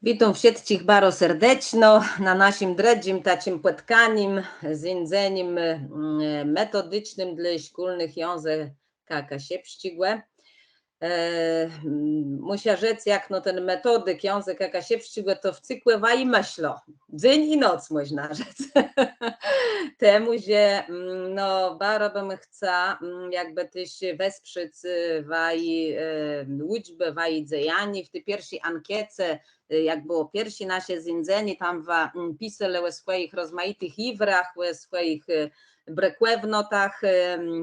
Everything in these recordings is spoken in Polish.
Witam wszystkich bardzo serdecznie na naszym drugim takim spotkaniem z jedzeniem metodycznym dla szkolnych języka kasiepścigłe. Muszę rzec, jak no ten metodyk języka kasiepścigłe to w cykle i myślo. Dzień i noc można rzec. Temu, że no bardzo bym chciała jakby też wesprzeć liczbę dziejań w tej pierwszej ankiecie, jak było pierwsze nasze zjedzenie, tam pisali o swoich rozmaitych iwrach, o swoich brekwewnotach,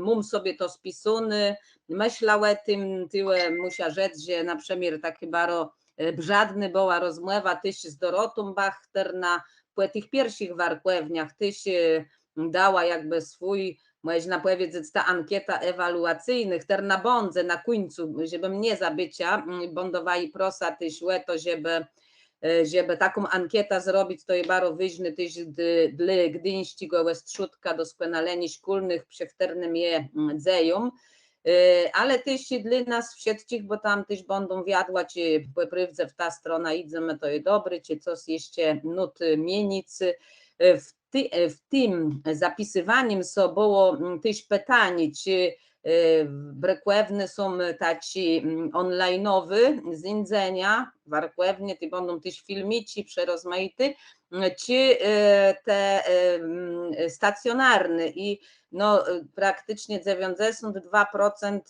mum sobie to spisany, myślał o tym, tyle musia rzec, że na przykład taki bardzo brzadny była rozmowa też z Dorotą Bachterna po tych pierwszych warkwewniach, też dała jakby swój, można powiedzieć, ta ankieta ewaluacyjnych, na bądze na końcu, żeby mnie zabycia, bądowali prosa też to, żeby taką ankietę zrobić, to jest bardzo ważne też dla Gdyńskiego Strzutka doskonalenia szkolnych przewternym je dzieją, ale też dla nas wszystkich, bo tam też będą wiadła, czy prywce w ta strona idziemy, to jest dobry, czy coś jeszcze nut mienicy. W tym zapisywaniem so było też pytanie, czy brekwewne są taci online'owy z jedzenia, warkwewnie, to będą też filmici przerozmaity, czy te stacjonarne i no praktycznie 92%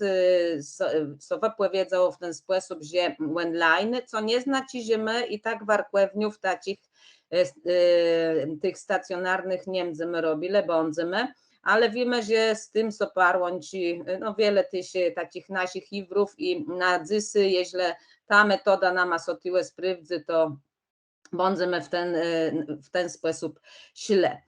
so wypowiedziało w ten sposób, że online, co nie znaczy, że my i tak warkwewniów takich tych stacjonarnych nie będziemy robili, bądźmy, ale wiemy, że z tym so parłąci no wiele tych takich naszych iwrów i na dzysy, jeśli ta metoda nam sotiłe sprawdzy, to bądźmy w ten sposób źle.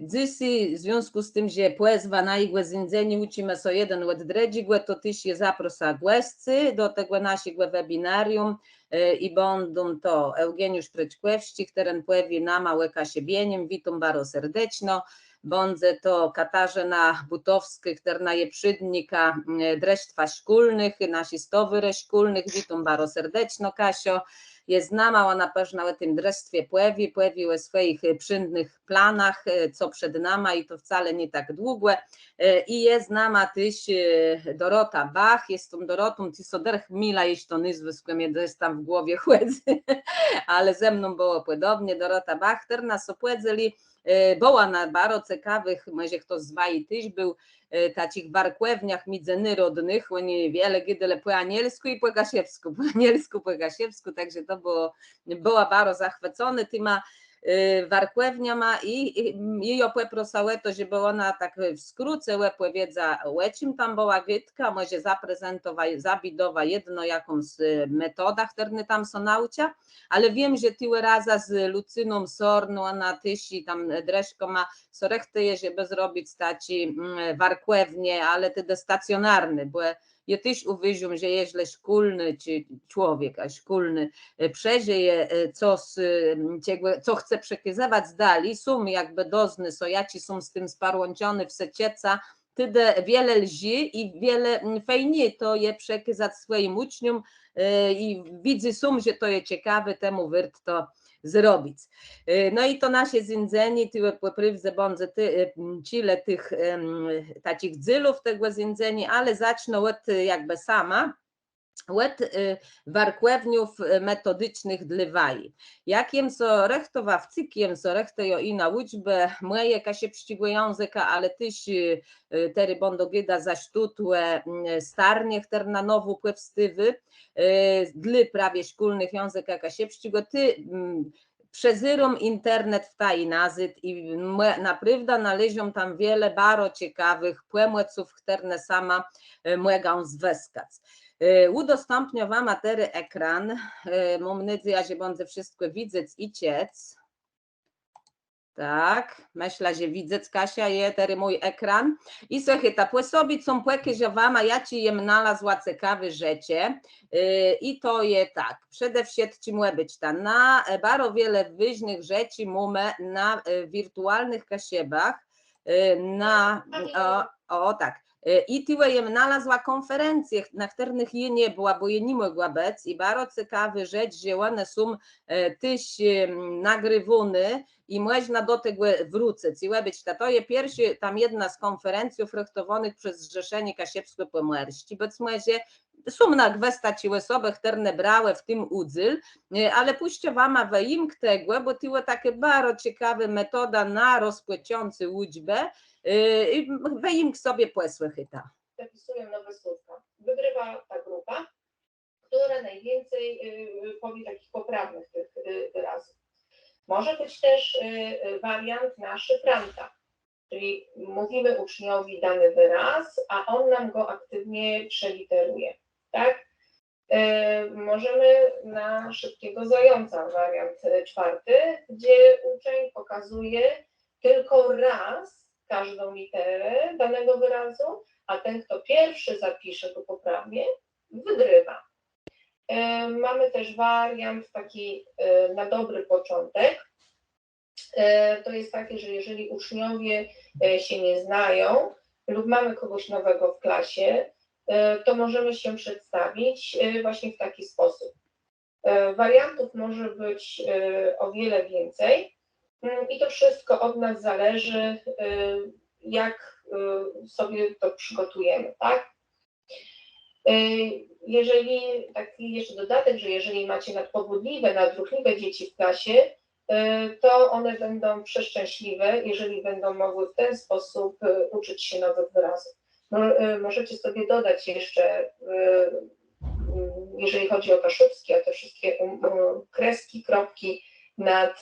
Dzysy w związku z tym, że płezwa na igłe zjedzenie uczymy so jeden od dredzigłe, to też je zaprosa głescy do tego naszego webinarium i będą to Eugeniusz Preczkłewścik, teren płewi na małe kasiebieniem, witam bardzo serdecznie. Bądze to Katarzyna Butowska, która je przydnika dresztwa szkolnych, nasi stowy szkolnych, witam bardzo serdecznie, Kasio. Jest znama, ona pewnie o tym dresztwie płewi o swoich przyndnych planach, co przed nami i to wcale nie tak długo. I jest znama też Dorota Bach, jest tą Dorotą, ty soderch mila, jeśli to nazwisko mnie jest tam w głowie chłedzy, ale ze mną było podobnie, Dorota Bach, która nas opłedzeli, była na bardzo ciekawych, może kto z wami też był, takich warkwewniach midzeny rodnych, oni wiele gydele po anielsku i po gasiewsku, także to była bardzo zachwycona tyma warkwewniama i jej opłeprosałe to, żeby ona tak w skrócie wiedza o czym tam była gitka, może zaprezentować, zabidowa jedno jakąś metodach, które tam są naucia, ale wiem, że tyle raza z Lucyną Sorną, ona też i tam dreszko ma sorechty, żeby zrobić taci warkwewnie, ale te stacjonarne, bo ja też uważam, że jeśli szkolny czy człowiek, a szkolny przeżyje co chce przekazywać zdali, są jakby dozny, sojaci są z tym sparłączone w secieca, tyle wiele lži i wiele fajnie to je przekazać swoim uczniom i widzę są, że to jest ciekawe, temu wyrt to zrobić. No i to nasze zjedzenie, tyle poprywze bądze cile tych takich dzylów tego zjedzenia, ale zacznę od jakby sama, od warkwewniów metodycznych dla waj. Jakiem so rechtowawcykiem, so rechtojo i na liczbę moje kasie przyścigłe języka, ale też tery będą bieda zaśtutłe starnie, które na nowo płewstywy, dla prawie szkolnych języka kasie przyścigłe, ty przezyrom internet w taj nazyt i naprawdę należą tam wiele bardzo ciekawych płemłeców, które sama mogą zweskać. Udostępnię wam matery ekran. Mam nadzieję, że będę wszystko widzieć i ciec. Tak, myślę, że widzę, Kasia, je tery mój ekran. I słuchaj, ta płesobi są płekie, że wam, a ja ci jem nalazła ciekawe rzeczy. I to je tak, przede wszystkim ma być ta na bardzo wiele ważnych rzeczy mamy na wirtualnych kasiebach, tak, I tyłe jem nalazła konferencję, na których je nie była, bo je nie mogła być i bardzo ciekawy rzecz, że one są tyś nagrywone i można do tego wrócić. I być to jest pierwszy, tam jedna z konferencji frektowanych przez Zrzeszenie Kasiepskie Pomorści, być może są na gwesta ci osoby, które brały w tym udział, ale puśćcie wam wyimk tego, bo to takie bardzo ciekawa metoda na rozpłyciący liczbę i wyimk sobie posły chyta. Zapisują nowe słówka. Wygrywa ta grupa, która najwięcej powie takich poprawnych tych wyrazów. Może być też wariant na szyfranta, czyli mówimy uczniowi dany wyraz, a on nam go aktywnie przeliteruje. Tak? Możemy na szybkiego zająca, wariant czwarty, gdzie uczeń pokazuje tylko raz każdą literę danego wyrazu, a ten, kto pierwszy zapisze go poprawnie, wygrywa. Mamy też wariant taki na dobry początek. To jest takie, że jeżeli uczniowie się nie znają lub mamy kogoś nowego w klasie, to możemy się przedstawić właśnie w taki sposób. Wariantów może być o wiele więcej i to wszystko od nas zależy, jak sobie to przygotujemy, tak? Jeżeli, taki jeszcze dodatek, że jeżeli macie nadpobudliwe, nadruchliwe dzieci w klasie, to one będą przeszczęśliwe, jeżeli będą mogły w ten sposób uczyć się nowych wyrazów. Możecie sobie dodać jeszcze, jeżeli chodzi o kaszubski, a te wszystkie kreski, kropki nad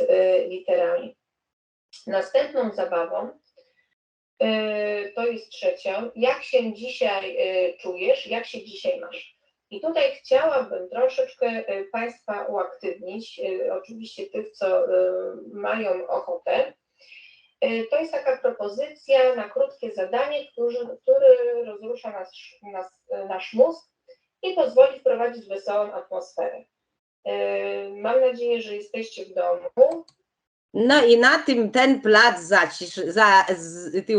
literami. Następną zabawą, to jest trzecią, jak się dzisiaj czujesz, jak się dzisiaj masz. I tutaj chciałabym troszeczkę Państwa uaktywnić, oczywiście tych, co mają ochotę. To jest taka propozycja na krótkie zadanie, który rozrusza nasz mózg i pozwoli wprowadzić wesołą atmosferę. Mam nadzieję, że jesteście w domu. No i na tym ten plac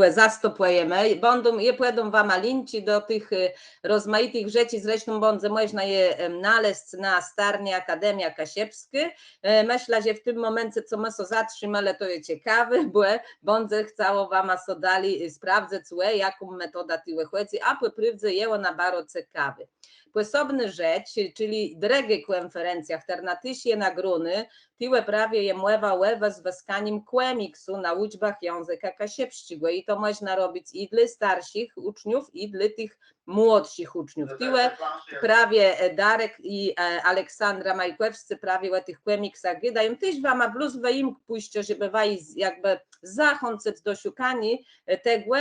zastopujemy. Pójdą wam linki do tych rozmaitych rzeczy, zresztą można je znaleźć na Starnie Akademia Kasiepskie. Myślę, że w tym momencie, co my zatrzymali, to jest ciekawe, bo będę chciała wam dali sprawdzić, jaką metoda tyłe chodzi, a po prawdzie jest na bardzo ciekawy. Osobna rzecz, czyli drogie konferencjach, które na tysie nagrody, tyłe prawie je łewa z weskaniem kłemiksu na liczbach języka kasiepskiego i to można robić i dla starszych uczniów, i dla tych młodszych uczniów. Tyłe prawie Darek i Aleksandra Majkłewscy prawie o tych kłemiksach dają też wam plus im pójście, żeby was jakby zachęcać do szukania tego,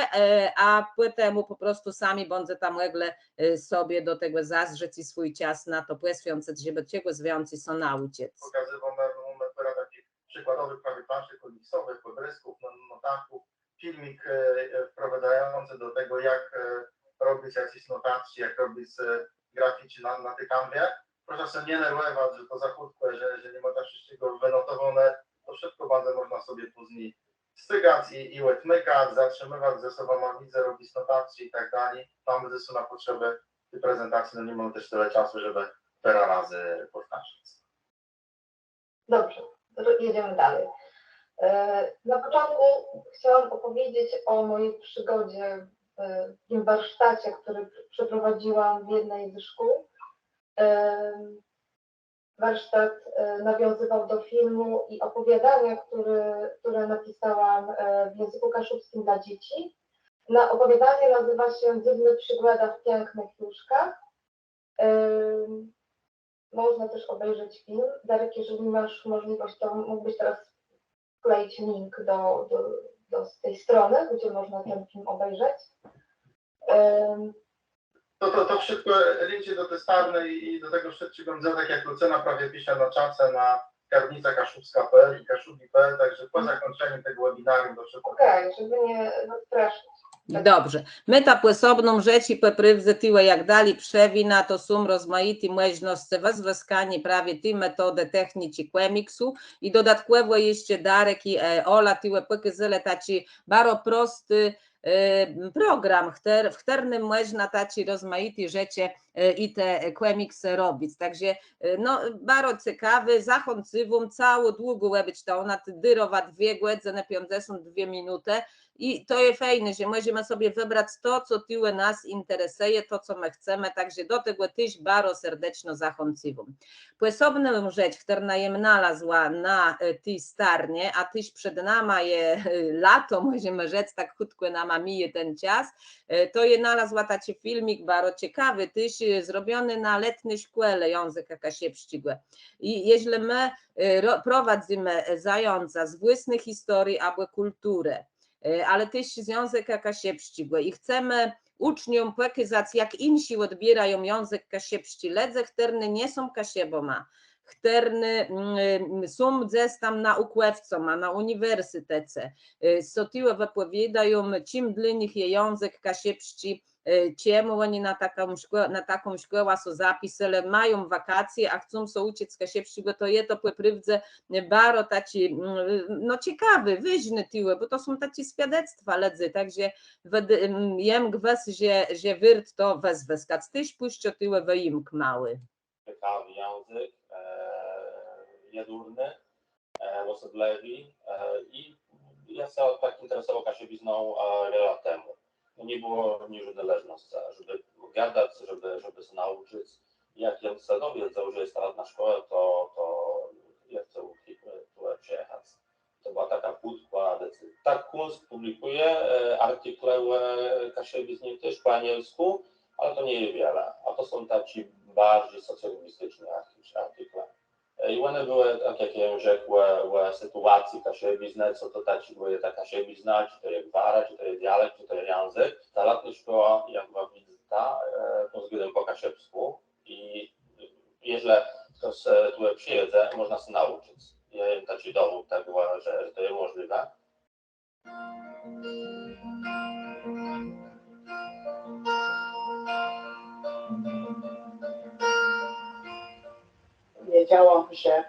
a potem po prostu sami będą tam sobie do tego zazrzeć i swój czas na to poświęcać, żeby czegoś więcej są nauczyć. Takich przykładowych prawie planszy komiksowych, podrysków, notatków, filmik wprowadzający do tego, jak robić jakieś notacje, jak robić grafici na tej kanwie. Proszę sobie nie nerwować, że to za krótko, że nie ma tak wszystkiego wynotowane, to szybko bardzo można sobie później stygać i łetmykać, zatrzymywać ze sobą widzę, robić notacje i tak dalej. Tam gdzie są na potrzeby tej prezentacji, no nie mamy też tyle czasu, żeby parę razy powtarzać. Dobrze, jedziemy dalej. Na początku chciałam opowiedzieć o mojej przygodzie w tym warsztacie, który przeprowadziłam w jednej ze szkół. Warsztat nawiązywał do filmu i opowiadania, które napisałam w języku kaszubskim dla dzieci. Opowiadanie nazywa się Dziwne przygody w pięknych różkach. Można też obejrzeć film. Darek, jeżeli masz możliwość, to mógłbyś teraz wkleić link do tej strony, gdzie można ten film obejrzeć. To wszystko linki do testarnej i do tego wszystkiego tak jak ocena prawie pisze na czacie na karnica.kaszubska.pl i kaszubi.pl, także po zakończeniu tego webinarium do szybko. Okej, żeby nie zastraszyć. Dobrze, my ta osobną rzecz i poprywdzę tyłe jak dali przewina, to są rozmaite możliwości wezwania prawie tej metody techniki kłemiksu i dodatkowo jeszcze Darek i Ola tyłe pokazali taki bardzo prosty program, w którym można taci rozmaite rzeczy i te komiksy robić. Także no, bardzo ciekawy, zachęcywam, cało długo być to, ona dyrowa 2 godziny, 52 minuty i to jest fajne, że możemy sobie wybrać to, co tyłe nas interesuje, to, co my chcemy, także do tego też bardzo serdecznie zachęcywam. Posobną rzecz, która jem znalazła na tej starnie, a też przed nami je lato, możemy rzec, tak krótko nam mije ten czas, to je znalazła taki filmik bardzo ciekawy, też zrobiony na letniej szkole języka kasiepszczego. I jeśli my prowadzimy zająca z własnej historii albo kultury, ale też z języka kasiepszczego i chcemy uczniom pokazać, jak inni odbierają język kasiepszczy, ledze, które nie są kasieboma, które są gdzieś tam naukowcom, a na uniwersytecie, sotiłe wypowiadają, czym dla nich jest język kasiepszczy, czemu oni na taką szkołę są zapisane, mają wakacje, a chcą się uczyć z kasiepszczego, to je to poprawdze bardzo taki, no ciekawy, wyźny tyłe, bo to są takie świadectwa ledzy, także jem gwes, że wyrt to wezweskać, tyś puścio tyłe wyimk mały. Ciekawy język, jedurny, osobliwy i ja się tak interesował kasiewizną wiele temu. Nie było niezależności, żeby gadać, żeby się nauczyć. Jak ja się dowiedział, że jest radna szkoła, to ja chcę tu przyjechać. To była taka kłódka decyzja. Tak Kunst publikuje artykle kasiewizny też po angielsku, ale to nie jest wiele. A to są takie bardziej socjolingwistyczne artykle. I one były, tak jak ja rzekłem, sytuacji kasiewizny, co to były ta kasiewizna, czy to jest gwara, czy to jest dialekt, czy to jest język. Ta latna szkoła, jak była wizyta, pod względem po kasiewsku i jeżeli ktoś tu przyjedzie, można się nauczyć. Ja mam taki dowód tego, że to jest możliwe. Wiedziałam, że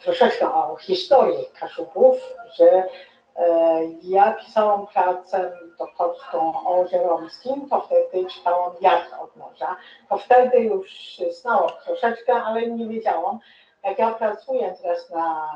troszeczkę o historii Kaszubów, że ja pisałam pracę doktorską o Żeromskim, to wtedy czytałam Wiatr od morza, to wtedy już znałam troszeczkę, ale nie wiedziałam. Jak ja pracuję teraz na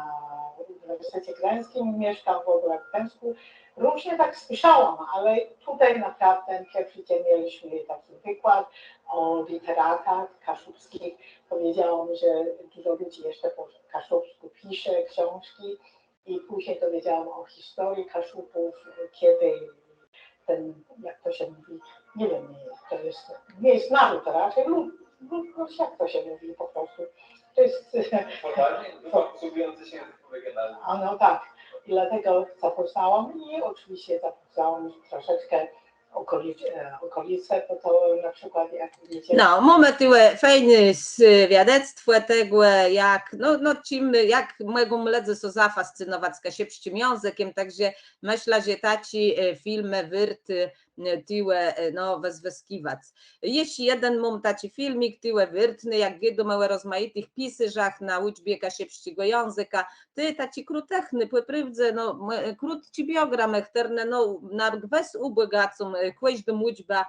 Uniwersytecie Gdańskim, mieszkam w ogóle w Gdańsku, różnie tak słyszałam, ale tutaj naprawdę pierwszy dzień mieliśmy taki wykład o literatach kaszubskich. Powiedziałam, że dużo ludzi jeszcze po kaszubsku pisze książki i później dowiedziałam o historii Kaszubów, kiedy ten, jak to się mówi, nie wiem, nie jest naród raczej, lud, jak to się mówi po prostu. To jest Posługujący się językiem regionalnym. A no tak, i dlatego zapoznałam i oczywiście zapoznałam troszeczkę okolice, bo to na przykład jak wiecie... No, mamy tyle fajne świadectwo tego, jak, jak mogą ludzie się zafascynować z kasiepszczym językiem, także myślę, że taci filmy wyrty tyle wezweskiwać. Jeśli jeden mam taki filmik, tyle wyrtny, jak wiadomo o rozmaitych pisarzach na uczbie kasiepszczego języka, ty taki krótechny, poprawdze, krótki biogram, które na gwes ubogacą, kłaźdą uczba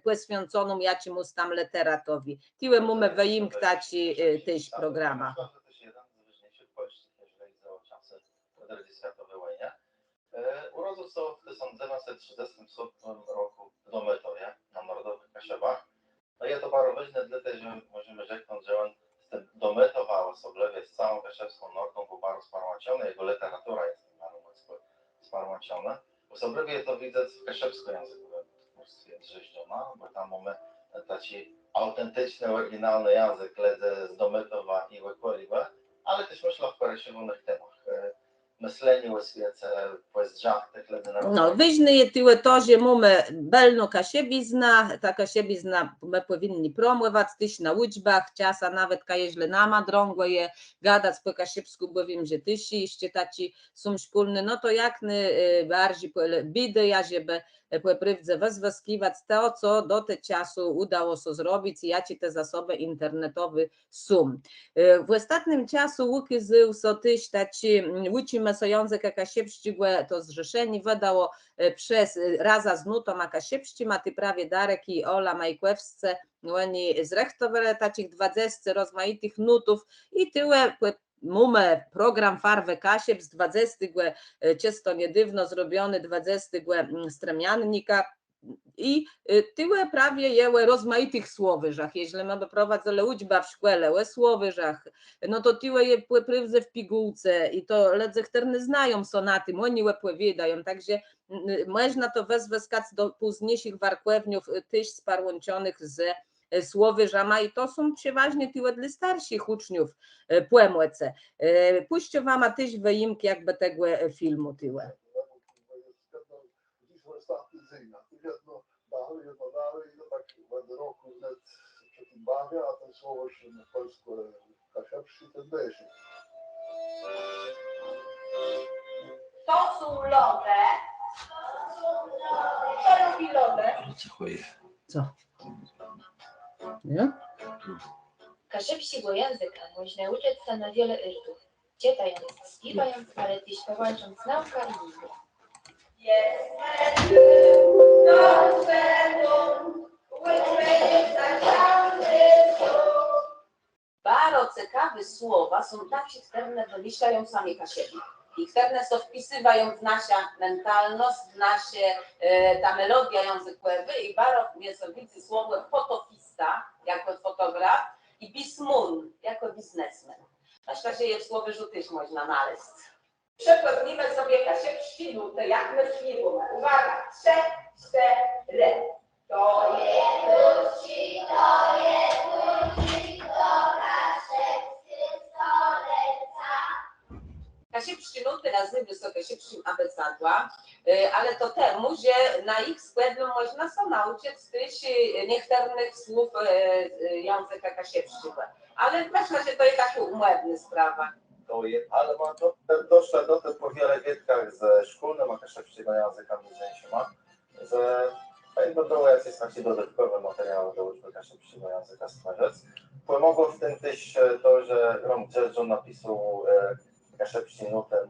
poświęconą jakiemuś tam literatowi. Tyle mamy wyimkać też programa. To też jeden z ważniejszych polskich, jeżeli chodzi o czasy II światowej wojny. Urodził się w 1937 roku w Dometowie, na Narodowych Kasiebach. No i to bardzo ważne, dlatego że możemy rzeknąć, że on z tym Dometowa osobliwie z całą kasiewską Nordą był bardzo sparmaciony, jego literatura jest sparmaciona. Osobliwie to widać w kasiewskim języku drzeździona, bo tam mamy taki autentyczny, oryginalny język z Dometowa i Łekoliwe, ale też myślę w poryszywanych temach. Myślenie o świecie, poezjach tych ledzy narodowych. No, wyżny je tyle to, że mamy belno kasiewizna, ta kasiewizna my powinni promować też na uczbach, czasa nawet jeśli nama drągo je gadać po kasiewsku, bo wiem, że też jeszcze taci są szkolni, no to jak bardziej bidy, żeby prywdze wyzyskiwać to, co do tego czasu udało się zrobić i jakie te zasoby internetowe są. W ostatnim czasu łuki so tyś taci uczymy so język akasiepścigłe to zrzeszeni wydało przez raza z nutą akasiepści, ma ty prawie Darek i Ola Majkłewsce, oni zrechtowali takich 20 rozmaitych nutów i tyle mamy program Farwę Kasiep z 20 często niedywno zrobiony 20 stremiannika i tyle prawie jełe rozmaitych słowyżach, jeśli mamy prowadzone uczba w szkole o słowyżach, no to tyle je prywdze w pigułce i to ledzechterny znają sonaty, oni łepłewie także można to wezwać do późniejszych warkłewniów tyś sparłączonych ze słowyżama i to są przeważnie tyle dla starszych uczniów płemłece. Puśćcie wam tyś wyimki jakby tego filmu tyle. Jedno dalej, no tak będę roku net przed tym bawię, a ten słowo się na polsku kasiepszy, ten beży. To są lode. To lubi lodę. Co? Nie? Kasiepsiego języka można uczyć się na wiele irtów. Czytając, śpiewając, ale też połącząc nauka i liczbę. Bardzo ciekawe słowa są tak chichterne, że myślają sami kasiebi. I chichterne są wpisywają w naszą mentalność, w nasze ta melodia językowa i bardzo jest widzę słowo fotofista jako fotograf i bismun jako biznesmen. Myślę, że je w słowie rzutyć można znaleźć. Przekładnimy sobie kasiepści nutę, jak my śpiewamy. Uwaga, 3, 4. To jest nuci, to jest nuci, to kasiepscy stoleca. Kasiepści nuty nazywy są kasiepskim abecadła, ale to temu, że na ich składzie można się nauczyć tych niechternych słów języka kasiepskiego. Ale myślę, że to jest taka umowna sprawa. Ale ma doszło do tego po wiele wietkach ze szkolnym akasiepskiego języka między ma, że jakby było jakieś takie dodatkowe materiały do uczby kasiepskiego języka stwarzać. Pomogło w tym też to, że Rom Dzierżon napisał kasiepskie nutę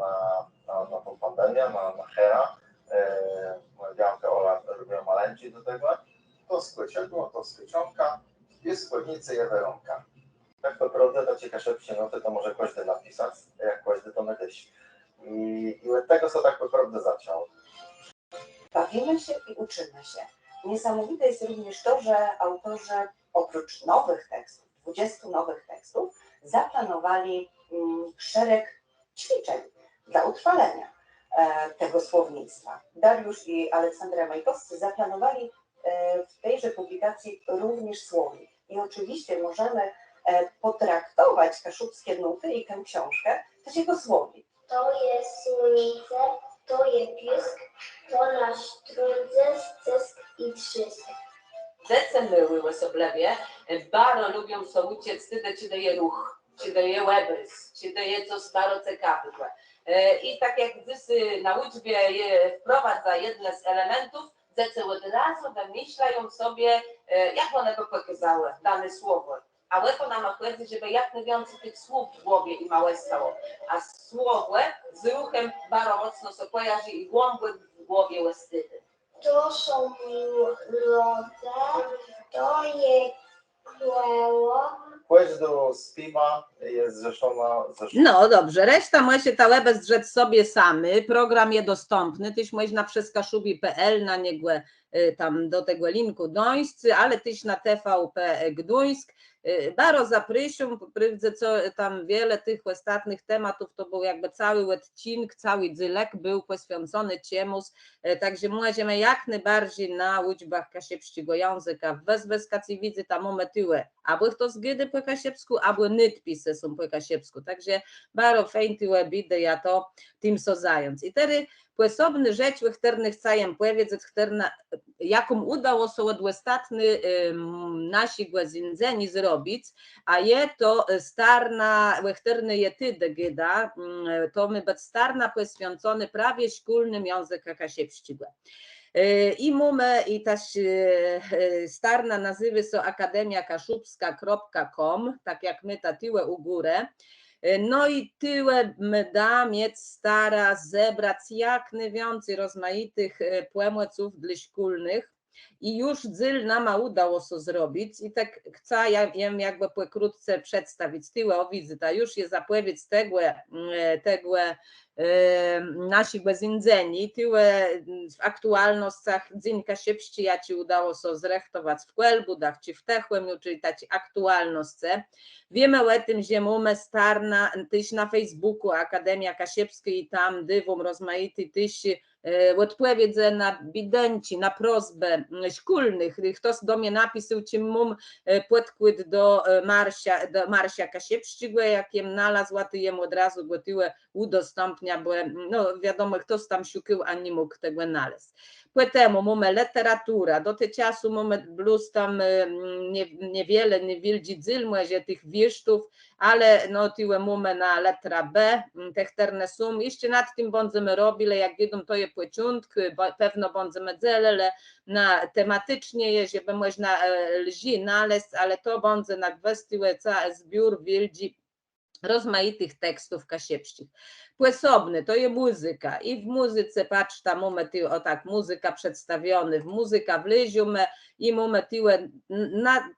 na tą pandemię, na Hera. Moja działka Ola robiła maleńki do tego. To skłyciadło, to skłycionka, jest składnicy i eweronka. Tak naprawdę takie kasiepskie nuty to może każdy napisać, jak każdy to myśli. I od tego co tak naprawdę zaczął. Bawimy się i uczymy się. Niesamowite jest również to, że autorzy oprócz nowych tekstów, 20 nowych tekstów, zaplanowali szereg ćwiczeń dla utrwalenia tego słownictwa. Dariusz i Aleksandra Majkowscy zaplanowali w tejże publikacji również słownik. I oczywiście możemy potraktować kaszubskie nuty i tę książkę, też jako słownik. To jest słonica, to jest pisk, to nasz trudze, stysk i trzysk. Zece myły osoblewie, bardzo lubią so uciec, tyle ci daje ruch, ci daje łebrys, ci daje coś bardzo ciekawego. I tak jak gdy na uczbie wprowadza jedne z elementów, zece od razu wymyślają sobie, jak one by pokazały dane słowo. A łepo nam chodzi, żeby jak najwięcej tych słów w głowie i małe stało. A słowo z ruchem bardzo mocno się kojarzy i głęboko w głowie łestydy. To są lode, to jest kłeło. Płeć do Spima jest zrzeszona. No dobrze, reszta może ta łebę zdrzeć sobie samy. Program jest dostępny, tyś można przez kaszubi.pl na niego tam do tego linku dojść, ale tyś na TVP Gduńsk. Bardzo zapraszam, prywdzę co tam wiele tych ostatnich tematów, to był jakby cały odcinek, cały dzylek był poświęcony ciemus, także możemy jak najbardziej na uczbach kasiepskiego języka wezwać widzę tam mamy tyłe, albo to zgydy po kasiepsku, albo nytpisy są po kasiepsku, także bardzo fajnie tyłe bidy ja to tym so zająć. I tedy posobny rzecz, których chcę powiedzieć, jaką udało się od ostatni nasi głazindzeni zrobić, a je to starna, którny je tydy gyda, to my być starna poświęcony prawie szkolnym języka kasiepskiego. I mamy i też starna nazywy są akademiakaszubska.com, tak jak my ta tyłe u górę. No i tyle da mieć stara zebrać jak najwięcej rozmaitych płemłeców dla szkolnych. I już dzyl nam udało się zrobić i tak chcę ja jakby pokrótce przedstawić tyle wizyta, już je zapłewić tego nasi bezindzeni, tyle w aktualnościach dzień Kasiepści ja ci udało się zrechtować w Kłelbudach czy w Techłemiu, czyli taci aktualności. Wiemy o tym, że mamy starna tyś na Facebooku Akademia Kasiepska i tam dywom rozmaity tyś odpowiedzi na bidenci, na prośbę szkolnych, ktoś do mnie napisał, czy mam podkład do Marsia Kasiepszczygo, jakiem nalazła, to jemu od razu go tyle udostępnia, bo no wiadomo, ktoś tam szukał, a nie mógł tego znaleźć. Potem mamy literatura, do tego czasu mamy plus tam niewiele, niewielki dzyl, może tych wiesztów, ale no tyle mamy na letra B, techterne są, jeszcze nad tym będziemy robili, jak wiedzą, to je początki, pewno będziemy dzielili na tematycznie, żeby można lži znaleźć, ale to będzie na kwestię cały zbiór wielki rozmaitych tekstów kasiepskich. Płysobny to jest muzyka i w muzyce, patrz tam mamy o tak, muzyka przedstawiony, w muzyka wleziume i mamy tyle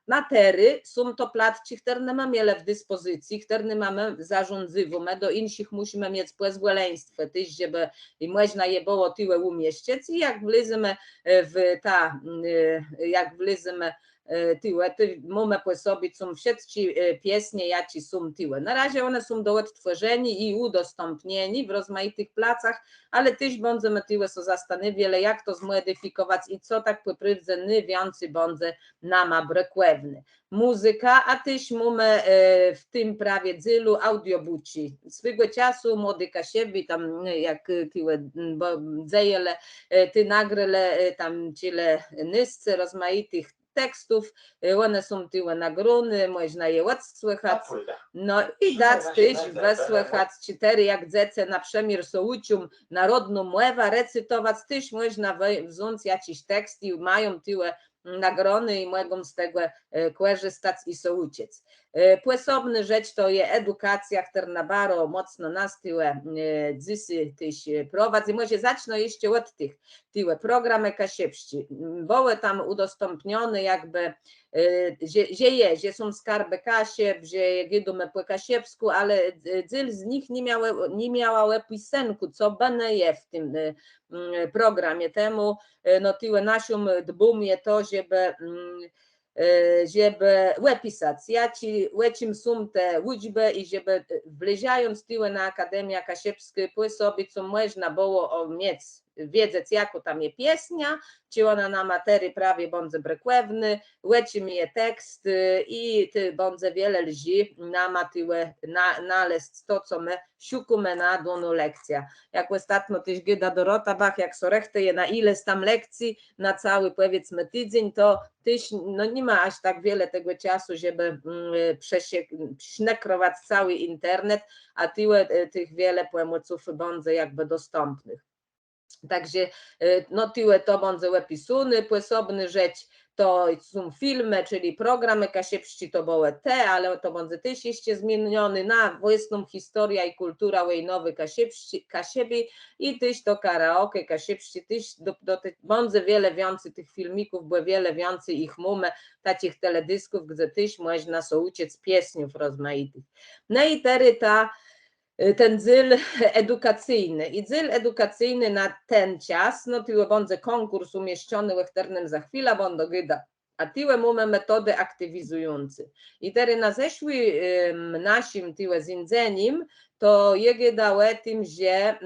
na tery, są to platci, które mamy w dyspozycji, które mamy zarządzywume, do innych musimy mieć pozwoleństwo, też żeby można je było tyle umieścić i jak wlezymy tyle, mamy po sobie są wszystkie pieśni, jaci są tyle. Na razie one są do odtworzeni i udostępnieni w rozmaitych placach, ale też będziemy tyle się zastanawiali, jak to zmodyfikować i co tak po prawdzie więcej będzie nama brakłewny. Muzyka, a też mamy w tym prawie dzylu audiobuci. Swego czasu młody Kasiewi tam jak tyle, bo dzejele, ty nagryle tam tyle nysce rozmaitych tekstów, one są tyle nagrody, można je odsłychać, no i dać też wysłychać 4 jak dzece na przemiar sołucium narodną młewa recytować, też można wziąć jakiś tekst i mają tyle nagrody i mogą z tego korzystać i sołuciec. Płysobny rzecz to jest edukacja, która na bardzo mocno nas tyle dzysy też prowadzi. Może zacznę jeszcze od tych tyle programy kasiepści. Były tam udostępnione jakby, że są skarby Kasiep, że wiadomo po kasiepsku, ale dzyl z nich nie miała pisenku, co bene je w tym programie temu, no tyle naszym dbumie to, żeby łypisać. Ja ci lecim są te liczby i żeby wleziając tyle na Akademia Kasiepska po sobie, co można było mieć, wiedzieć jaką tam jest pieśnia, czy ona na materii prawie będzie brakłewny, lecimy je tekst i ty będzie wiele lži nama tyle naleźć to, co my szukamy na donu lekcja. Jak ostatnio też Gyda Dorota Bach, jak sorechte je na ileś tam lekcji, na cały powiedzmy tydzień, to też no nie ma aż tak wiele tego czasu, żeby prześnekrować cały internet, a tyle tych wiele pomoców będzie jakby dostępnych. Także no tyle to będzie opisane, płysobny rzecz to są filmy, czyli programy kasiepści to były te, ale to będzie też jeszcze zmieniony na własną historię i kultura nowy Kasiebi i też to karaoke kasiepści, też będzie wiele więcej tych filmików, bo wiele więcej ich mamy, takich teledysków, gdzie też można uciec pieśniów rozmaitych. No i ten dzyl edukacyjny. I dzyl edukacyjny na ten czas, no tyle będzie konkurs umieszczony w eksternym za chwilę, będą Gyda, a tyle mamy metody aktywizujące. I teraz na zeszłym naszym tyle zindzeniem, to je dało tym, że,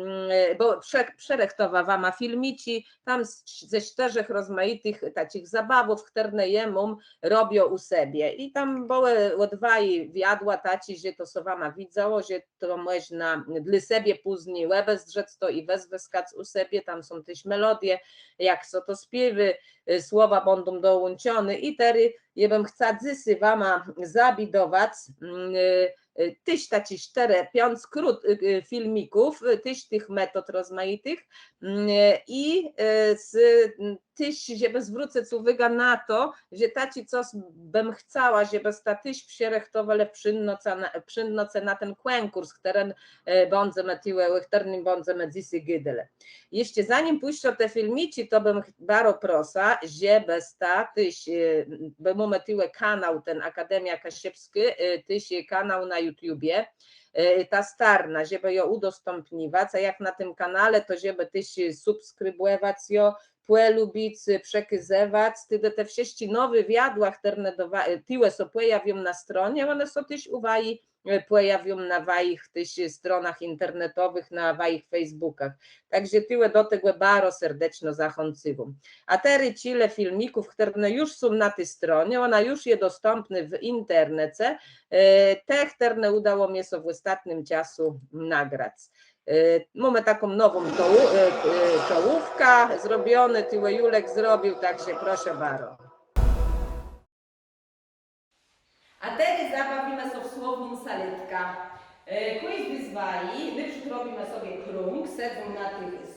bo przerechtowała filmici, tam ze 4 rozmaitych takich zabawów, które jemu robią u siebie. I tam były odwaj wiadła taci, że to wama widzało, że to można dla siebie później wezdrzec to i wezwyskać u siebie, tam są też melodie, jak są to śpiewy, słowa będą dołączone i teraz ja bym chciała dzysy wama zabidować tyś taci 4-5 filmików, tyś tych metod rozmaitych i tyś, żeby zwrócić uwagę na to, że taci coś bym chciała, żeby ta tyś przerechtowały przynoce na ten konkurs, który będziemy tyły, którym będziemy dzisiaj gydele. Jeszcze zanim puszczę te filmici, to bym bardzo prosa, żeby tyś, by mamy tyły kanał, ten Akademia Kasiewski, tyś kanał na YouTubie, ta starna, żeby ją udostępniwać, a jak na tym kanale, to żeby tyś subskrybować ją, lubić, przekazywać, te wszystkie nowe wiadła, które tyłe są pojawią na stronie, one są też uwagi pojawią na wajich stronach internetowych, na wajich Facebookach. Także tyłe do tego bardzo serdecznie zachęcam. A teraz tyle filmików, które już są na tej stronie, one już jest dostępne w internecie, te, które udało mi się w ostatnim czasu nagrać. Mamy taką nową czołówkę, zrobiony, tyły Julek zrobił, także proszę bardzo. A teraz zabawimy się w słownym saletka. Kiedyś wyzwali, najpierw robimy sobie krąg, siedzą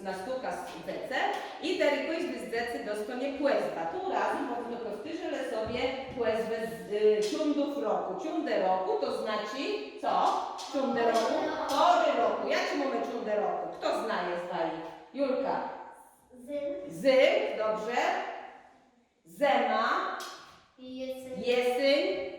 na stółkach z dzece i teraz kiedyś z dzece dostanie płezwa. Tu razem możemy powtórzyć sobie płezwę z ciundów roku. Ciundę roku to znaczy co? Ciundę roku? Pory roku. Jak mamy ciundę roku? Kto zna je zwali? Julka? Zym, dobrze. Zema. Jesień.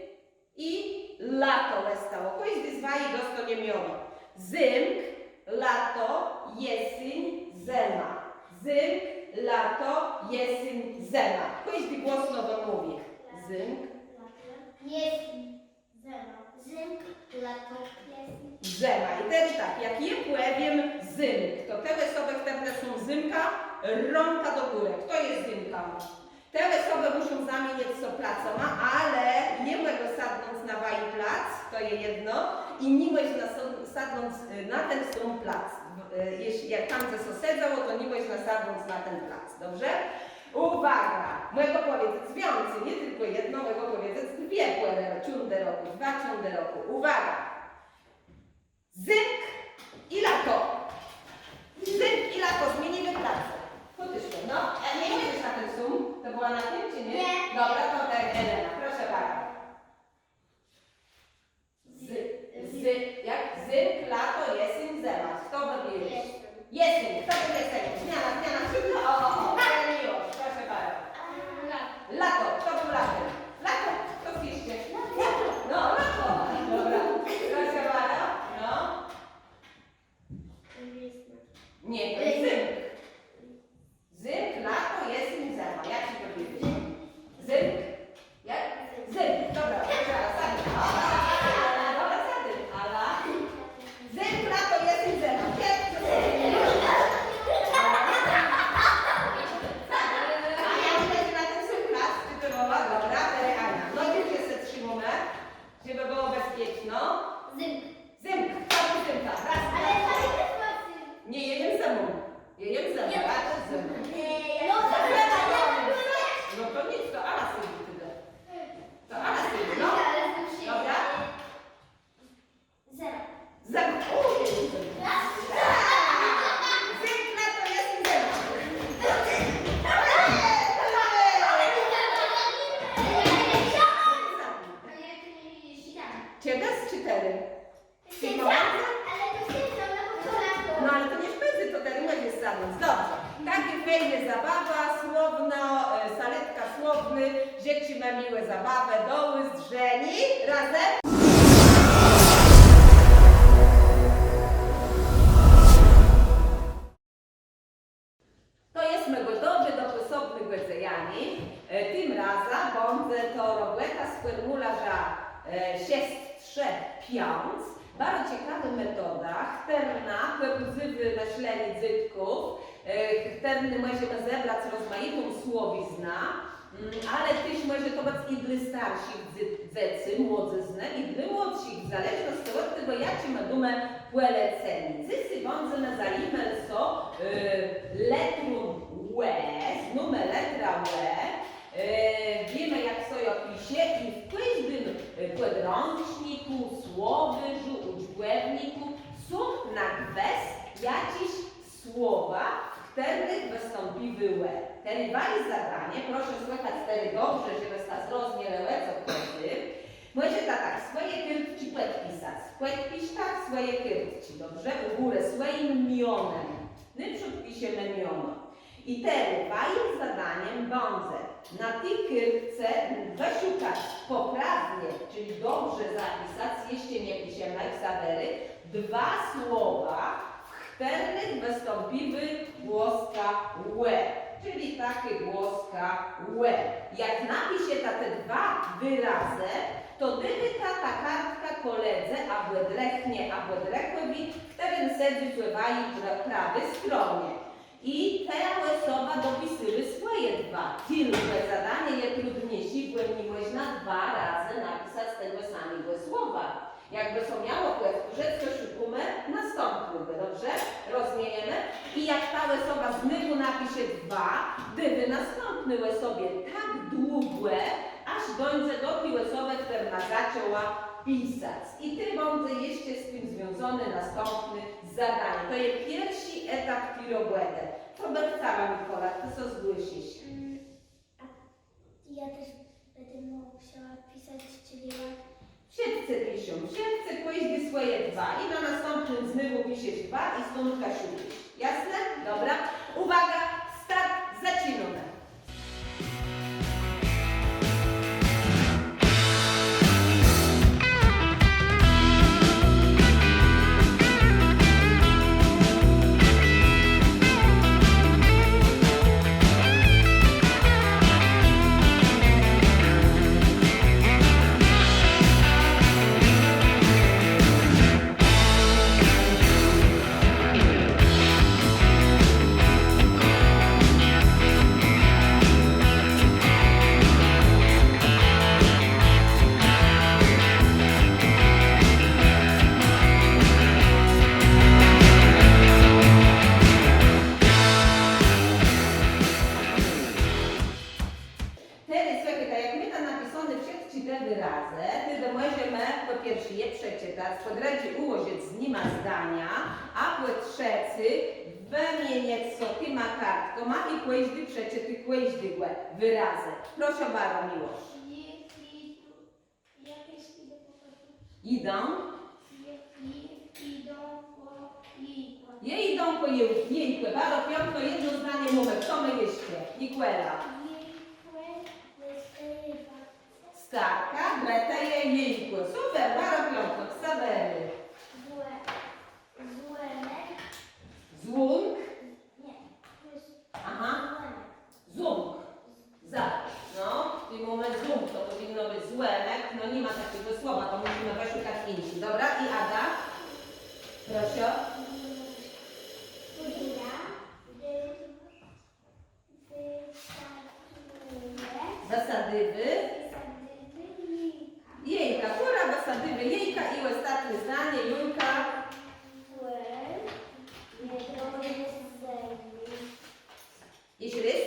I lato stało. Kiedyś wyzwali dostanie miono. Zymk, lato, jesień, zema. Zymk, lato, jesień, zema. Kiedyś głośno to mówi. Zymk. Jesień, zema. Zymk, lato, jesień. Zema. I teraz tak, jak je powiem zymk, to te osoby, które są zymka, rąka do góry. Kto jest zymka? Te osoby muszą zamienić się pracą, ale nie mogą sadnąć na waj plac, to jest jedno, i nie można sadnąć na ten sam plac. Jeśli jak tam się sedzało, to nie można sadnąć na ten plac, dobrze? Uwaga! Mogę powiedzieć więcej, nie tylko jedno, mogę powiedzieć dwie ciunde roku, dwa ciunde roku. Uwaga! Zynk i lato. Zynk i lato, zmienimy pracę. Potyszmy, no. Nie mówisz na ten sum? To była na tym, czy nie? Nie. Dobra, to tak, Elena, proszę bardzo. Jak? Zynk, lato, jesień, zema. Kto wybierze? Jesień. Kto wybierze jesień? Zmiana. O, miłość, proszę bardzo. Lato. Kto był latem? Lato. Kto piszcie? No, lato. Dobra. Proszę bardzo. No. Nie, to jest zynk. Zynk, lato, jesień, zema. Jak ci to powiedzieć? Zynk? Jak? Zynk. Dobra, teraz sadyn. Dobra, sadyn. Ala. Zynk, lato, jesień, zema. A ja myślę, że na ten sam plac, czy to była? Dobra, Ania. No już jeszcze trzymamy, żeby było bezpieczno. Zynk. Kto był zynka? Raz, dwa. Nie, jedziemy ze mną. Jedziemy ze mną, tak? Ze mną. No to nic, to Ala sobie tyle. To Ala sobie, no. Dobra? Zem. Zynk, lato, jesień, zema. Ciebie z 4. No ale to nie szpecy, to ten będzie sadnąć. Dobrze. Takie fajne zabawa, słowno, saletka słowny, dzieci ma miłe zabawę, doły zdrzeni, razem. To jest gotowy do sposobnych wedzejani. Tym razem będzie to robieta z formularza 6-3-5. Bardzo ciekawa metoda, która pokazuje myślenie dziecków, która możemy zebrać rozmaitą słowiznę, ale też może to być i dla starszych dzieci, młodzizny, i dla młodszych, w zależności od tego, jakie ma dumę polecenie. Dzisiaj będziemy zajmować się letrą łe, numer letra łe. Wiemy, jak sobie opisie i w każdym podręczniku, słownym zdanie. Proszę słychać stary dobrze, żeby sta zrozumiałe, co chodzi. Może tak, swoje kiertci podpisać. Podpiszać swoje kiertci, dobrze? U górę swoim mionem. My podpiszemy miono. I teraz moim zadaniem będzie na tej kiertce wyszukać poprawnie, czyli dobrze zapisać, jeszcze nie piszemy Ksawery, dwa słowa, w których wystąpiły głoska łe, czyli takie głoska łe. Jak napisze te dwa wyrazy, to gdyby ta kartka koledze albo drechnie, albo drechowi, w którym sedzi pływają po prawej stronie. I ta osoba dopisuje swoje dwa. Tylko zadanie jest trudniejsze, bo nie można dwa razy napisać tego samego słowa. Jakby to miało powtórzyć, to szukamy następnego, dobrze? Rozumiemy? I jak ta osoba znowu napisze dwa, gdyby następny osobie tak długie, aż dojdzie do tej osoby, która zaczęła pisać. I ty będzie jeszcze z tym związane następne zadanie. To jest pierwszy etap piroguety. Co by chciała, Mikola? Ty co zgłosisz? Ja też będę musiała pisać, czyli Wszyscy piszą. Wszyscy pójdzie swoje dwa. I na następnym znowu piszesz dwa i stąd kasiukisz. Jasne? Dobra. Uwaga, start, zaczynamy. Po pierwsze je przeczytać, po drugie ułożyć z nimi zdania, a po trzecie wymienić co tyma kartkoma i kłeźdy przeczyty kłeźdy wyrazy. Proszę bardzo, Miłosz. Idą? Je idą po jejku. Bardzo piątno jedno zdanie mówię. Co my jeszcze? Nikuela. Starka, Greta je jejku. Super, bardzo piątno. Ksawery. Złunk. Aha. Złunk. Zobacz. No, i moment złunk to powinno być złemek. No nie ma takiego słowa, to musimy wyszukać insi. Dobra, i Ada? Proszę. Zasadywy. Jejka, kura, zasadywy, jejka i ostatnie zdanie, Julka. Jeszcze raz?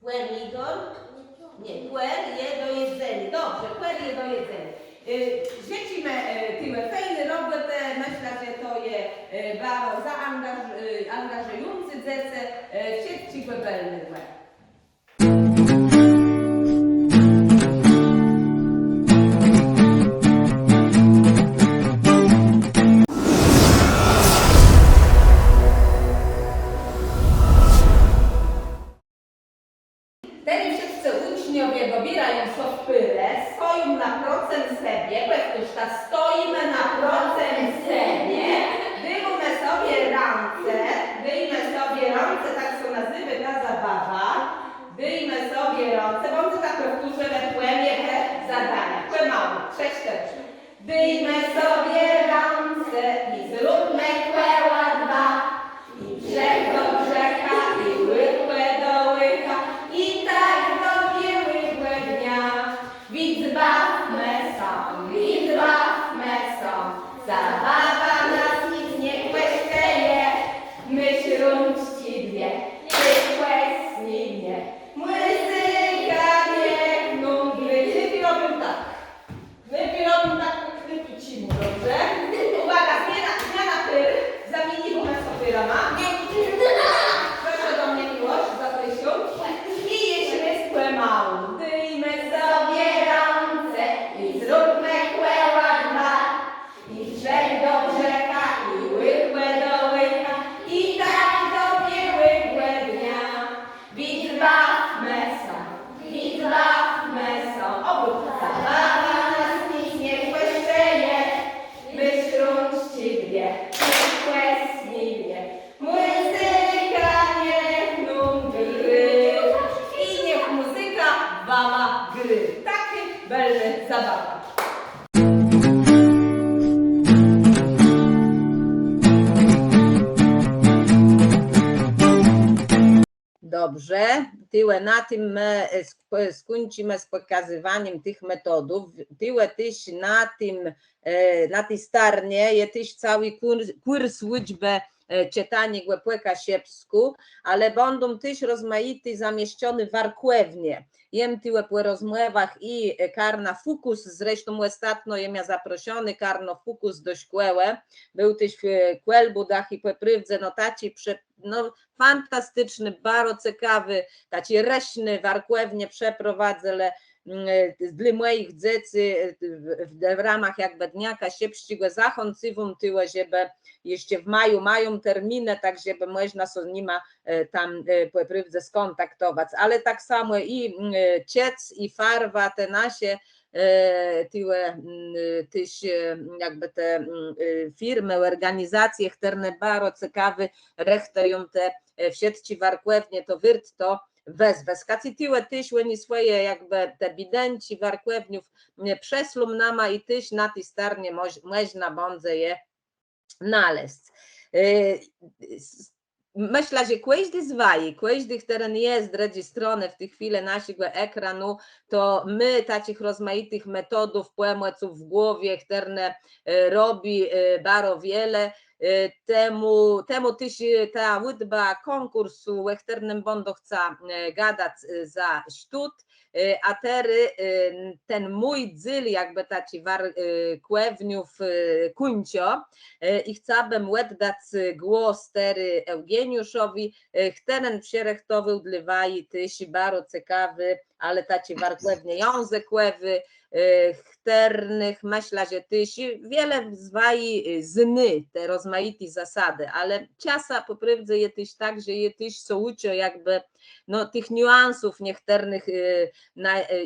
Puermidor? Nie, puer je do jedzenia. Dobrze, puer je do jedzenia. Rzecimy tyle fajne roboty, myślę, że to jest bardzo zaangażujący dzece, wszystkich webelnych. Wtedy wszyscy uczniowie dobierają software, stoją na procent sobie, powtórz, stoimy na procent sobie, wyjmę sobie ręce, tak się nazywa ta zabawa, wyjmę sobie ręce, bo tak powtórzę płemie te zadania, płemało, 3-4. Wyjmę sobie ręce i zróbmy kłeła dwa, i brzeg do brzega, i łychłe do łycha, i tak do białego dnia. Widbawmy są, zabawa nas nic nie kłeśteje, myśl rączki dwie, ty kłesnij mnie, muzyka niech gry. Lepiej robią tak, po knypicinu. Dobrze, tyle na tym my skończymy z pokazywaniem tych metodów. Tyle też na tej starnie jest też cały kurs liczby czytania po kasiepsku, ale będą też rozmaity zamieszczone w Arkwewnie. Jem tyle po rozmowach i Karna Fukus, zresztą ostatnio jem zaproszony Karno Fukus do szkoły, był też w Kłelbudach i po Prywdze, no taci fantastyczny, bardzo ciekawy, taci reszny w Arkwewnie przeprowadzę dla moich dzieci w ramach jakby Dnia Kasiepskiego zachęcam tyle, żeby jeszcze w maju mają terminy, tak żeby można się z nimi tam po Prywdze skontaktować, ale tak samo i ciec i farwa te nasze tyle też jakby te firmy, organizacje, które bardzo ciekawe rechtają te w sieci w Arkwewnie, to wyrt to wezwać. Kaci tyle też oni swoje jakby te bidenci w Arkwewniów przeslą nama i też na tej starnie można będzie je znaleźć. Myślę, że każdy, który jest rejestrowany w tej chwili naszego ekranu, to my takich rozmaitych metodów, pomysłów w głowie, które robi bardzo wiele, temu też ta łydba konkursu, w którym będą chciał gadać za sztut, a ten mój dzyl jakby taki Kłewniów kuncio i chciałbym oddać głos tery Eugeniuszowi, który przerechtowy dlewaj też bardzo ciekawy, ale taki warkłewnie językowy, których myślę, że też wiele zwai zny, te rozmaite zasady, ale czasa po prawdzie jest też tak, że jest też są uczą jakby no, tych niuansów niektórych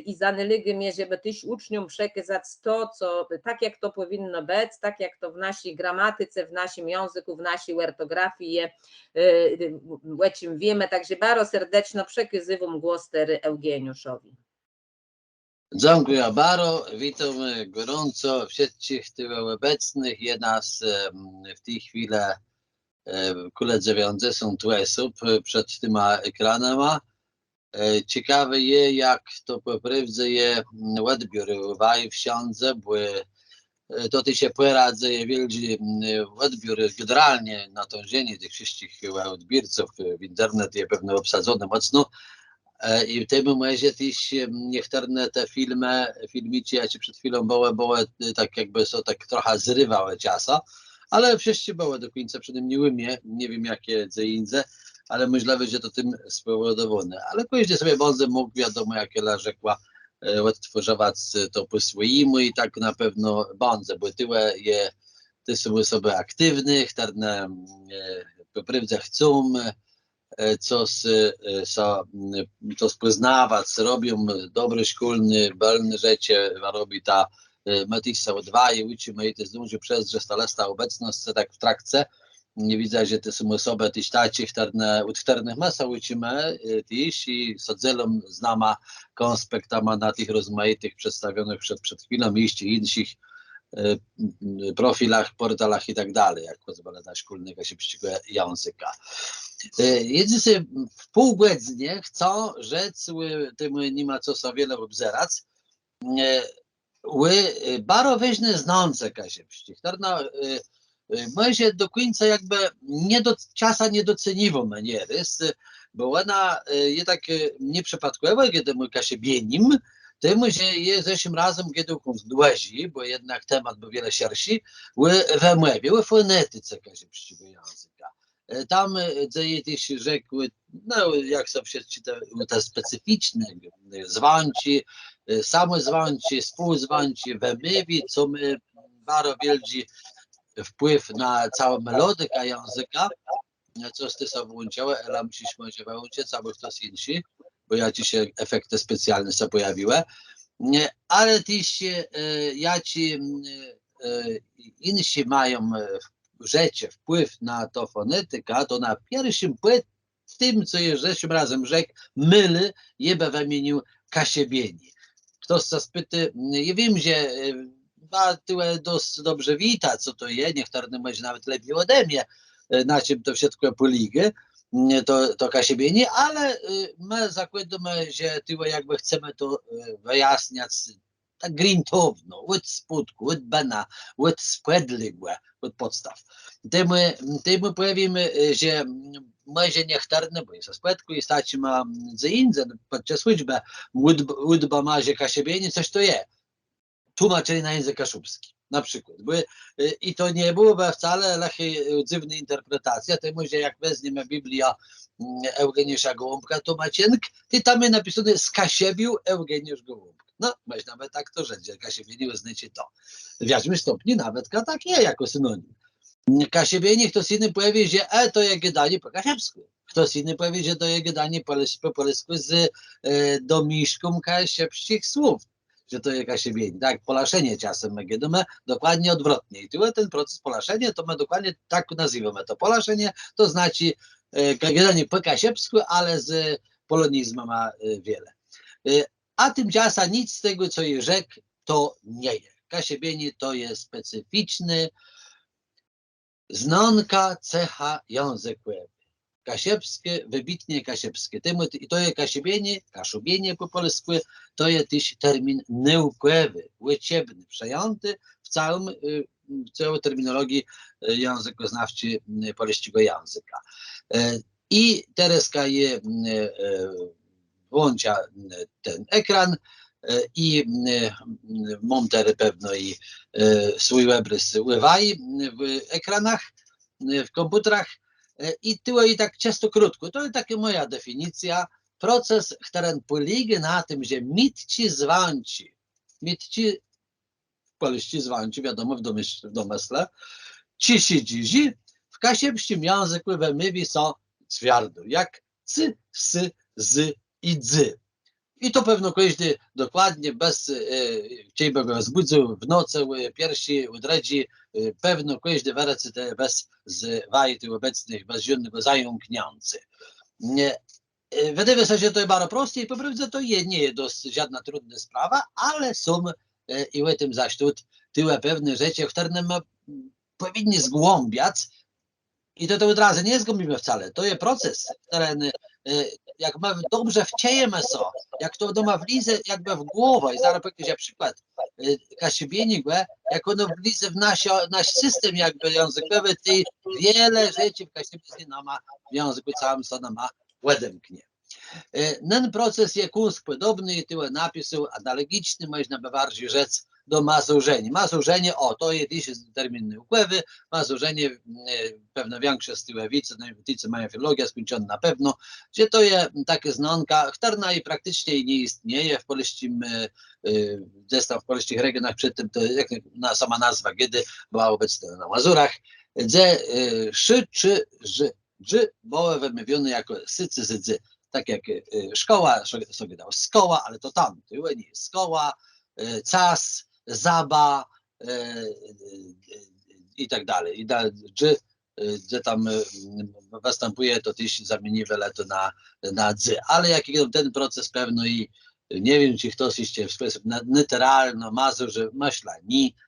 i zanylygiem, żeby też uczniom przekazać to, co tak jak to powinno być, tak jak to w naszej gramatyce, w naszym języku, w naszej ortografii o czym wiemy, także bardzo serdecznie przekazywam głos tery Eugeniuszowi. Dziękuję bardzo, witam gorąco wszystkich obecnych. Jest nas w tej chwili około 90 osób przed tymi ekranami. Ciekawe jest, jak to po prawdzie jest odbiór w książce, bo to się poradzę wielki odbiór generalnie natężenie tych wszystkich odbiorców w internecie jest pewnie obsadzone mocno. I w tym momencie też niektóre te filmici, ja ci przed chwilą były tak jakby są tak trochę zrywały czasa, ale wszyscy były do końca przed tym nie wiem jakie inne, ale myślę, że to tym spowodowane. Ale każdy sobie będzie mógł, wiadomo, jak Ela rzekła, odtworzywać to po swojemu i tak na pewno będzie, bo tyle jest, te są osoby aktywne, które po prawdzie chcą, co poznawać, robią dobre szkolne, wolne rzeczy, robi ta Matisa odwaje, uczymy i to jest dużo przez, że ta obecność tak w trakcie. Nie widzę, że to są osoby też takie, od których masa uczymy też i z oddzielą z nami konspektami na tych rozmaitych przedstawionych przed chwilą jeszcze innych profilach, portalach i tak dalej, jak pozwala na szkolnego kasiepskiego języka. Jedynie w półgodzinie chcę rzec, tym nie ma co sobie wiele obzerać, bardzo ważne znące kasiepści, my się do końca jakby czasem nie doceniło maniery, bo ona jest tak nieprzypadkowa, kiedy my kasiebieniem, tym, że jest zeszłym razem, kiedy dłużej, bo jednak temat był wiele szerszy, we młowie, w fonetyce kasiepskiego języka. Tam dzieje też rzekły, no jak są wszystkie te specyficzne zwanci, samozwanci, współzwanci, we młowie, co my bardzo wielki wpływ na całą melodykę języka, co z tym się włączyło, Ela musisz może wyłączyć, albo ktoś inny, bo ja dzisiaj efekty specjalne się pojawiły, ale też inni mają rzeczy wpływ na to fonetyka, to na pierwszym płyt tym, co jest zeszłym razem rzekł, myli jeba w imieniu kasiebieni. Ktoś się spyta, ja wiem, że tyle dość dobrze wita, co to jest, niektórzy może nawet lepiej ode mnie, na czym to wszystko polega, to kasiebienie, ale my zakładamy, że tyło jakby chcemy to wyjaśniać tak grintowno, od skutku, od bana, od sprawiedliwe, od podstaw. Temu powiem, że może niechtarne, bo jest o spłetku i stać ma za inne podczas liczby, udba ma, że kasiebienie coś to jest. Tłumaczenie na język kaszubski, na przykład. I to nie byłoby wcale lechy dziwna interpretacja, temu, że jak weźmiemy Biblia Eugeniusza Gołąbka, to Macienk, to tam jest napisane skasiebił Eugeniusz Gołąbek. No, można by tak to rzec, że kasiebienie oznacza to. W jakimś stopniu nawet tak jest jako synonim. Kasiebienie, ktoś inny powie, że to jest gadanie po kasiebsku. Ktoś inny powie, że to jest gadanie po polsku z domieszką kasiebskich słów. Że to jest kasiebienie, tak, polaszenie czasem my gadamy dokładnie odwrotnie. I ten proces polaszenia, to my dokładnie tak nazywamy to polaszenie, to znaczy gadanie po kasiebsku, ale z polonizmem ma wiele. A tymczasem nic z tego, co jest rzekł, to nie jest. Kasiebienie to jest specyficzny znonka cecha językowy. Kasiebskie, wybitnie kasiebskie. I to jest kasiebienie, kaszubienie po polsku, to jest też termin naukowy, uczebny, przejęty w całej terminologii językoznawczej polskiego języka. I teraz je włącza ten ekran i mam teraz pewno i swój obrys ływaj w ekranach, w komputerach. I tyle i tak często krótko. To jest taka moja definicja. Proces, który polega na tym, że mitci zwanci, mitci w polsce zwanci, wiadomo, w domyśle, ci się dziś, w kasiebskim języku wymówi są twardo, jak cy, sy, z i dzy. I to pewno każdy dokładnie, bez ciebie go zbudził w nocy, piersi, udredzi, pewno każdy werecy bez zwajty obecnych, bez żadnego zająkniący. Wydaje mi się, że to jest bardzo proste i po prostu to nie jest żadna trudna sprawa, ale są i w tym zaś tyle pewne rzeczy, które my powinni zgłębiać. I to od razu nie zgłębimy wcale. To jest proces, który jak my dobrze wciejemy sobie, jak to doma wlize jakby w głowę, i zaraz powiem na przykład, kasiebienie, jak ono wlize w nasz system jakby językowy, to wiele rzeczy w kasiebienie nama w języku całym co nama łedemknie. Ten proces jest kunst podobny i tyle napisów analogiczny, można by bardziej rzec do mazurzenia. Mazurzenie, to jest termin naukowy, mazurzenie, pewno większość z tych widzów, co mają filologię skończoną na pewno, że to jest taka znonka, która i praktycznie nie istnieje w polskim, zestaw w polskich regionach, przy tym to jak sama nazwa, kiedy była obecna na Mazurach, gdzie szy, czy, dży były wymówione jako sycy, zydzy, tak jak szkoła, sobie dał szkoła, ale to tam, to nie jest szkoła, cas, zaba i tak dalej. I gdzie tam występuje, to też zamieni wiele to na dzy. Ale jaki ten proces pewno i nie wiem, czy ktoś jeszcze w sposób literalny mazur, że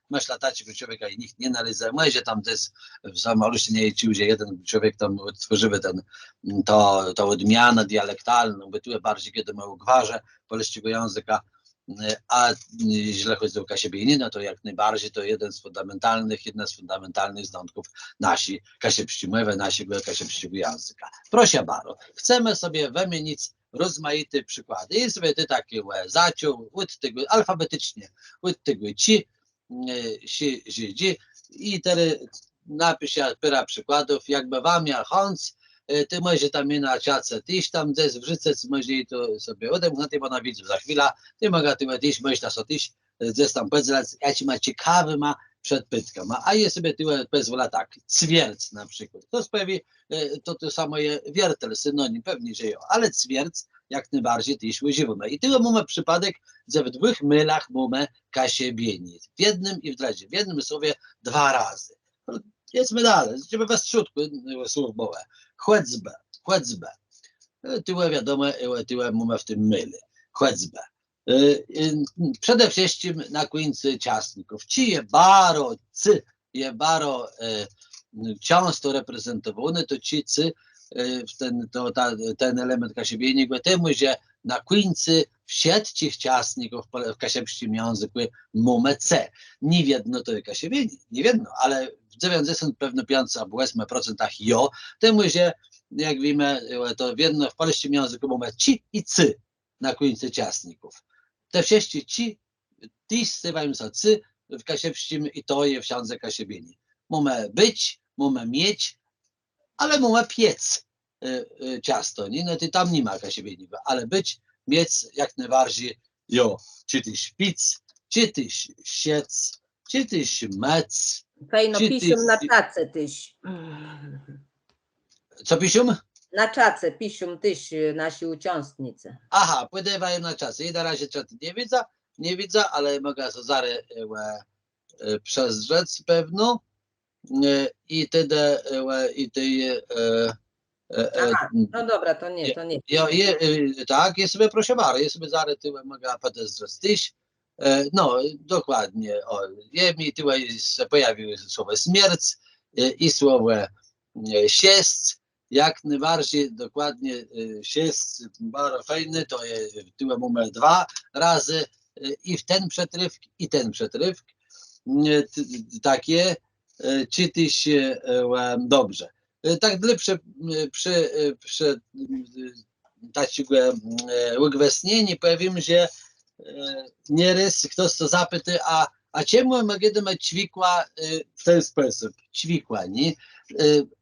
myśla taci człowieka i nikt nie należy. Może tam też w samoluście nie liczył, że jeden człowiek tam odtworzył to odmianę dialektalną, by tu bardziej kiedy ma ugwarze polskiego języka. A źle chodzi o kasiebienie, no to jak najbardziej to jedna z fundamentalnych znątków nasi kasiebści mowy, naszego kasiebskiego języka. Proszę bardzo, chcemy sobie wymienić rozmaite przykłady. I sobie ty takie zaciął od tego alfabetycznie, od tego ci, si, i teraz napiszę parę przykładów, jakby wam ja Hans, ty może tam na ciace, tyś tam gdzieś wrzucać, może i to sobie odemknąć, bo na widzu za chwilę, ty mogę tyś, myślę, że tyś gdzieś tam powiedzieć, ja ci ma ciekawy ma przed pytką, a je sobie tyłe pozwala tak, ćwierć na przykład, to sprawi, to samo je wiertel, synonim, pewnie, że jo, ale ćwierć jak najbardziej tyś używamy. I tyle mamy przypadek, że w dwóch mylach mamy kasiebienie, w jednym i w drugie, w jednym słowie 2 razy. Jedźmy dalej, żeby bez trzutku słów było. Chłedzbę. Tyle wiadomo, tyle mamy w tym myle. Chłedzbę. Przede wszystkim na końcu ciastników. Ci je baro, cy, je baro często reprezentowane, to ci cy ten element kasiebieni, temu, że na końcu wszystkich ciasników w kasiepskim języku mamy C. Nie wiedzą to jest kasiebieni, nie wiedzą, ale w 95% jo, temu, że jak wiemy, to wiedzą w polskim języku mamy ci i C na końcu ciasników. Te wszystkie ci, ty stywają się C w kasiepskim i to jest w ksiądze kasiebieni. Mamy być, mamy mieć, ale mamy piec ciasto, nie? No to tam nie ma kasiebieni, ale być, mieć jak najbardziej, jo, czy tyś pic, czy tyś siec, czy tyś mec. Fejno czy piszą na tyś- czace tyś. Co piszą? Na czace piszą tyś nasi uczestnicy. Aha, pływają na czas. I na razie czaty nie widzę, ale mogę to zaraz przezrzec pewno. I wtedy i ty Aha, no dobra, to nie. tak, ja sobie proszę bardzo, ja sobie zaraz tyłe mogę podezrzeć tyś. No, dokładnie. Mi tyłe pojawiły słowo śmierć i słowo siest. Jak najbardziej dokładnie siest, bardzo fajny, to jest tyłe numer 2 razy i w ten przetrywk, i ten przetrywk. Takie czyty się dobrze. Tak dla takiego ugwesnienia powiem, że nieraz ktoś to zapyta, a czemu mogę mieć ćwikła w ten sposób? Ćwikła, nie?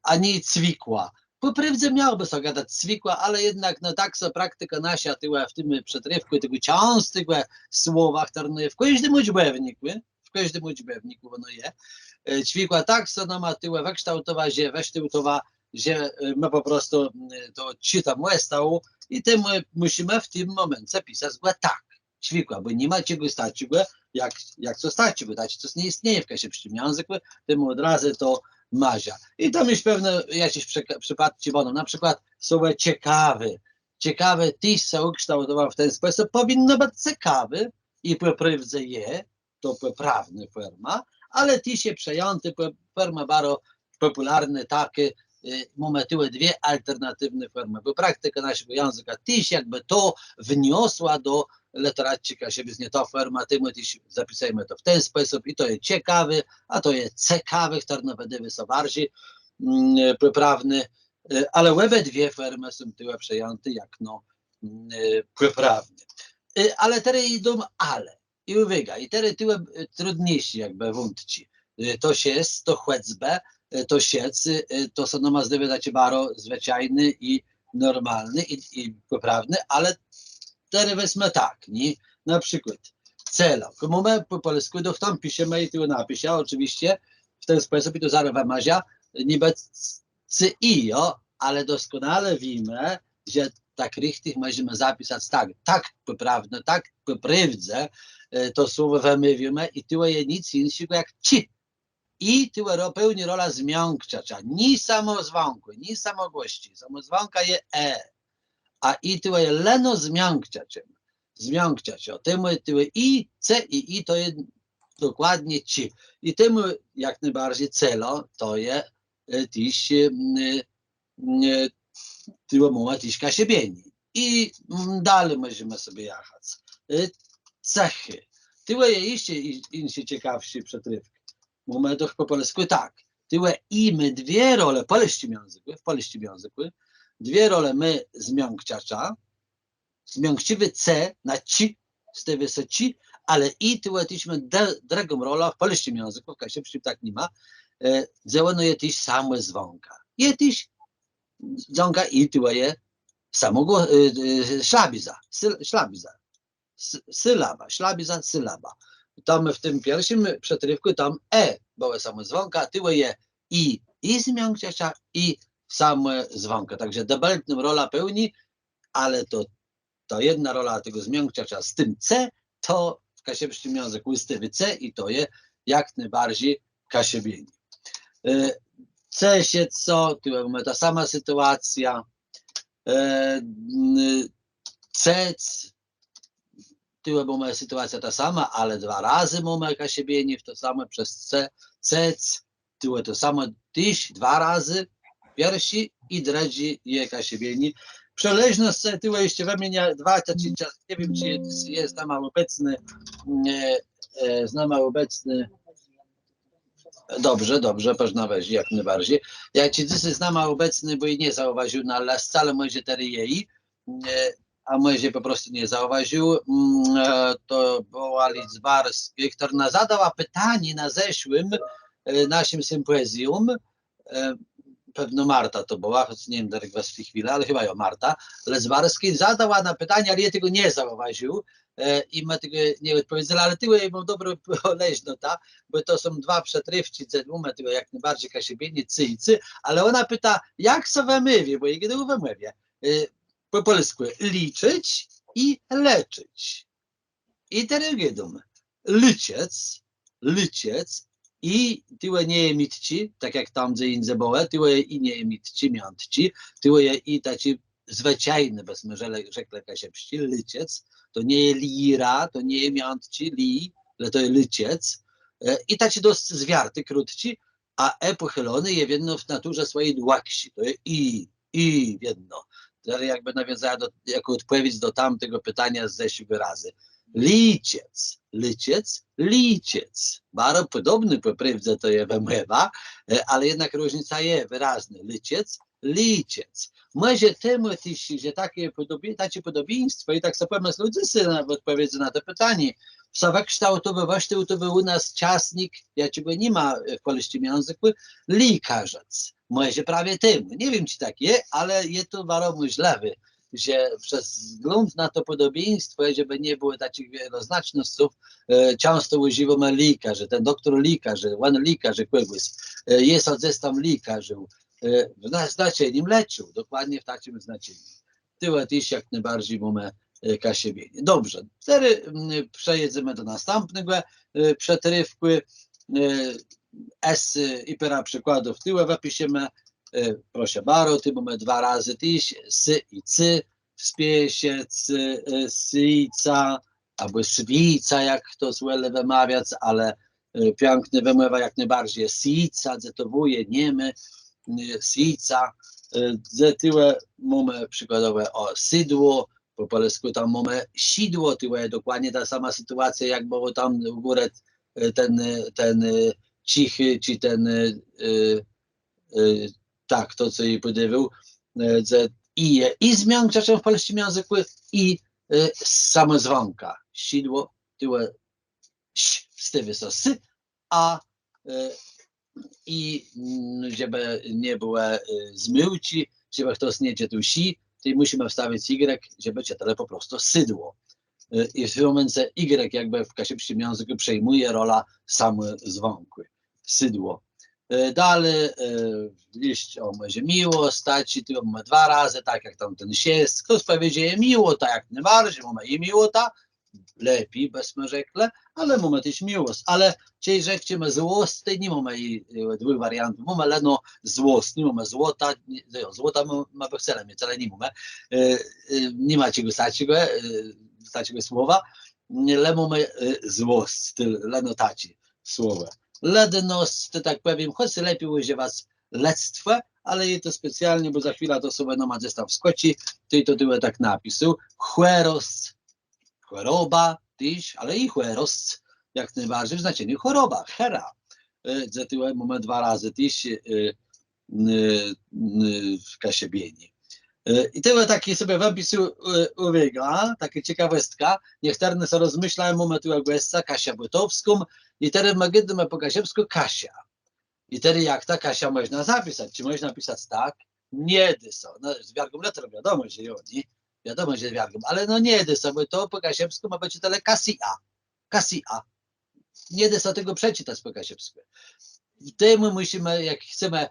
A nie cwikła. Po prawdzie miałby sobie gadać cwikła, ale jednak no tak so praktyka nasza tyła w tym przetrywku, tego częstego słowa, które w każdym uczbewniku ono je. Ćwikła tak so no ma tyłę wykształtowa, że my po prostu to czytamy stało i tym musimy w tym momencie pisać go tak. Ćwikła, bo nie ma czego stać go, jak to stać go, to nie istnieje w kasiepskim języku, tym od razu to mazia. I tam jest pewne jakieś przypadki będą, na przykład słowo ciekawy. Ciekawy, tyś się ukształtował w ten sposób, powinno być ciekawy i po prawdzie je, to poprawny forma, ale tyś jest przejęty, forma bardzo popularna, takie, mamy tu dwie alternatywne formy, bo praktyka naszego języka tyś jakby to wniosła do literatczyka siebie, nie ta forma, tym zapisujemy to w ten sposób i to jest ciekawy, a to jest ciekawy, który nawet są bardziej poprawny, ale obydwie formy są tyłe przejęte jak no poprawne. Ale teraz idą ale. I uwaga, i teraz tyłe trudniejsze jakby wątki. To jest, to chłecbe, to siec, to są namazliwe dacie bardzo zwyczajny i normalny i poprawny, ale teraz weźmy tak, nie? Na przykład celo. My po polsku do tam piszemy i tu napisze, oczywiście w ten sposób i to zaraz wymazia, niby ci, ale doskonale wiemy, że tak richtig możemy zapisać tak poprawne, tak poprawdze to słowo wymówimy i tu jest nic innego jak ci. I tu pełni rola zmiąkczacza, nie samozwąku, nie samogłości. Samozwąka jest a i tu jest leno zmiąkczaczem. Zmiąkczacz, temu i c i to jest dokładnie ci. I temu jak najbardziej celo to jest tyś tyło mowa tyś kasiebieni. I dalej możemy sobie jechać. Cechy. Tyło jest jeszcze inny ciekawszy przetrywki. Mamy to po polsku tak. Tyłe i my dwie role w polskim języku, dwie role my zmiąkczacza, zmiąkczywy c na ci, stawia się ci, ale i tyłe tyśmy drugą rolę w polskim języku, w kasiepskim tak nie ma, działano je tyś same zwąka. Je tyś dzwonka i tyłe je samego szlabiza, sylaba. Tam w tym pierwszym przetrywku tam była samozwonka, tyłe je i zmiąkczacza i same zwonka. Także dubeltną rola pełni, ale to jedna rola tego zmiąkczacza z tym c, to w kasiepskim języku jest c i to jest jak najbardziej kasiebieni. C się co, tu mamy ta sama sytuacja. Cec, tu mamy sytuacja ta sama, ale dwa razy mamy kasiebieni w to samo przez c. Cec, tu to samo tyś, dwa razy. Pierwszy i dredzi je Kasiebieni. Przeleżność tyłu jeszcze we mnie dwa, nie wiem, czy jest tam obecny, Dobrze, można wejść jak najbardziej. Ja ci dzisiaj znam obecny, bo i nie zauważył, no ale wcale może tery jej, a może po prostu nie zauważył, to była Lidzbarski, która zadała pytanie na zeszłym naszym sympozjum, pewno Marta to była, choć nie wiem, Darek was w tej chwili, ale chyba ją Marta Lidzbarski zadała na pytanie, ale ja tego nie zauważył i ma tego nie odpowiedziała, ale tyłu mam dobrą leźnota, bo to są dwa przetrywci, tyłu jak najbardziej Kasiebieni, cy, ale ona pyta, jak se wymówię, bo jej tego wymówię, po polsku liczyć i leczyć. I teraz giedum, lyciec i tyłu nie emitci, tak jak tam gdzie indziej było, tyłu i nie emitci, miątci, tyłu i taci zwyczajny, byśmy rzekli Kasiepści, lyciec, to nie jest lira, to nie jest miątci, ale to jest lyciec. I taci dość zwiarty, krótci, a pochylony je jedno w naturze swojej dłaksi, to jest i jedno. Teraz jakby nawiązała jako odpowiedź do tamtego pytania z zeszłego razy. Liciec. Bardzo podobny po prawdzie to jest wymywa, ale jednak różnica jest wyraźna. Liciec. Może temu też, że takie podobieństwo i tak sobie pomysł ludzie sobie odpowiedzą na to pytanie. W zakształtowości to był u nas czasnik, ja ciebie nie ma w polskim języku, likarzec. Może prawie tym. Nie wiem, czy tak jest, ale jest to bardzo możliwe, że przez wzgląd na to podobieństwo, żeby nie było takich wieloznaczności, często używamy likarzy, ten doktor likarzy, on likarzy kogoś, jest zestaw likarzy, w znaczeniem leczył, dokładnie w takim znaczeniu. Tyle też jak najbardziej mamy Kasiebieni. Dobrze, teraz przejedziemy do następnego przetrywku. S i pera przykładów tyłu wypiszemy. Proszę bardzo, tu mamy dwa razy też, s i c, wspiesiec, syca, albo swica, jak to złe wymawiać, ale piękny wymywa jak najbardziej sica, zetowuje, niemy, sica, z tyłu mamy przykładowe o sydło, po polsku tam mamy sidło, tyłu jest dokładnie ta sama sytuacja, jak było tam u góry ten cichy, czy ten tak, to co jej podawał, i zmian czasem w polskim języku i samozwanka. Sidło, tyłu wstywy są s, a i żeby nie było zmyłci, żeby ktoś nie czytał si, to musimy wstawić y, żeby czytali po prostu sydło. I w tym momencie y jakby w kasiepskim języku przejmuje rola samozwąkły. Sydło. Dalej liść o może miło stać, tu mamy dwa razy, tak jak tam ten siest. Ktoś powiedzie miło, tak jak najbardziej, mamy i miłota, lepiej, byśmy rzekli, ale mamy też miłość. Ale czyli rzekliśmy złość, nie mamy dwóch wariantów, mamy leno złość, nie mamy złota, złota mamy wcale nie mamy, nie macie go takiego słowa, ale mamy złość, leno taci słowa. Ledność, to tak powiem, choć lepiej używać lectwo, ale je to specjalnie, bo za chwilę to sobie ma zestaw skoci, to tyłu tak napisu. Chwerost, choroba, tyś, ale i chwerost, jak najbardziej w znaczeniu choroba, hera. Za tyłu mamy dwa razy tyś w Kasiebieni. I tyle taki sobie wypisu uwiega, taka ciekawostka. Niech teraz sobie rozmyślają, mamy tu Agwesca, Kasia Butowską i teraz mamy po kasiepsku Kasia. I teraz jak ta Kasia można zapisać? Czy można napisać tak? Nie dyso. No, z wiargą letrą wiadomo, że oni, wiadomo, że z wiargą, ale no nie dyso, bo to po kasiepsku ma być tyle Kasia. Kasia. Nie dyso tego przeczytać po kasiepsku. I temu musimy, jak chcemy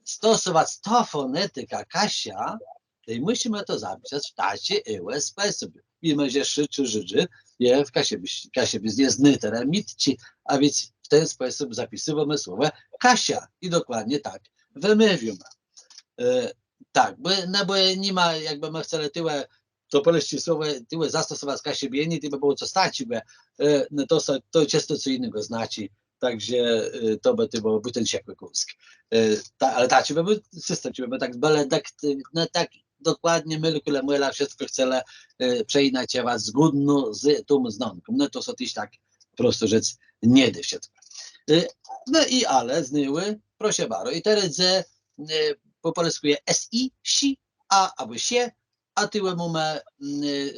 stosować to fonetyka Kasia, to musimy to zapisać w tacie ełe sposób. Mimo, że szy czy żydży je w Kasiebiec jest nyterem mitci, a więc w ten sposób zapisujemy słowo Kasia i dokładnie tak wymówimy. Tak, bo nie ma, jakby my chceli tyle, to polskie słowo tyle zastosować Kasiebieni, to by było co stać, bo to często co innego znaczy takže to by bylo ten ciekły kusk. Ale ta ci by system, ci by tak byle tak dokładnie mylkule myla wszystko chce przeinać was zgodno z tą znanką. No to są też tak prosto rzec nie da wszystko. No i ale znyły, proszę bardzo. I teraz po polsku jest si, si, albo sie, a tyłem mamy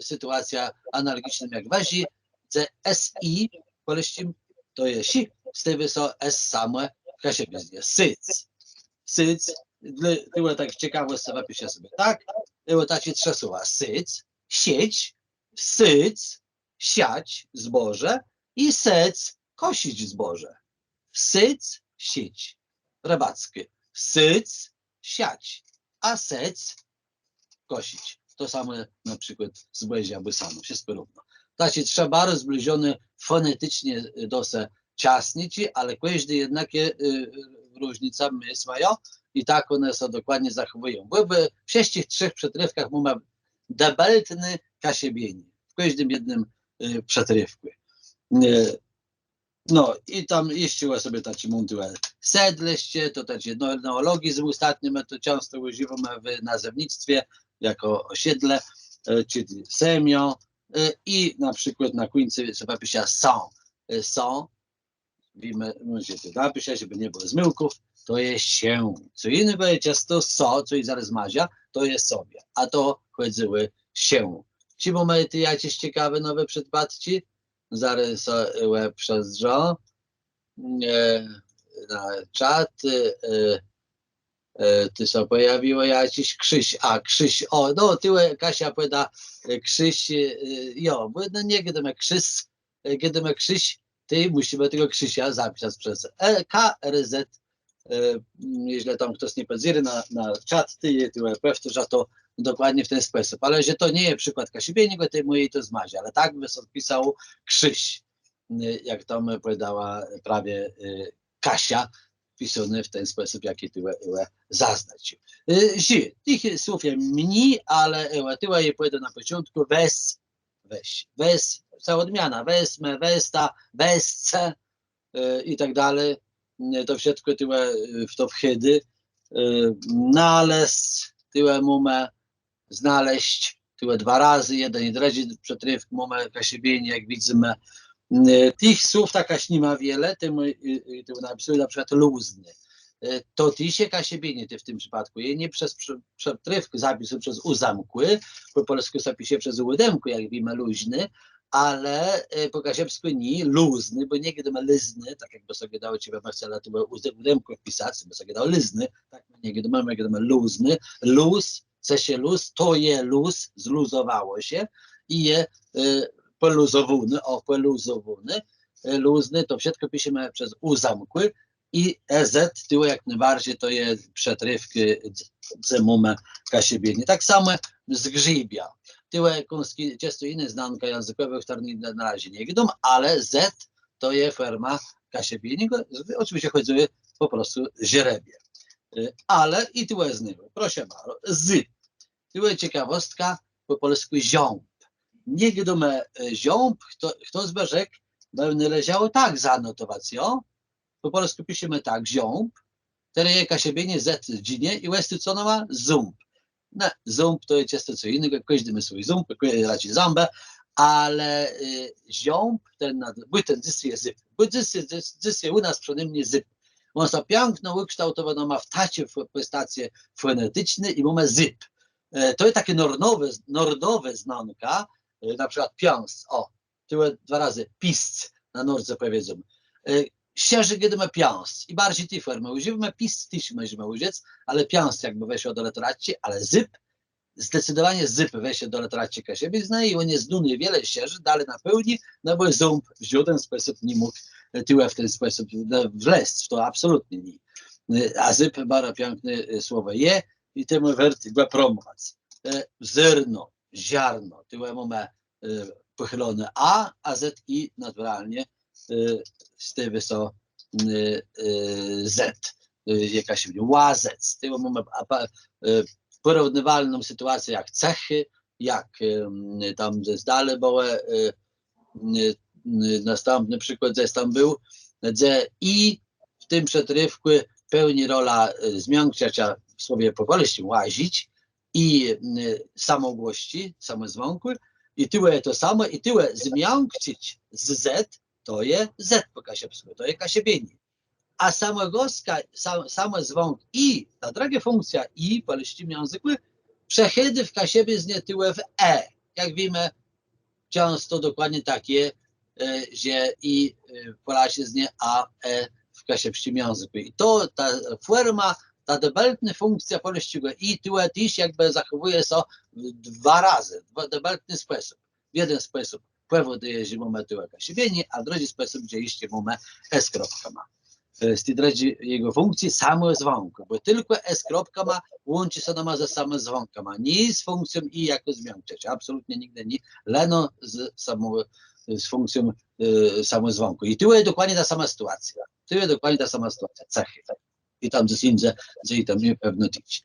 sytuacja analogiczna jak wazi, że si, polskim to jest si, z tym są s same, jak się będzie, syc. Syc, było tak ciekawe, zapiszę sobie tak, było takie trzy słowa, syc, sieć, syc, siać zboże i sec, kosić zboże. Syc, sieć, rybackie, syc, siać, a sec, kosić. To samo na przykład z błędzie albo samo, wszystko równo. Takie trzeba bardzo zbliżone fonetycznie do se ciasnici, ale każdy jednak je różnica mysł mają i tak one się dokładnie zachowują. Byłby w wszystkich trzech przetrywkach mamy debeltny kasiebienie. W każdym jednym przetrywku. No i tam jeszcze sobie taki montuel sedleście, to taki neologizm ostatnio my to często używamy w nazewnictwie jako osiedle, czyli semio i na przykład na końcu trzeba pisać są, możecie to napisać, żeby nie było zmyłków, to jest się. Co innego jest ciasto so, co i zaraz mazia, to jest sobie, a to chodziły się. Ci momenty jakieś ciekawe nowe przypadki, zaraz przezdrzą na czat, ty się pojawiło jakiś Krzyś, Krzyś, no tyłe Kasia powiada Krzyś, bo no nie gdymy Krzyś, ty musimy tego Krzysia zapisać przez KRZ, jeśli tam ktoś nie pozwie na czat, ty powtórzę to dokładnie w ten sposób, ale że to nie jest przykład Kasiebieniego, to mojej to zmazie, ale tak by sobie pisał Krzyś, jak tam powiedziała prawie Kasia, pisany w ten sposób, jaki tyłe zaznać. Tych słów jest mniej, ale tyłe je powiedział na początku, weź, cała odmiana, wezmę, westa, wesce i tak dalej, to wszystko tyłe w to wchedy, naleźć, tyłe mumę, znaleźć, tyłe dwa razy, jeden i drugi przetrywk, mumę, kasiebienie, jak widzimy. Tych słów takaś nie ma wiele, ty napisuje na przykład luzny. To ty się kasiebienie ty w tym przypadku, je nie przez przetrywk zapisu przez uzamkły, po polsku zapisie przez łydemku, jak wiemy luźny, ale po kasiepsku nie luzny, bo nie gdyby lizny, tak jakby sobie dało ciebie Marcela, to było łydemku wpisać, by sobie dało lizny, tak nie gdyby luzny, luz, chce się luz, to je luz, zluzowało się i je poluzowany, luzny, to wszystko piszemy przez uzamkły i EZ, tyło jak najbardziej to jest przetrywki zemumę kasiebienie. Tak samo z grzybia. Tyłe kąski, często inne znanka językowe, które na razie nie wiedzą, ale Z to jest forma kasiebienie, oczywiście chodzi po prostu źrebie. Ale i tyłe znyły, proszę bardzo, z. Tyłe ciekawostka, po polsku ziąb. Nie wiadomo ziąb, kto z beżek, pewnie leżało tak zanotowacją, po polsku piszemy tak, ziąb, teraz je kasiebienie Z dzinie i łesty co ona ma? Zumb. No, zumb to jest często co innego, każdy ma swój zumb, raczej zambę, ale ziąb, ten dys jest zyp. Dys u nas przynajmniej zyp. On jest piękno ukształtowane, ma w tacie postacje fonetyczne i ma zyp. To jest takie nordowe znanka, na przykład piąs, tyłe dwa razy pisc na nordze powiedzą. Sierży kiedy ma piąs i bardziej tej formy używamy, pisc też możemy użyć, ale piąs jakby weszło do literacji, ale zyp, zdecydowanie zyp weszło do literacji kasiebiznej i on jest duny wiele sierzy, dalej na pełni, no bo ząb w żaden sposób nie mógł tyłe w ten sposób wleść, to absolutnie nie. A zyp bardzo piękne słowo je i temu werty promować. Zerno, ziarno, tyłe mamy pochylone a z i naturalnie z tyłu są z, jakaś łazec. Tyłu mamy porównywalną sytuację jak cechy, jak tam ze zdale były, następny przykład zresztą był, dze i w tym przetrywku pełni rola zmiąkczacza w słowie po polsku łazić i samogłości, samozwąku i tyłe to samo i tyłe zmiąkczyć z z to jest z po kasiepsku, to jest kasiebieni. A samogłoska, samozwąk i ta druga funkcja i w polskim języku przechydy w kasiebie z nie tyłe w e. Jak wiemy, często dokładnie takie, że i Polacy z nie a, e w kasiepskim języku. I to ta forma, ta debeltna funkcja polskiego i tyłe też jakby zachowuje się dwa razy, w debeltny sposób. W jeden sposób powoduje, że mamy tyłe kasiebieni, a w drugi sposób, gdzie jeszcze mamy s kropka ma. Z tej drugiej jego funkcji samozwąku, bo tylko s kropka ma łączy się ona ze samozwąkama, nie z funkcją i jako zmiąkczeć, absolutnie nigdy nie, leno z funkcją samozwąku. I tu jest dokładnie ta sama sytuacja. Tu jest dokładnie ta sama sytuacja, cechy. I tam z inne, że tam nie pewno tyć.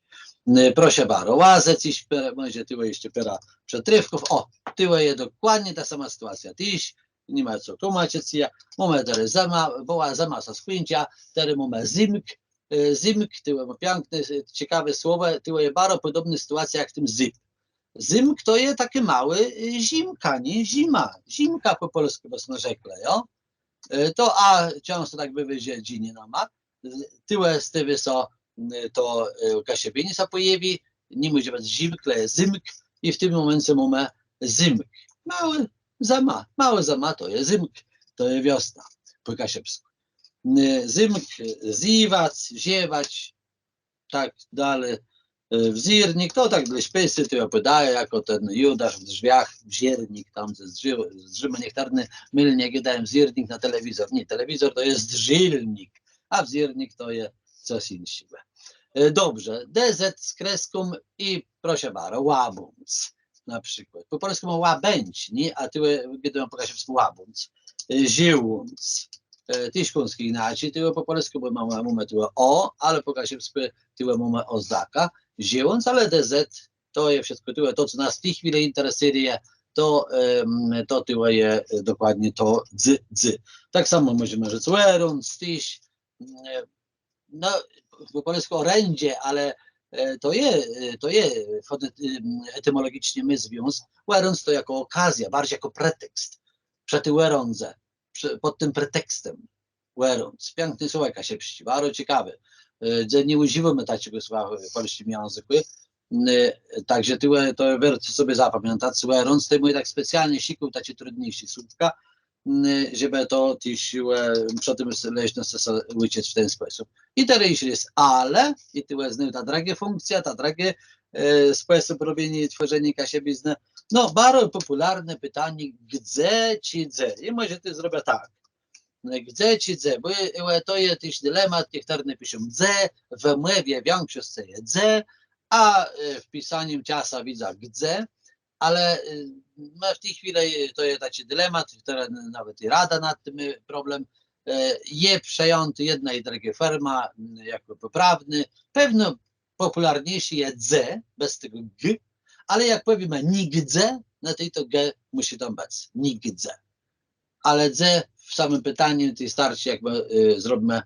Proszę bardzo, łazec i może tu jeszcze pera przetrywków. O, tu jest dokładnie ta sama sytuacja. Tyś, nie ma co tłumaczyć. Mamy teraz była zamasa spięcia, teraz mamy zimk. Zimk, to jest piękne, ciekawe słowo, to jest bardzo podobna sytuacja jak w tym zip. Zimk to jest takie małe zimka, nie? Zima. Zimka po polsku byśmy rzekli, jo? To a często tak wywyzie dzinie nam ma. Tyłe z tywy są to kasiebienie się pojawi, nie może być zimkle, zimk i w tym momencie mamy zimk. Mały zama to jest zimk, to jest wiosna po kasiepsku. Zimk, ziwać, ziewać, tak dalej. Wzirnik, to tak dla śpiesy to opodaje, jako ten Judasz w drzwiach, wzirnik tam z drzyma niektarny mylnie gadają wzirnik na telewizor. Nie, telewizor to jest drzilnik, a wzirnik to jest coś innego. Dobrze, DZ z kreską i proszę bardzo, łabunc na przykład. Po polsku ma łabędź, nie? A tyły gdy po kasiepsku łabunc. Ziłunc. Tyśkunski inaczej, tyły po polsku bo mamy tyłe o, ale po kasiepsku tyłe mamy ozdaka. Zieląc, ale DZ to jest wszystko tyłe, to co nas w tej chwili interesuje, to tyłe jest dokładnie to dzy. Tak samo możemy rzec łerunc, tyś, no po polsku orędzie, ale to jest etymologicznie my związek. Łerunc to jako okazja, bardziej jako pretekst. Przety łerądze, pod tym pretekstem łerunc. Piękny słowo kasiepści, bardzo ciekawy. Nie używamy takiego słowa w polskim języku, także tyłe to warto sobie zapamiętać. Łerunc to mój tak specjalnie sikł takie trudniejsze słówka, żeby to też przy tym leźno uczyć w ten sposób. I teraz jeśli jest ale, i tyłe znowu ta druga funkcja, ta drugi sposób robienia i tworzenia kasiebizny, no bardzo popularne pytanie, gdzie czy gdzie? I może to zrobię tak. Gdzie czy gdzie? Bo to jest też dylemat, niektórzy piszą gdzie, w mowie większość jest gdzie, a w pisaniu czasu widzę gdzie, ale w tej chwili to jest taki dylemat, który nawet i Rada nad tym problem je przejęty jedna i druga forma jako poprawny. Pewno popularniejszy jest z, bez tego g, ale jak powiemy nigdzie, no to g musi tam być, nigdzie. Ale z w samym pytaniu tej starczy jakby zrobimy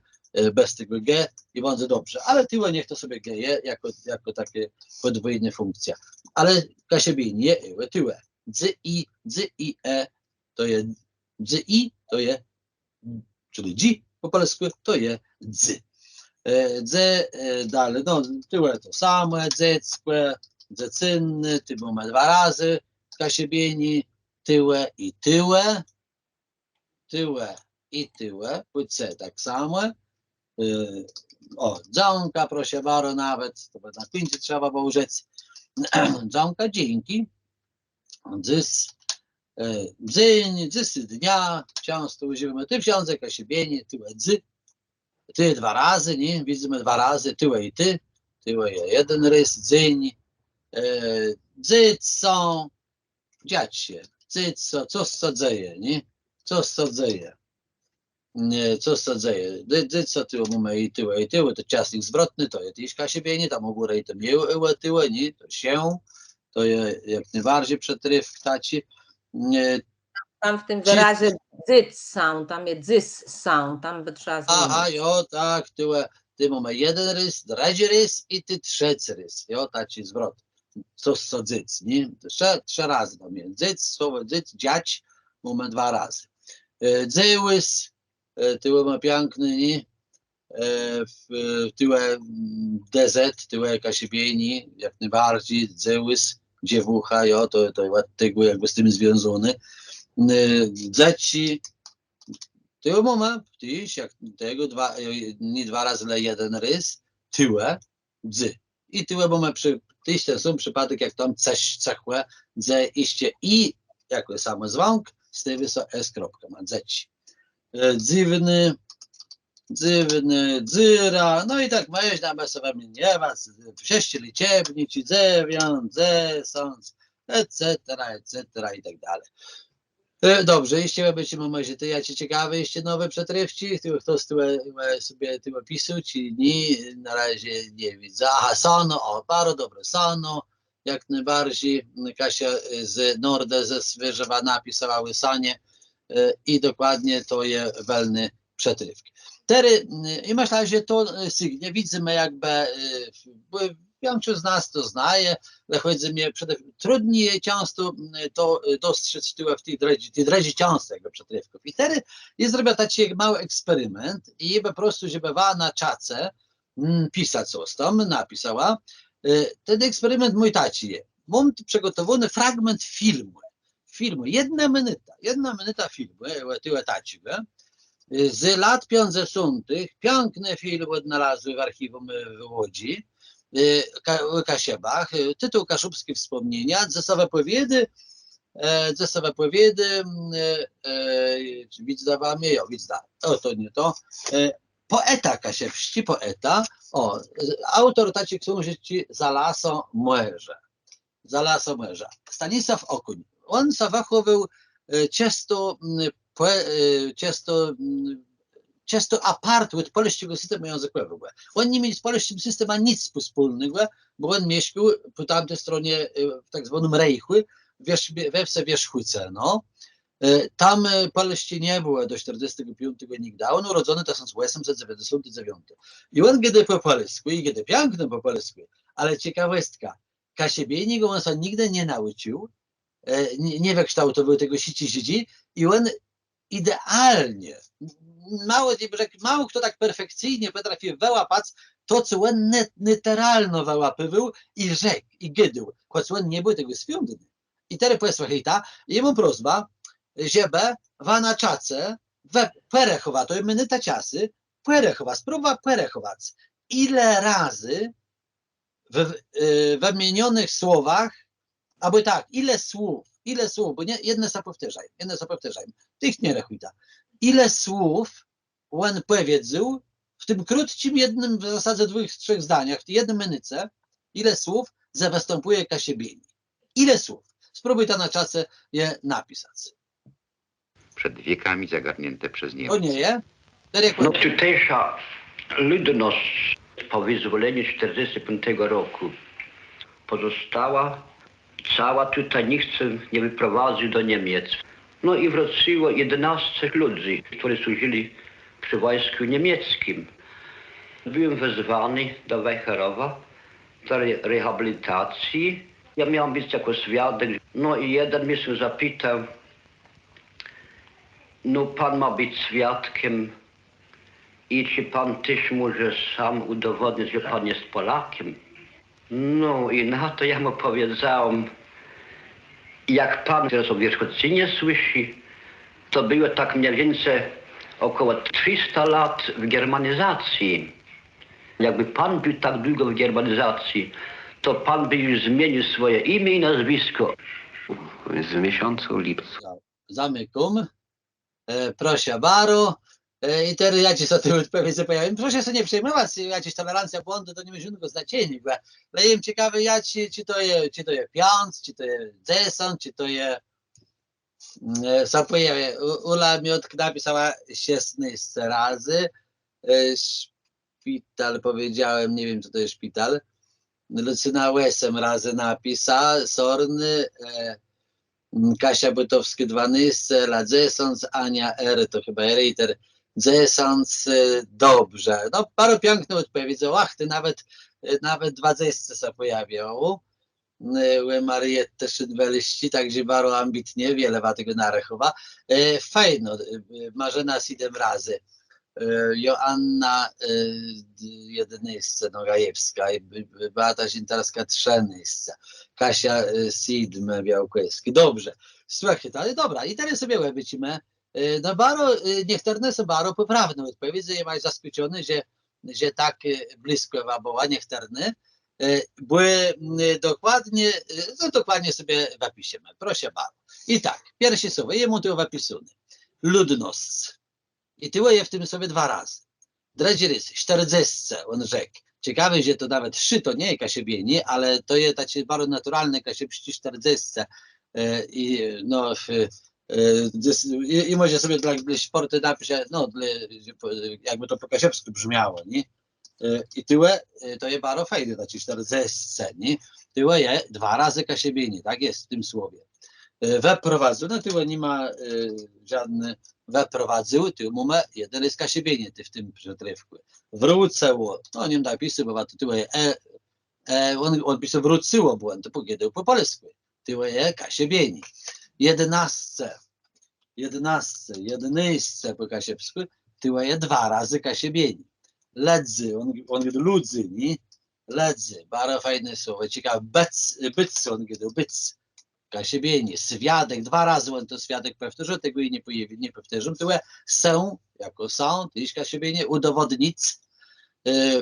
bez tego g i bardzo dobrze. Ale tyłe niech to sobie g je jako takie podwójna funkcja. Ale kasiebienie tyłe. Z i e to jest z i to jest, czyli dzi po polsku to jest dzy. Dze dalej, no tyłe to samo, dzeckie, dzecynny, ty mamy dwa razy kasiebieni, tyłe i tyłe. Tyłe i tyłe, płyce tak samo. O, dzonka, proszę bardzo, nawet, to na pięcie trzeba było rzec. Dzonka, dzięki. Dzys, dzyń, dzysy dnia, często używamy ty wziądze, kasiebienie, tyłe dzy. Ty dwa razy, nie? Widzimy dwa razy, tyłe i ty. Tyłe jeden rys, dzyń. Dzyc są, dziać się. Dzyc są, co sadzieje, nie? Co sadzieje? Co sadzieje? Co tyłe mamy i tyłe, to czasnik zwrotny, to jest też kasiebienie, tam u góry i tam tyłe, nie? To się, to jest jak najbardziej przetryw taci. Tam w tym wyrazie dzyc są, tam jest dzys są, tam by trzeba zmienić. Aha, jo, tak, ty mamy jeden rys, drugi rys i ty trzeci rys, jo, taki zwrot. Co dzyc, nie? Trzy razy tam jest. Dzyc, słowo dzyc, dziać, mamy 2 razy. Dzyłys, tyłe ma piękny, nie? Tyłe DZ, tyłe Kasiebieni, jak najbardziej, dzyłys, dziewucha, jo, to tego jakby z tym związane. Dzeci, tyłe mamy, tyś, jak tego, nie 2 razy, ale 1 rys, tyłe, dzy. I tyłe mamy tyś, to są przypadek, jak tam coś cechłe, dze, iście i, jako samo zwąk, z tej są s kropka, ma dzeci. Dziwny, dzyra, no i tak możesz nam sobie wymieniać, wszyscy liczebnicy, dziewiąt, zesąc, etc. i tak dalej. Dobrze, jeśli będziemy może to ja ci ciekawe, jeszcze nowe przetrywki, kto sobie tym opisał, czy nie, na razie nie widzę. Aha, Sano, bardzo dobre, Sano, jak najbardziej, Kasia z Norde ze Zwierzewa napisała Łysanie i dokładnie to jest welny przetrywki. I myślę, że to sygnie widzimy jakby, większość z nas to znaje, ale chodzi mi trudniej często to dostrzec w tej drodze często jakby przetrywków. I teraz jest zrobił taki mały eksperyment i po prostu, żeby na czace pisać coś tam, napisała. Ten eksperyment mój taci jest. Mam przygotowany fragment filmu, 1 minuta filmu, tyle taci, z lat 50. Piękny film odnalazły w archiwum w Łodzi, w Kasiebach, tytuł Kaszubskie Wspomnienia, Zesowe Powiedy, widza wam, to nie to, poeta kasiewski, poeta, autor takiej książki Zalaso Mörze, Stanisław Okuń. On zachowywał często apart od polskiego systemu językowego. On nie miał z polskim systemem nic wspólnego, bo on mieszkał po tamtej stronie w tak zwanym Rejchu, we wsi Wierzchówce. No. Tam Polski nie było do 45 nigdy, a on urodzony to 1899. I on gdy po polsku, i gdy piękno po polsku, ale ciekawostka, Kasiebieni go on nigdy nie nauczył, nie wykształtował tego sieci Żydzi i on idealnie, mało kto tak perfekcyjnie potrafi wyłapać to, co on literalnie wyłapywał i rzekł, i gydył, choć on nie był tego świadomy. I teraz posłuchaj, jemu prośba, żeby na czace perechować, to jest minuta czasu, spróbować perechować, ile razy w wymienionych słowach, albo tak, ile słów, bo nie, jedne są powtarzaj, tych nie rechuj. Ile słów on powiedział w tym krótkim jednym, w zasadzie 2-3 zdaniach, w tej 1 minucie, ile słów występuje Kasiebieni. Ile słów? Spróbuj to na czasie je napisać. Przed wiekami zagarnięte przez Niemcy. To nie je? No tutejsza ludność po wyzwoleniu 1945 roku pozostała cała tutaj, nikt nie wyprowadził do Niemiec. No i wróciło 11 ludzi, którzy służyli przy wojsku niemieckim. Byłem wezwany do Wejherowa do rehabilitacji. Ja miałem być jako świadek. No i jeden mnie się zapytał, no pan ma być świadkiem i czy pan też może sam udowodnić, że pan jest Polakiem? No i na to ja mu powiedziałem, jak pan teraz o Wierzchowczynie słyszy, to było tak mniej więcej około 300 lat w germanizacji. Jakby pan był tak długo w germanizacji, to pan by już zmienił swoje imię i nazwisko. W miesiącu lipcu. Zamykam. Proszę bardzo. I teraz ja ci sobie odpowiedź zapowiem. Proszę sobie nie przejmować, jakaś tolerancja błędu to nie ma żadnego znaczenia. Ale jestem ciekawy, czy to jest piąt, czy to jest desant, czy to jest zapowiem. Ula mi napisała 16 razy. Szpital powiedziałem, nie wiem co to jest szpital. Lucyna 8 razy napisa, Sorny Kasia Butowska 12, Ela Zesąc, Ania R, to chyba Reiter Zesąc, dobrze. No, parę pięknych odpowiedzi. Ach, ty nawet 20 się pojawią. Mariette Szydweliści, także bardzo ambitnie, wiele tego narechowa. Fajno, Marzena 7 razy. Joanna 11, Nogajewska, Beata Zintarska 13, Kasia 7, Białkowski. Dobrze, słuchajcie, ale dobra, i teraz sobie łebicimy. No bardzo, niektóre są bardzo poprawne odpowiedzi, ja mam zaskoczony, że tak blisko była niektóre. Były dokładnie sobie zapiszemy. Proszę bardzo. I tak, pierwsze słowo, jemu to zapisane. Ludność. I tyło je w tym sobie 2 razy. Drugi rys, 40, on rzekł. Ciekawe, że to nawet 3 to nie jakaś nie, ale to jest takie bardzo naturalne, jakaś 40. I no, i może sobie dla sportu napisać, no, jakby to po kasiewsku brzmiało, nie? I tyłe to jest bardzo fajne, znaczy 40, nie? Tyłe je 2 razy kasiebienie, tak jest w tym słowie. Weprowadził, no tyłe nie ma żadne weprowadził, tyłe mamy 1 jest kasiebienie w tym przetrywku. Wróciło, no nie napisy, bo to tyłe on pisał wróciło błąd, to kiedy po polsku. Tyłe je kasiebienie. 11 po kasiewsku, tyłe je 2 razy kasiebienie. Ledzy, on mówi ludzy, nie? Ledzy, bardzo fajne słowo, ciekawe, byc, on mówi byc, kasiebienie, swiadek, 2 razy on to swiadek powtórzył, tego i nie powtórzył, tyłe są, jako są, tyś kasiebienie, udowodnic,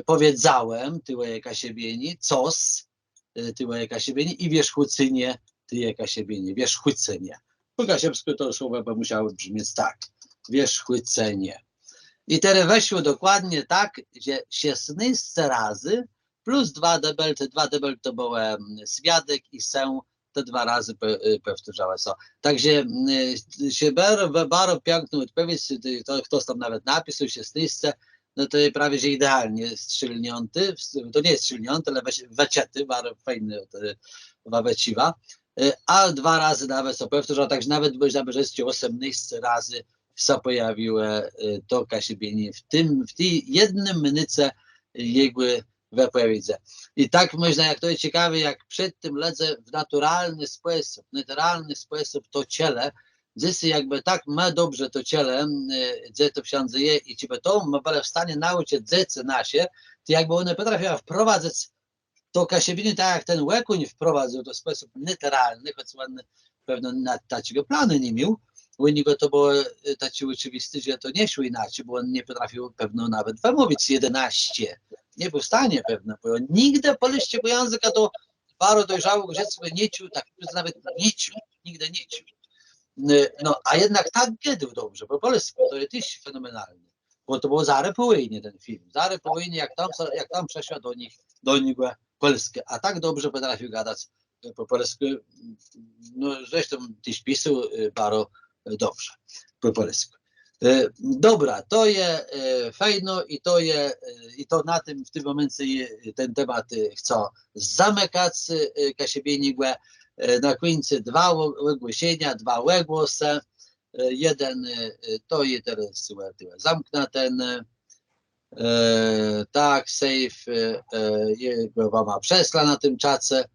powiedziałem, tyłe kasiebienie, cos, tyłe kasiebienie i wierzchłucynie, tyłe kasiebienie, wierzchłucenie. Po kasiewsku to słowo by musiało brzmieć tak, wierzchłucenie. I teraz weszło dokładnie tak, że 16 razy plus 2 debel to był swiadek i są to 2 razy powtórzała są. Także się bardzo piękną odpowiedź, to ktoś tam nawet napisał 16, no to jest prawie że idealnie strzelnięty, to nie jest strzelnięty, ale weciety, bardzo fajny waweciwa, a 2 razy nawet są powtórzała, także nawet można by rzec 18 razy się pojawiło to kasiebienie w tej jednym minucie jego wypowiedzi. I tak można, jak to jest ciekawe, jak przed tym lecę w naturalny sposób to ciele, gdzieś jakby tak ma dobrze to ciele, gdzie to wsiądzie je i ciebie to ma w stanie nauczyć dzieci nasze, to jakby one potrafiły wprowadzać to kasiebienie tak jak ten łekuń wprowadził to w sposób naturalny, choć on pewno na takiego planu nie miał. U niego to było takie oczywiste, że to nie szło inaczej, bo on nie potrafił pewno nawet wymówić 11. Nie był w stanie pewno, bo on nigdy polskiego języka to bardzo dojrzałego dziecka nie czuł, tak nawet nie czuł, nigdy nie czuł. No, a jednak tak gadał dobrze, po polsku to jest też fenomenalne, bo to było zaraz po wojnie ten film, zaraz po wojnie, jak tam przeszło do niego polskie, a tak dobrze potrafił gadać po polsku, no zresztą też pisał bardzo dobrze po polsku. Dobra, to jest fajno i to na tym w tym momencie ten temat chcę zamykać, kasiebienigłe. Na końcu 2 ogłoszenia, 2 głosy. Jeden to jest teraz zamknę ten tak, save jego wama przesła na tym czacie,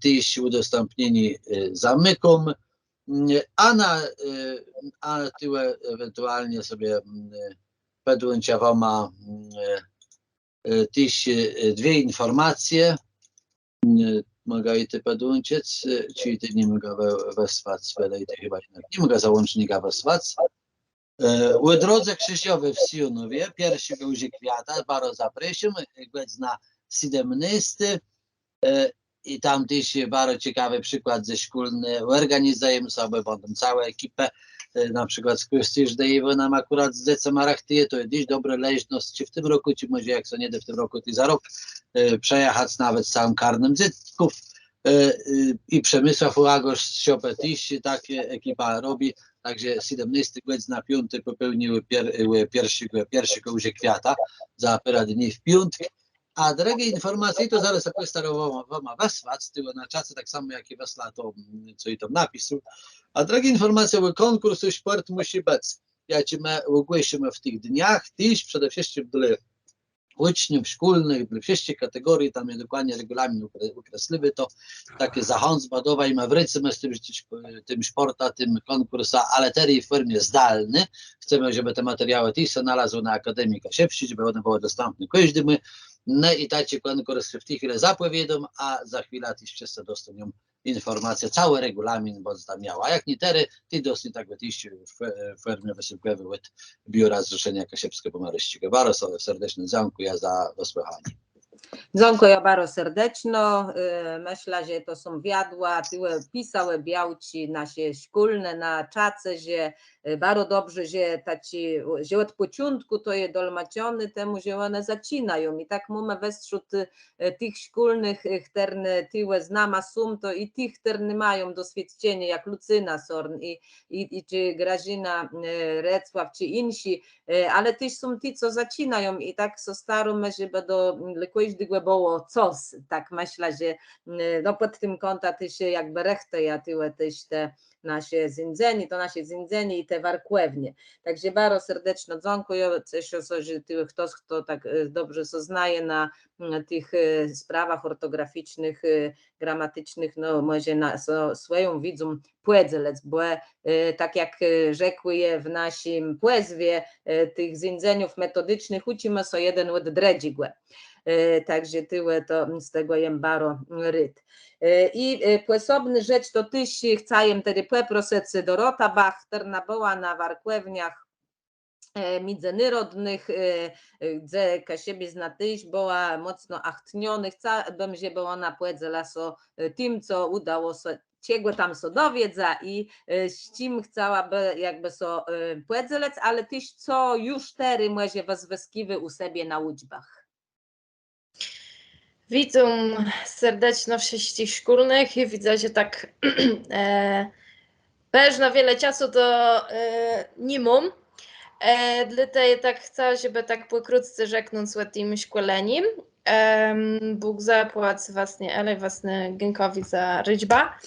tyś udostępnieni zamykom. A tyłe ewentualnie sobie podłącza wama tyś 2 informacje. Mogę i ty podłączyć, czy ty nie mogę wysłać, chyba nie mogę załącznika wysłać. U drodze krzyżowej w Sionowie, 1 kwiata, bardzo zapraszam, godzina 17. I tam też bardzo ciekawy przykład ze szkolny organizujemy sobie, bo tam całą ekipę, na przykład skościsz daje nam akurat z decem Arachtyje, to jest dobra leżność, czy w tym roku, czy może jak co nie w tym roku, to za rok przejechać nawet całym karnym dziecków. I Przemysław Łagosz z Siopetiś, takie ekipa robi, także 17 godzina 5 popełniły pierwszego kwiata, za parę dni w piątek. A drugie informacje to zaraz opowiadam wam wysłać, tyło na czasie tak samo jak i wysła to, co i tam napisu. A drugie informacje o konkursu sport musi być. Ja ci ogłosimy w tych dniach, tyś przede wszystkim dla uczniów szkolnych, dla wszystkich kategorii, tam jest dokładnie regulamin określiwy, to takie zachęt badowa i my wrócimy z tym sporta, tym konkursa, ale teraz w formie zdalnej. Chcemy, żeby te materiały też się znalazły na Akademii Kasiewskiej, żeby one były dostępne każdemu. No i taki konkurs w tej chwili zapowiedzą, a za chwilę też wszyscy dostaną informacje, cały regulamin, bo tam miał. A jak nie teraz, ty dostanie tak też w formie wysyłkowej od Biura Zrzeszenia Kasiewsko-Pomarańskiego. Bardzo serdecznie dziękuję za wysłuchanie. Dziękuję bardzo serdecznie. Myślę, że to są wiadła, tyle pisały białci nasze szkolne na czace, że bardzo dobrze, że od początku to jest dolmaczone temu, że one zaczynają. I tak mamy wśród tych szkolnych, które tyle znama są, to i tych, które mają doświadczenie, jak Lucyna Sorn i czy Grażyna Recław, czy inni, ale też są ci, co zaczynają i tak so staramy, żeby do każdego było coś. Tak myślę, że no pod tym kątem też jakby resztę ja tyle też te nasze zindzenie, to nasze zindzenie i te warkłewnie. Także bardzo serdecznie dziękuję, że ktoś, kto tak dobrze znaje na tych sprawach ortograficznych, gramatycznych, no może swoją widzą płedzelec, bo tak jak rzekły je w naszym płezwie, tych zindzeniów metodycznych uczymy się jeden od dredzigłe. Także tyle to z tego jem baro ryt. I posobny rzecz to tyś chcę tedy poprosić Dorota Bach, która była na warkłewniach międzynarodnych, gdzie Kasiebie zna tyś była mocno achtniony, chciałabym, żeby ona powiedziała so tym, co udało się ciegło tam so dowiedza i z czym chciałaby jakby so powiedzieć, ale też co już teraz może was wyskiwy u siebie na uczbach. Witam serdecznie wszystkich szkolnych i widzę, że tak też na wiele czasu to nie mam. Dlatego tak chcę, żeby tak pokrótce rzeknąć o tym szkoleniem. Bóg zapłać właśnie, ale właśnie Genkowi za ryczba.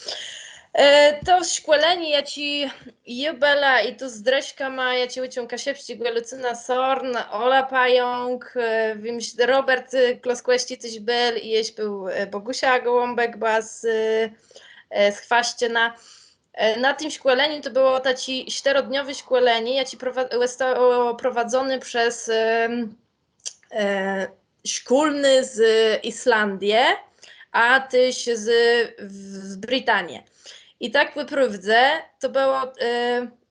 To szkolenie, ja ci jubela i tu z Dreśka ma, ja ci uciął Kasiewski, Lucyna Sorn, Ola Pająk, wiem, że Robert Kloskłeści coś był i jeś był Bogusia Gołąbek, była z Chwaściena. Na tym szkoleniu to było taki 4-dniowe szkolenie, ja ci zostało prowadzone przez szkolny z Islandii, a tyś z Brytanii. I tak wyprawdze to było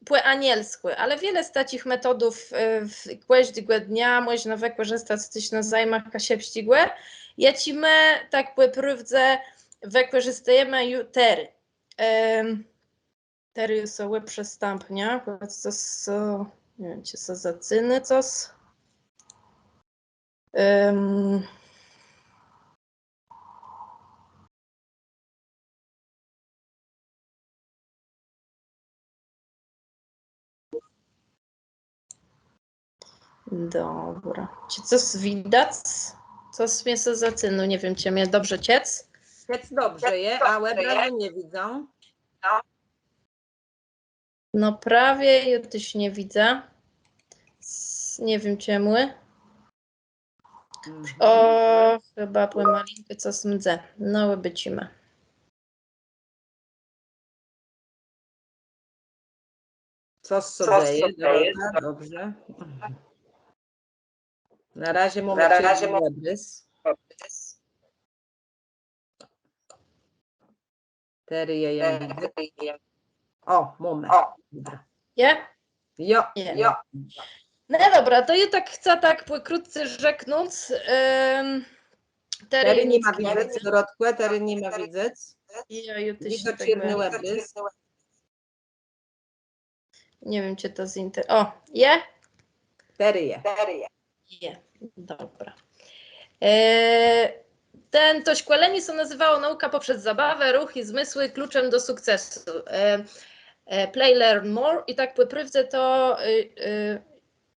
po anielsku, ale wiele z takich metodów w każdego dnia można wykorzystać też na zajmach kasiewścigłe. Ja ci my tak wyprawdze wykorzystujemy jutery. Tery są lepsze stąpnia, to są, nie wiem, czy są zacyny coś. Dobra. Czy coś widać? Coś mnie się zacynu, nie wiem, czy mnie dobrze ciec? Ciec dobrze je, a obrazu nie widzą. No prawie, ja też nie widzę. Nie wiem czemu. O, chyba płymalinkę co smdze. No, bycimy. Co sobie dzieje? Dobrze. Na razie mamy obrys. Tery o, moment. Dobra. Je? Jo. No dobra, to ja tak chcę tak pokrótce rzeknąć. Tery nie ma widzeć, Dorotku, tery nie ma widzeć. Widzę czarny obrys. Nie wiem, czy to z O, je? Tery je. Je, dobra. To szkolenie się nazywało Nauka poprzez zabawę, ruch i zmysły kluczem do sukcesu. Play, learn more i tak po prawdzie to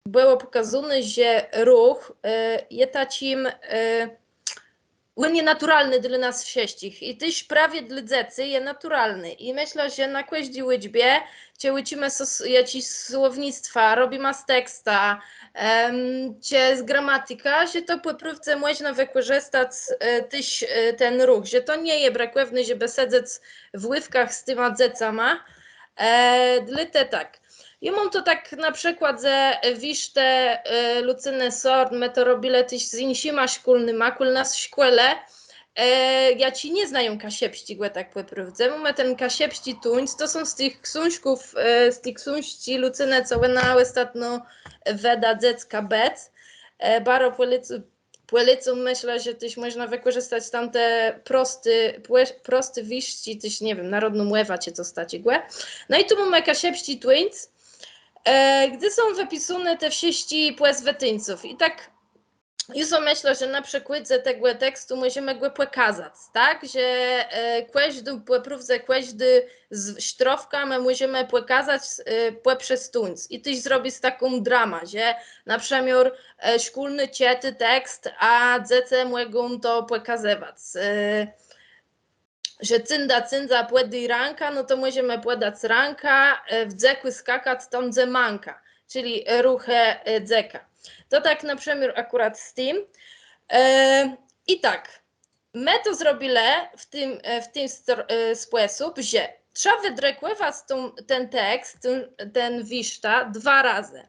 było pokazane, że ruch jest takim on je naturalny dla nas wszystkich i tyś prawie dla dzecy je naturalny i myślę, że na każdej liczbie cie uczymy jakiś słownictwa, robimy z teksta, cie z gramatyka, że to po próbce można wykorzystać tyś ten ruch, że to nie jest brakowny, żeby sedzec w ływkach z tyma dzecama, dla te tak. Ja mam to tak na przykład, że wiszte Lucyny sort, my to robili tyś z insima szkolnym, a kul nas w szkole, ja ci nie znają kasiepści, tak poprawdze. Mamy ten kasiepści tuńc, to są z tych książków, z tych książki Lucyny, co ona ostatnio weda dziecka bec. Baro płylicą myślę, że tyś można wykorzystać tamte prosty wiszci, tyś nie wiem, narodną młewa cię co stać igłe. No i tu mamy kasiepści tuńc, gdy są wypisane te wszystkie płezwetyńców i tak już myślę, że na przykładzie tego tekstu możemy go pokazać, tak, że każdy poprawdze, każdy z sztrofka my możemy pokazać poprzez tuńc i tyś zrobić taką dramę, że na przykład szkolny ciety tekst, a dzieci mogą to pokazywać. Że cynda, płedy ranka, no to możemy płedać ranka, w dzekły skakać tam dzemanka, czyli ruchę dzeka. To tak na przykład akurat z tym. I tak, my to zrobili w tym sposób, że trzeba wydrekływać ten tekst, ten wiszta 2 razy.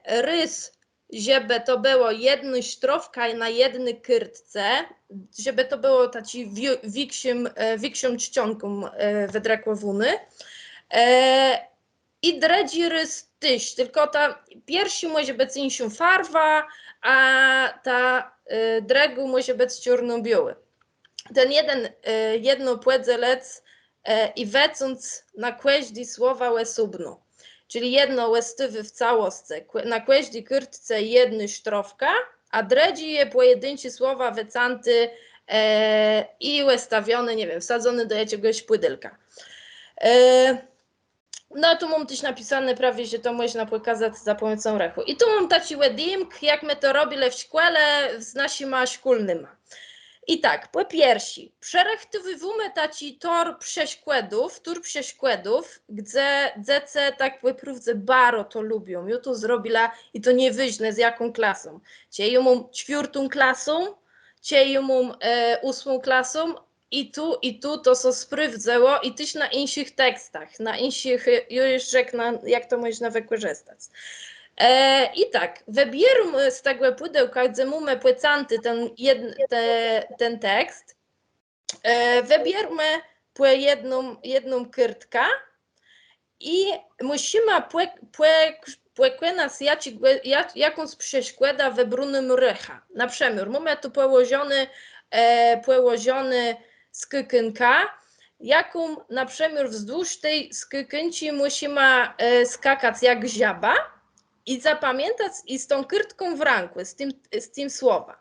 Rys, żeby to było jedno sztrofka na jednej kyrtce, żeby to było taci wiksią czcionką wydrekłowuny. I dredzi rys tyś, tylko ta piersi może być insią farwa, a ta dregu może być czarno-biały. Ten jedno płedzelec i wecąc na każdy słowa łesubno, czyli jedno łestywy w całostce, na każdej kyrtce jedny sztrofka, a dredzi je pojedyncze słowa wecanty i łestawione, nie wiem, wsadzone do jakiegoś pudelka. No tu mam też napisane prawie, że to można pokazać za pomocą rechu. I tu mam taki wedding, jak my to robili w szkole z naszymi szkolnymi. I tak, po pierwsze, przerechtowujemy taki tor przeszkódów, gdzie dzieci tak poprawdze bardzo to lubią. Ja to zrobiła i to niewyżne z jaką klasą. Cię ja mam 4. klasą, cię ja mam 8. klasą, i tu to co sprawdzało i tyś na innych tekstach, na innych, już rzeknę, jak to można wykorzystać. I tak, wybieramy z tego pudełka, gdzie mamy płycanty ten tekst, wybieramy po jedną kyrtkę i musimy płekłynać jakąś przeszkodę wybranym rycha. Na przykład, mamy tu położony skykynka, jaką na przykład wzdłuż tej skykynci musimy skakać jak żaba i zapamiętać i z tą kyrtką w ranku, z tym słowa.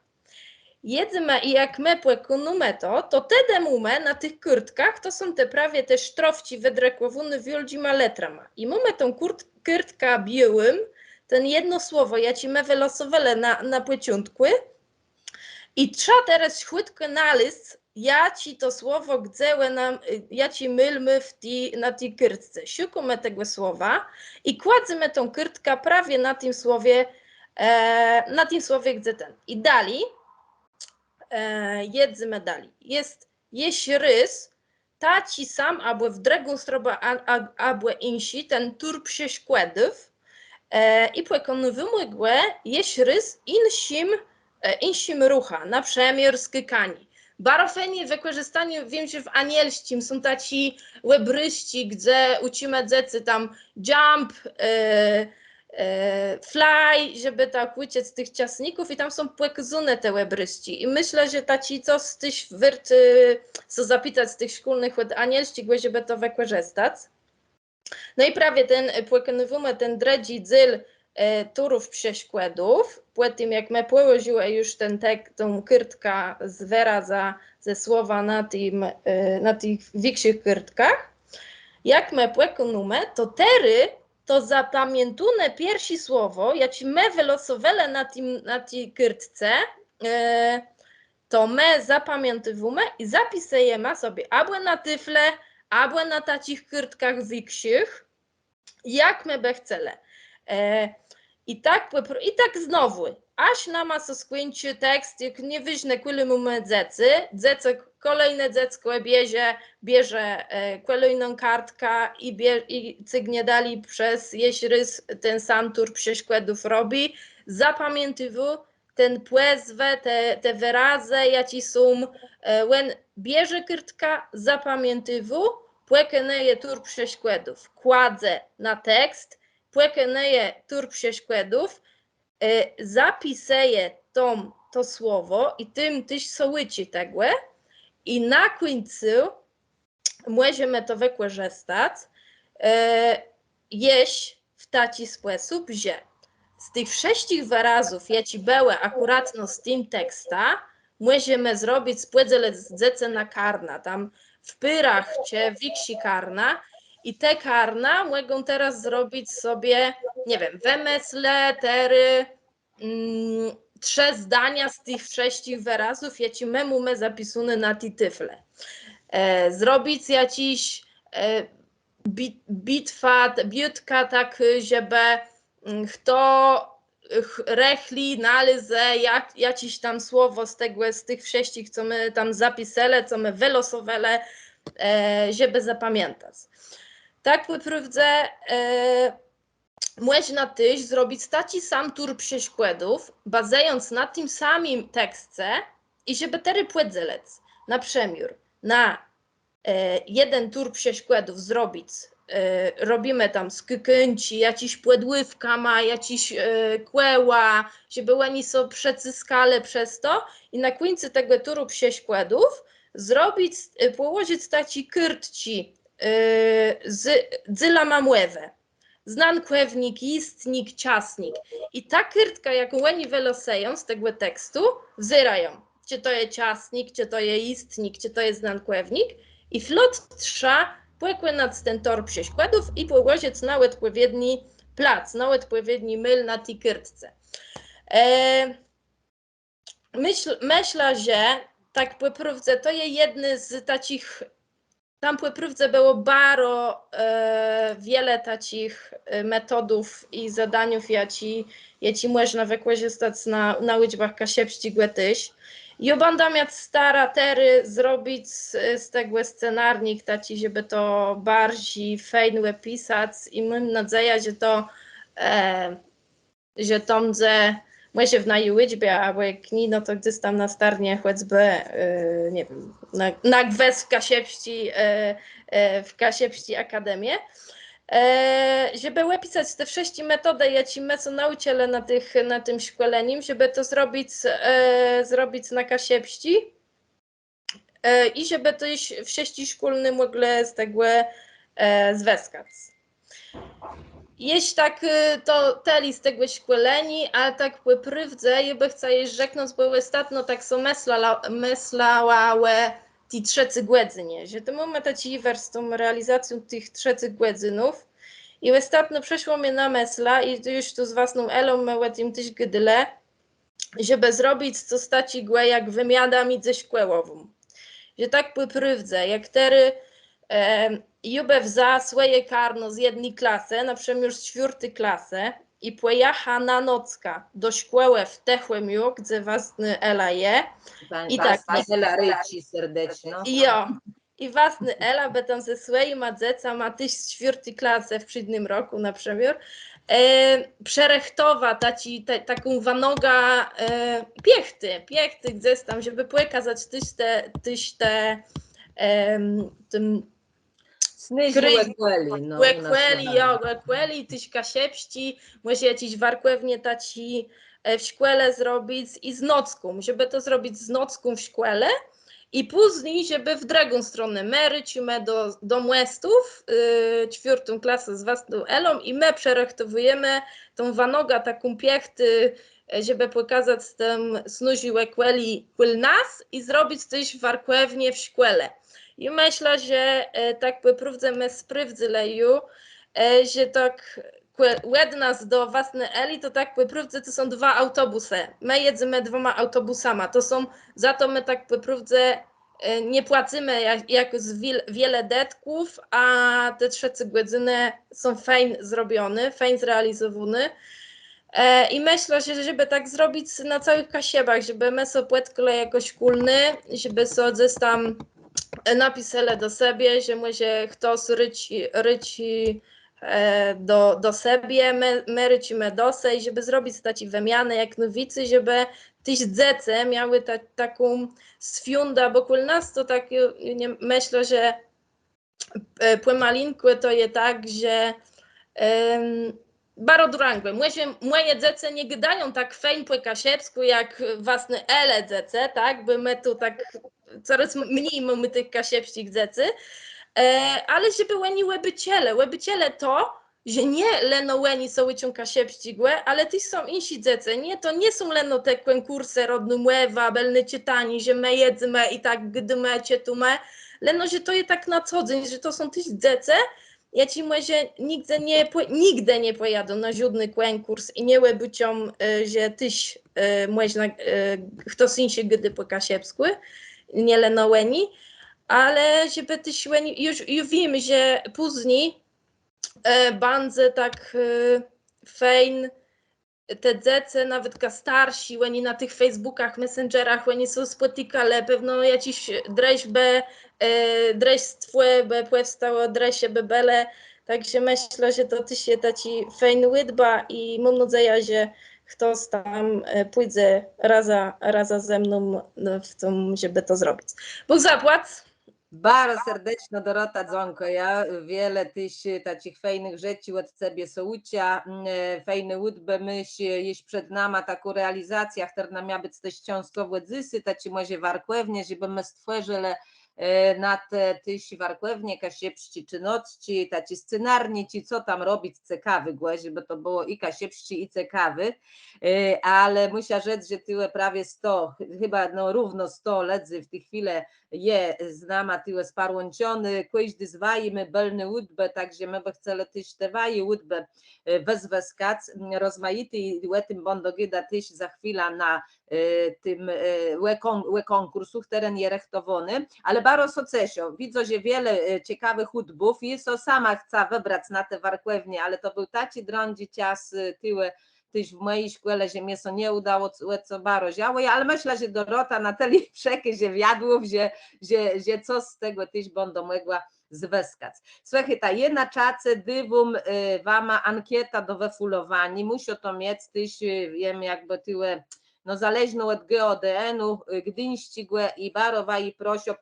Jedzmy i jak my płekunemy to te mamy na tych kyrtkach, to są te prawie te sztrofci wydrekłowane wielkimi letrami. I mamy tą kyrtkę białym, ten jedno słowo, ja ci my wylosowali na płyciątku i trzeba teraz chwytko nalist, ja ci to słowo gdziełe ja ci mylmy na tej kyrtce. Szukamy tego słowa i kładzimy tą kyrtkę prawie na tym słowie, gdzie ten. I dalej, jedzmy dalej. Jest rys, taci sam, albo w drugą stronę, albo insi, ten tur przeszkódów i pokonujemy go, jest rys insim rucha, na przykład skykani. Bardzo fajnie wykorzystanie, wiem, że w anielskim są taci łebryści, gdzie uczymy dzieci tam jump, fly, żeby tak uciec z tych ciasników i tam są płekzune te łebryści. I myślę, że taci co z tych co zapytać z tych szkolnych od anielskich, żeby to wykorzystać. No i prawie ten płekonujemy ten dredzi dzyl turów przeszkódów, po tym jak my położyły już tą kyrtkę z wyraza ze słowa na tych większych kyrtkach, jak my płekonujemy, to tery to zapamiętune pierwsze słowo, jak my wylosowali na tej kyrtce, to my zapamiętywamy i zapisujemy sobie albo na tyfle, albo na takich kurtkach większych, jak my by chcieli. I tak znowu, aż nama so skończy tekst, jak nie wyżne kule mamy dziecko kolejne dziecko bierze kolejną kartkę i cygnie dali przez rys ten sam tur przeszkodów robi, zapamiętywu ten płezwę, te wyrazy, jakie są, when bierze kartka, zapamiętywu, płekeneje tur przeszkodów, kładzie na tekst, płekeneje tur przeszkodów, zapisuje to słowo i tym tyś sołyci tego i na końcu możemy to wykorzystać jeść w taki sposób, że z tych wszystkich wyrazów, jakie były akuratno z tym teksta, możemy zrobić spłydzele na karna, tam w pyrach czy wiksi karna i te karna mogą teraz zrobić sobie, nie wiem, wymysle, tery, 3 zdania z tych wszystkich wyrazów, jakie my mamy zapisane na tej tyfle. Zrobić jakiś bitka tak, żeby kto rechli, należy jakieś tam słowo z tych wszystkich, co my tam zapisali, co my wylosowali, żeby zapamiętać. Tak naprawdę można też zrobić taki sam tur przeszkodów, bazując na tym samym tekście i żeby tery płedzelec, na przemiór, na jeden tur przeszkodów zrobić, robimy tam skykęci, jakiś płedływka ma, jakiś kłeła, żeby oni sobie przecyskali przez to i na końcu tego turu przeszkodów zrobić, położyć taki kyrtci z lamamłewe. Znankłewnik, istnik, ciasnik. I ta kyrtka, jaką oni wylosują z tego tekstu, wzyrają, czy to jest ciasnik, czy to jest istnik, czy to jest znankłewnik i flot trza płekły nad ten tor przeszkodów i położyć na odpowiedni plac, na odpowiedni myl na tej kyrtce. Myślę, że tak poprawdze to jest jedny z takich. Tam poprawdze było bardzo wiele takich metodów i zadaniów, jakie można wykorzystać na liczbach kasiepści tyś. I będę miał stara tery zrobić z tego scenarnik, taki, żeby to bardziej fajnie pisać i mam nadzieję, że to może w najliczbie, albo jak nie, no to gdzieś tam na starnie choćby, nie wiem, na gwez w Kasiepści Akademię, żeby opisać te wszystkie metody, jakie my są nauczyli na tym szkoleniu, żeby to zrobić na Kasiepści i żeby to już wszyscy szkolni mogli z tego zweskać. Jeśli tak, to teli z tego szkoleni, ale tak po prawdzie, ja by chcę rzeknąć, bo ostatnio tak są myślały te 3 godziny, że to mamy taki z tą realizacją tych 3 godzinów i ostatnio przeszło mnie na myśla i to już tu z własną Elą my tym też gdyle, żeby zrobić co staci głę jak wymiana między szkołową. Że tak po prawdzie, jak tery Jubę za swoje karno z jednej klasy, na przykład już z 4 klasy i pojecha na nocka do szkoły w Techłemiu, gdzie własny Ela je. I tak. Ela ryci serdecznie. I własny Ela, by tam ze swoimi dziećmi ma też z 4 klasy w przyszłym roku na przykład, przerechtowa taką wanoga piechty gdzieś tam, żeby pokazać też tym Łekweli, tyś kasiepści, może jakieś warkłewnie taci w szkole zrobić i z nocką, żeby to zrobić z nocką w szkole i później, żeby w drugą stronę my rycimy do młestów 4 klasę z własną Elą i my przerechtowujemy tą wanoga taką piechty, żeby pokazać tym snuzi łekweli nas i zrobić coś warkłewnie w szkole. I myślę, że tak po prawdzie my sprawdzili, że tak łed nas do własnej Eli, to tak poprawdze to są 2 autobusy. My jedziemy 2 autobusami. To są, za to my tak poprawdze nie płacimy jakoś wiele detków, a te 3 godziny są fajnie zrobione, fajnie zrealizowane. I myślę, że żeby tak zrobić na całych kasiebach, żeby my sobie płatkę jako szkolny, żeby sobie tam napisali do siebie, że może ktoś ryci do siebie, my rycimy do siebie, żeby zrobić takie wymiany jak nowicy, żeby też dzieci miały taką sfiunda, bo u nas to tak, myślę, że płymalinku to jest tak, że bardzo drangłe. Moje dzieci nie gadają tak fajnie po kasiepsku jak własne ele dzieci, tak? Bo my tu tak coraz mniej mamy tych kasiepskich dzieci, ale żeby oni łebyciele to, że nie leno łeni są łycią kasiepścigłe, ale też są insi dzieci, nie? To nie są leno te konkursy rodny młewa, belny czytani, że my jedzmy i tak gdymy, czytumy, leno, że to jest tak na co dzień, że to są też dzieci. Ja ci mówię, że nigdy nie pojadą na żadny konkurs i nie łybucią, że tyś można, kto synsi gdy po kasiepsku, nie leno łeni, ale żeby tyś łeni, już wiem, że później bandzy tak fejn, te dzieci, nawet ka starsi, oni na tych Facebookach, Messengerach, oni są spotykali, pewno jakiś dreś stwoje, powstało dresie bebele, także myślę, że to też jest taki fejny łydba i mam nadzieję, że ktoś tam pójdzie raza ze mną w tym, żeby to zrobić. Bóg zapłać. Bardzo serdecznie Dorota Dzonko, ja wiele tyś takich fajnych rzeczy od ciebie sołucia, fajne łudby myśl, jeśli przed nami taką realizację, która miała być też książkowe dzysy, taci może warkłewnie, żeby my stworzyli na te tyś warkłewnie, kasiepści czy nocci, taci scenarni, ci co tam robić ciekawy głos, żeby to było i kasiepści i ciekawy, ale muszę rzec, że tyle prawie 100, chyba no równo 100 ledzy w tej chwili je z nama tyle sparłączony, każdy z wajmy belny łudbę, także my by chceli też te waje łudbę wezweskać, rozmaity i łetym bondogyda też za chwilę na tym łe konkursów, teren je rechtowony, ale bardzo socesio, widzę, że wiele ciekawych łudbów i so sama chcę wybrać na te warkłewnie, ale to był taki drądzi cias tyle tyś w mojej szkole, że mnie to nie udało, co baro działo, ale myślę, że Dorota na tyle przeky, że wiadłów, że co z tego tyś będą mogła zweskać. Słuchaj, ta jedna czace dywum wama ankieta do wefulowania, musi to mieć tyś, wiem jakby tyle, no zależną od GODN-u, Gdyńścigłe i Barowa i prosio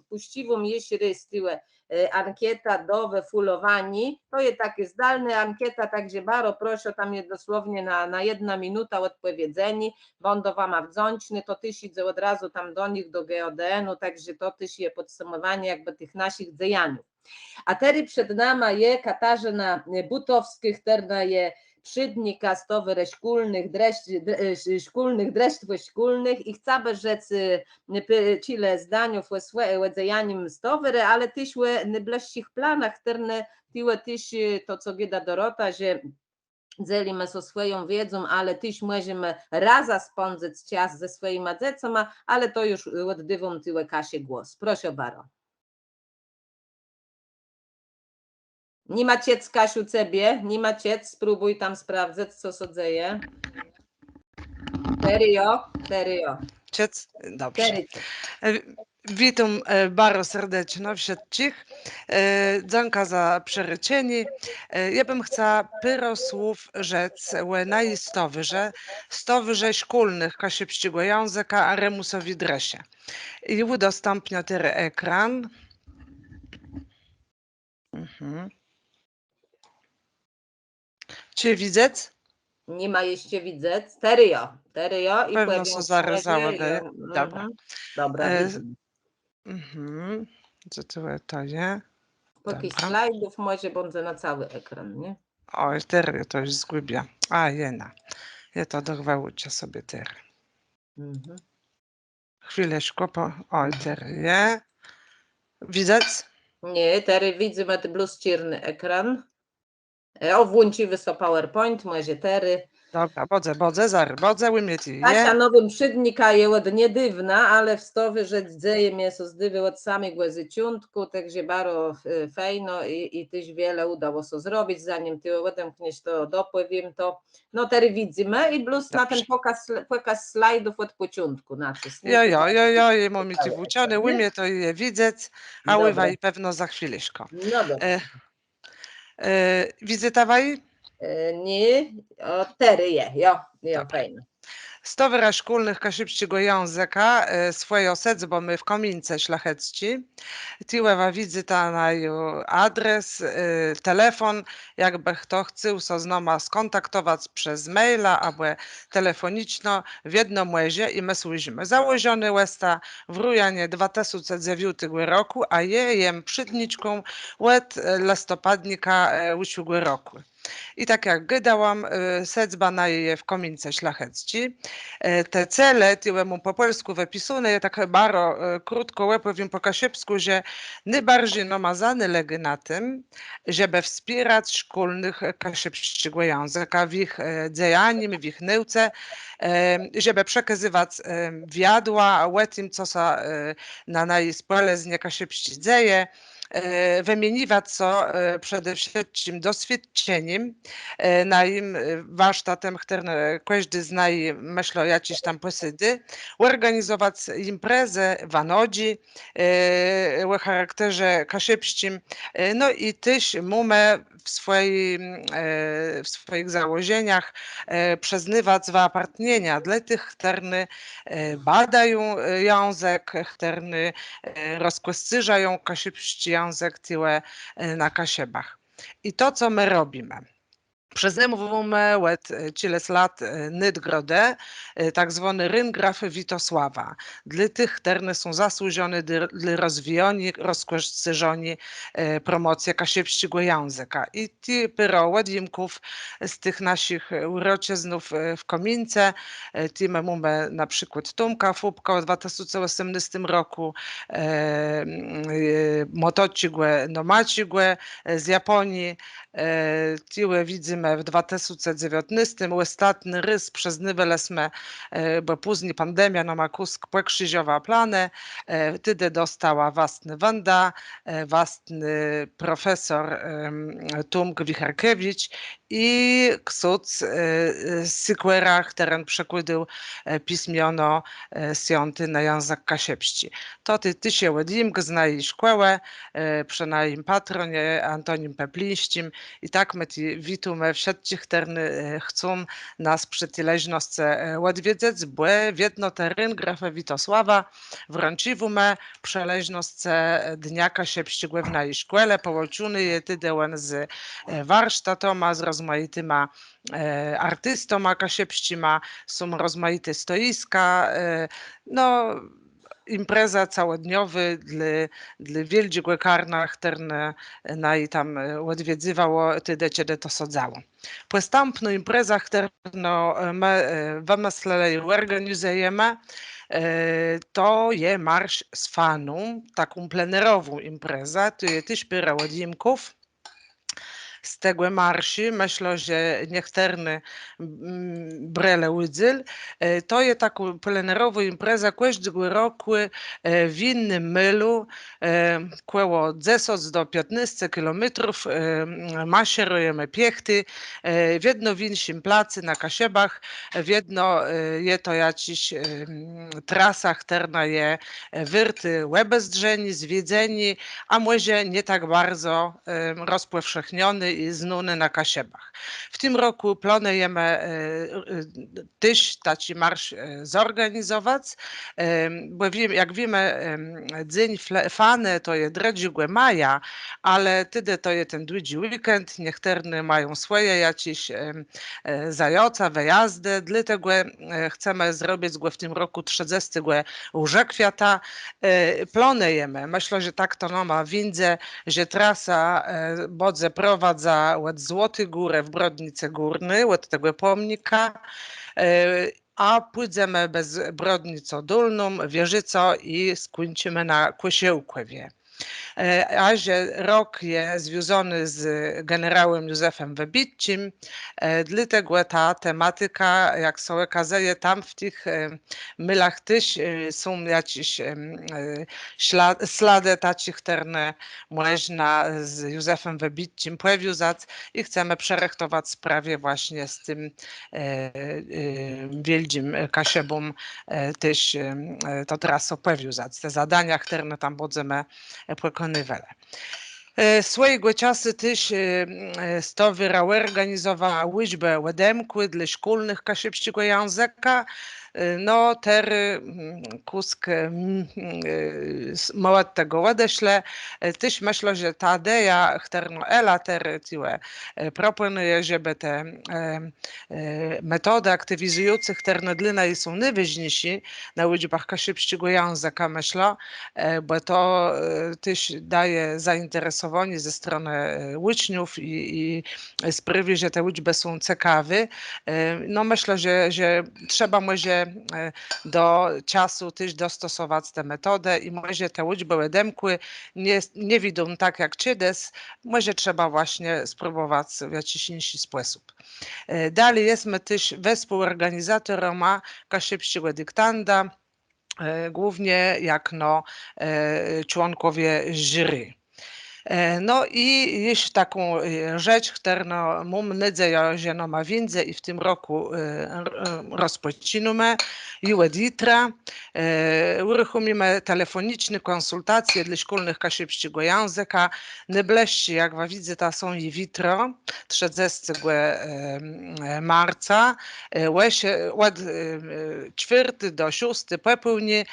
puściwą jeśli jest tyle ankieta do wefulowani, to jest takie zdalne ankieta, także bardzo proszę, tam jest dosłownie na 1 minuta odpowiedzeni, będą wam wdzięczny, to tyś idzie od razu tam do nich, do GODN-u, także to też jest podsumowanie jakby tych naszych dziejanów. A teraz przed nami jest Katarzyna Butowskich, która jest przydnika stowy szkolnych dresztw szkolnych i chcę rzec chile zdaniów łedzejaniem stowy, ale też w bliższych planach, które też to, co gada Dorota, że dzielimy się swoją wiedzą, ale też możemy raz spędzić czas ze swoimi dziecami, ale to już oddywam tyle Kasie głos. Proszę bardzo. Nie ma ciec, Kasiu, ciebie, nie ma ciec, spróbuj tam sprawdzać, co się dzieje. Serio. Ciec? Dobrze. Witam bardzo serdecznie wszystkich. Dziękuję za przeryczenie. Ja bym chciała parę słów rzec stowyże szkolnych kasiepskiego języka a remusowi dresie. I udostępnię ten ekran. Czy widzę? Nie ma jeszcze widzę. Serio. I pewno są zarysowane. Dobra. Dobra, Co to jest? Póki slajdów może będę na cały ekran, nie? Oj, teraz to już zgubię. A, jena. Ja to dorwałucie sobie teraz. Chwileczkę, oj, teraz je. Widzę? Nie, teraz widzimy ten bluszczyrny ekran. Włączyły so PowerPoint, może tery. Dobra, bodze, łymieci Kasia je. nowym przydnika je od niedywna, ale wstowy, że dzieje mnie so zdywy od samego zyciątku, także bardzo fajno i tyś wiele udało się zrobić, zanim ty odemkniesz to dopływiem to, no tery widzimy i plus na ten pokaz slajdów od początku nacisnij. Jo, mamy ci włóczone, łymie to je widzeć, a Dobra. ływa i pewno za chwiliszko. No dobrze. Wizytawaj? Nie, o tery je, jo, fajno. 100 wyraz szkolnych kaszybskiego języka swoje osec, bo my w komince szlachecci. Tiłewa wizyta na adres, telefon, jakby kto chciał so z nami skontaktować przez maila albo telefoniczno w jednym młezie i my słyszymy. Założony łesta w rujanie 2009 roku, a jem przydniczką łet listopadnika usiłgły roku. I tak jak gydałam, secba na je w komince szlachecci. Te cele, tyłemu po polsku wypisane, je tak bardzo krótko łepowiem po kaszybsku, że najbardziej namazany legi na tym, żeby wspierać szkolnych kaszybskiego języka w ich działaniu, w ich nauce, żeby przekazywać wiadła, łetim, co się na najspoleznie kaszybści dzieje, wymieniwać co przede wszystkim doświadczeniem na im warsztatem, który każdy zna i myślę o jakiejś tam posydy, organizować imprezę w Anodzi o charakterze kaszybskim, no i też mamy w swoich założeniach przyznawać zapartnienia dla tych, którzy badają język, którzy rozkłyscyżają kaszybski język tyle na kaszybach. I to, co my robimy. Przezemowamy łet ciles lat Nydgrodę, tak zwany ryngraf Witosława. Dla tych, którzy są zasłużeni dla rozwijania, rozkłyscyżoni promocji kaszybskiego języka. I ci pyro łedimków z tych naszych uroczyznów w komince, ci mamy na przykład Tomka Fubka w 2018 roku, Motocigłe Nomacigłe z Japonii, tiłe widzimy w 2019, ostatni rys przez nywelesme, bo później pandemia no ma krzyżowa planę, wtedy dostała własny Wanda, własny profesor Tomk Wicharkiewicz i ksiądz Sykwera, który przekładał pismiono siąty na język kaszybski. To ty się łedimk zna i szkołę, przynajmniej patronie Antonim Peplińskim i tak my witamy wszystkich, którzy chcą nas przy tyleżności odwiedzać, bo w jedno teren grafa Witosława wrączymy przeleżność Dnia Kaszybskiego w naszej szkole, połączony je tydełen z warsztatoma, z rozmaityma artystoma kaszybskimi, są rozmaite stoiska, no impreza całodniowy dla wielkiego karna, które naj tam odwiedzywało, tyle kiedy to sadzało. Po stampnu imprezach, które my wymyśleli, organizujemy, to je marsz z fanu, taką plenerową imprezę, to jest też pyra łodimków. Z tego marszy, myślę, że niektórzy brele udział. To jest taka plenerowa impreza każdego roku w innym mylu, około 10 do 15 kilometrów maszerujemy piechty, w jedno większym placu na Kaszybach, w jedno jest to jakiś trasa, która jest wyrty łebezdrzeni, zwiedzeni, a może nie tak bardzo rozpowszechniony i znany na Kaszybach. W tym roku planujemy też taki marsz zorganizować, bo jak wiemy, dzień fany to jest 2 maja, ale wtedy to jest ten długi weekend, niektórzy mają swoje jakieś zajoca, wyjazdy, dlatego chcemy zrobić go w tym roku 30 Łże Kwiata. Planujemy, myślę, że tak to ma windzie, że trasa bodze prowadza od Złotej Góry w Brodnicy Górnej, od tego pomnika, a pójdziemy bez Brodnicą Dolną, Wieżyco i skończymy na Kosiełkowie. A że rok jest związany z generałem Józefem Wybitcim, dlatego ta tematyka, jak są okazaje, tam w tych mylach też są jakieś ślady takich, które można z Józefem Wybitcim powiązać i chcemy przerechtować sprawie właśnie z tym wielkim Kasiebą też to trasą powiązać. Te zadania, które tam będziemy pokonywali. Swojego czasu też Stowira organizowała liczbę łedemkły dla szkolnych kasiepskiego języka. No, tery kusk małe tego odeśle. Też myślę, że ta idea, którą Ela tery tiłe proponuje, żeby te metody aktywizujące, które dla nas są najważniejsze na liczbach kasiepskiego języka, myślę, bo to też daje zainteresowanie ze strony uczniów i sprawi, że te liczby są ciekawe. No myślę, że trzeba może do czasu też dostosować tę metodę i może te liczby łedemkły nie widzą tak jak kiedyś, może trzeba właśnie spróbować w jakiś inny sposób. Dalej jesteśmy też współorganizatorem kasiepskiego dyktanda, głównie jak członkowie jury. No i jeszcze taką rzecz, którą mam nadzieję, że ma więcej i w tym roku rozpoczynamy i od jutra uruchomimy telefoniczne konsultacje dla szkolnych kasiepskiego języka. Najbliższe, jak widzę, to są i jutro, 30 marca, od 4 do 6 popołudnie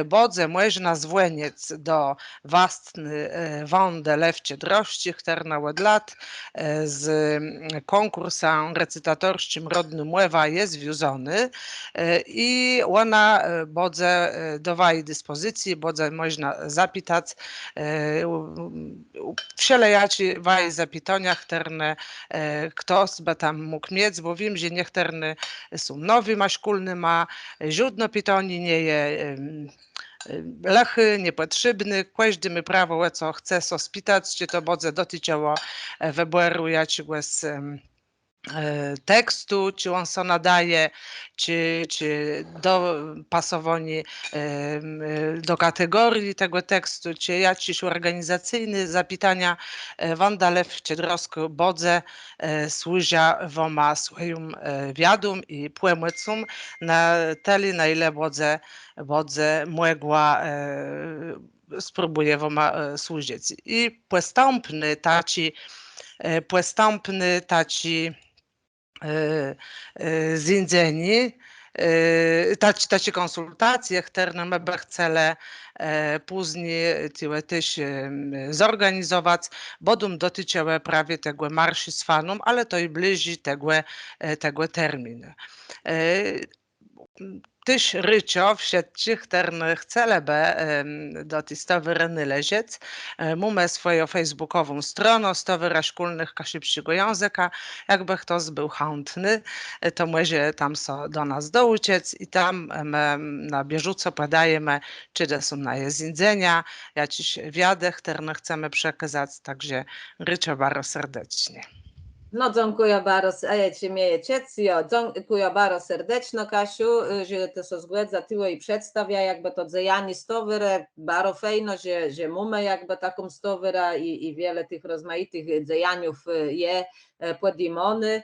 będzie można dzwonić do własny Wądy Lewcie Drożdży, która od lat z konkursem recytatorskim Rodny Mływa jest związany i ona będzie dawaje dyspozycji, będzie można zapytać wszelejaki zapytania, które ktoś by tam mógł mieć, bo wiem, że niektóre są nowymi szkolnymi, żadne pytanie nie jest lechy, niepotrzebny, każdy ma prawo, co chce spytać, czy to będzie dotyczyło wyboru jakiegoś tekstu, czy on się nadaje, czy dopasowanie do kategorii tego tekstu, czy jakieś organizacyjne zapytania. Wanda Lewcie-Drożdża będzie służa woma swoim wiadom i płemycom na tyle, na ile będzie mogła spróbuje woma służyć. I postępny taci zjedzeni, tacie konsultacje, które my chcemy później też zorganizować, będą dotyczyły prawie tego marszu z fanom, ale to i bliżej tego terminu. Też ryczo wszystkich, które chcemy do tej Stowyry leżeć. Mamy swoją facebookową stronę Stowyra Szkolnych Kasiepskiego Języka. Jakby ktoś był chętny, to może tam do nas dołączyć i tam my na bieżąco podajemy, czy to są na jedzenia, jakieś wiady, które chcemy przekazać. Także ryczo bardzo serdecznie. No, dziękuję bardzo, a ja Cię mieję Ciecio, dziękuję bardzo serdecznie, Kasiu, że to się zgadza tyło i przedstawia jakby to dzejanie Stowyrę, bardzo fajno, że mamy jakby taką Stowyrę i wiele tych rozmaitych dzejaniów je podjemony.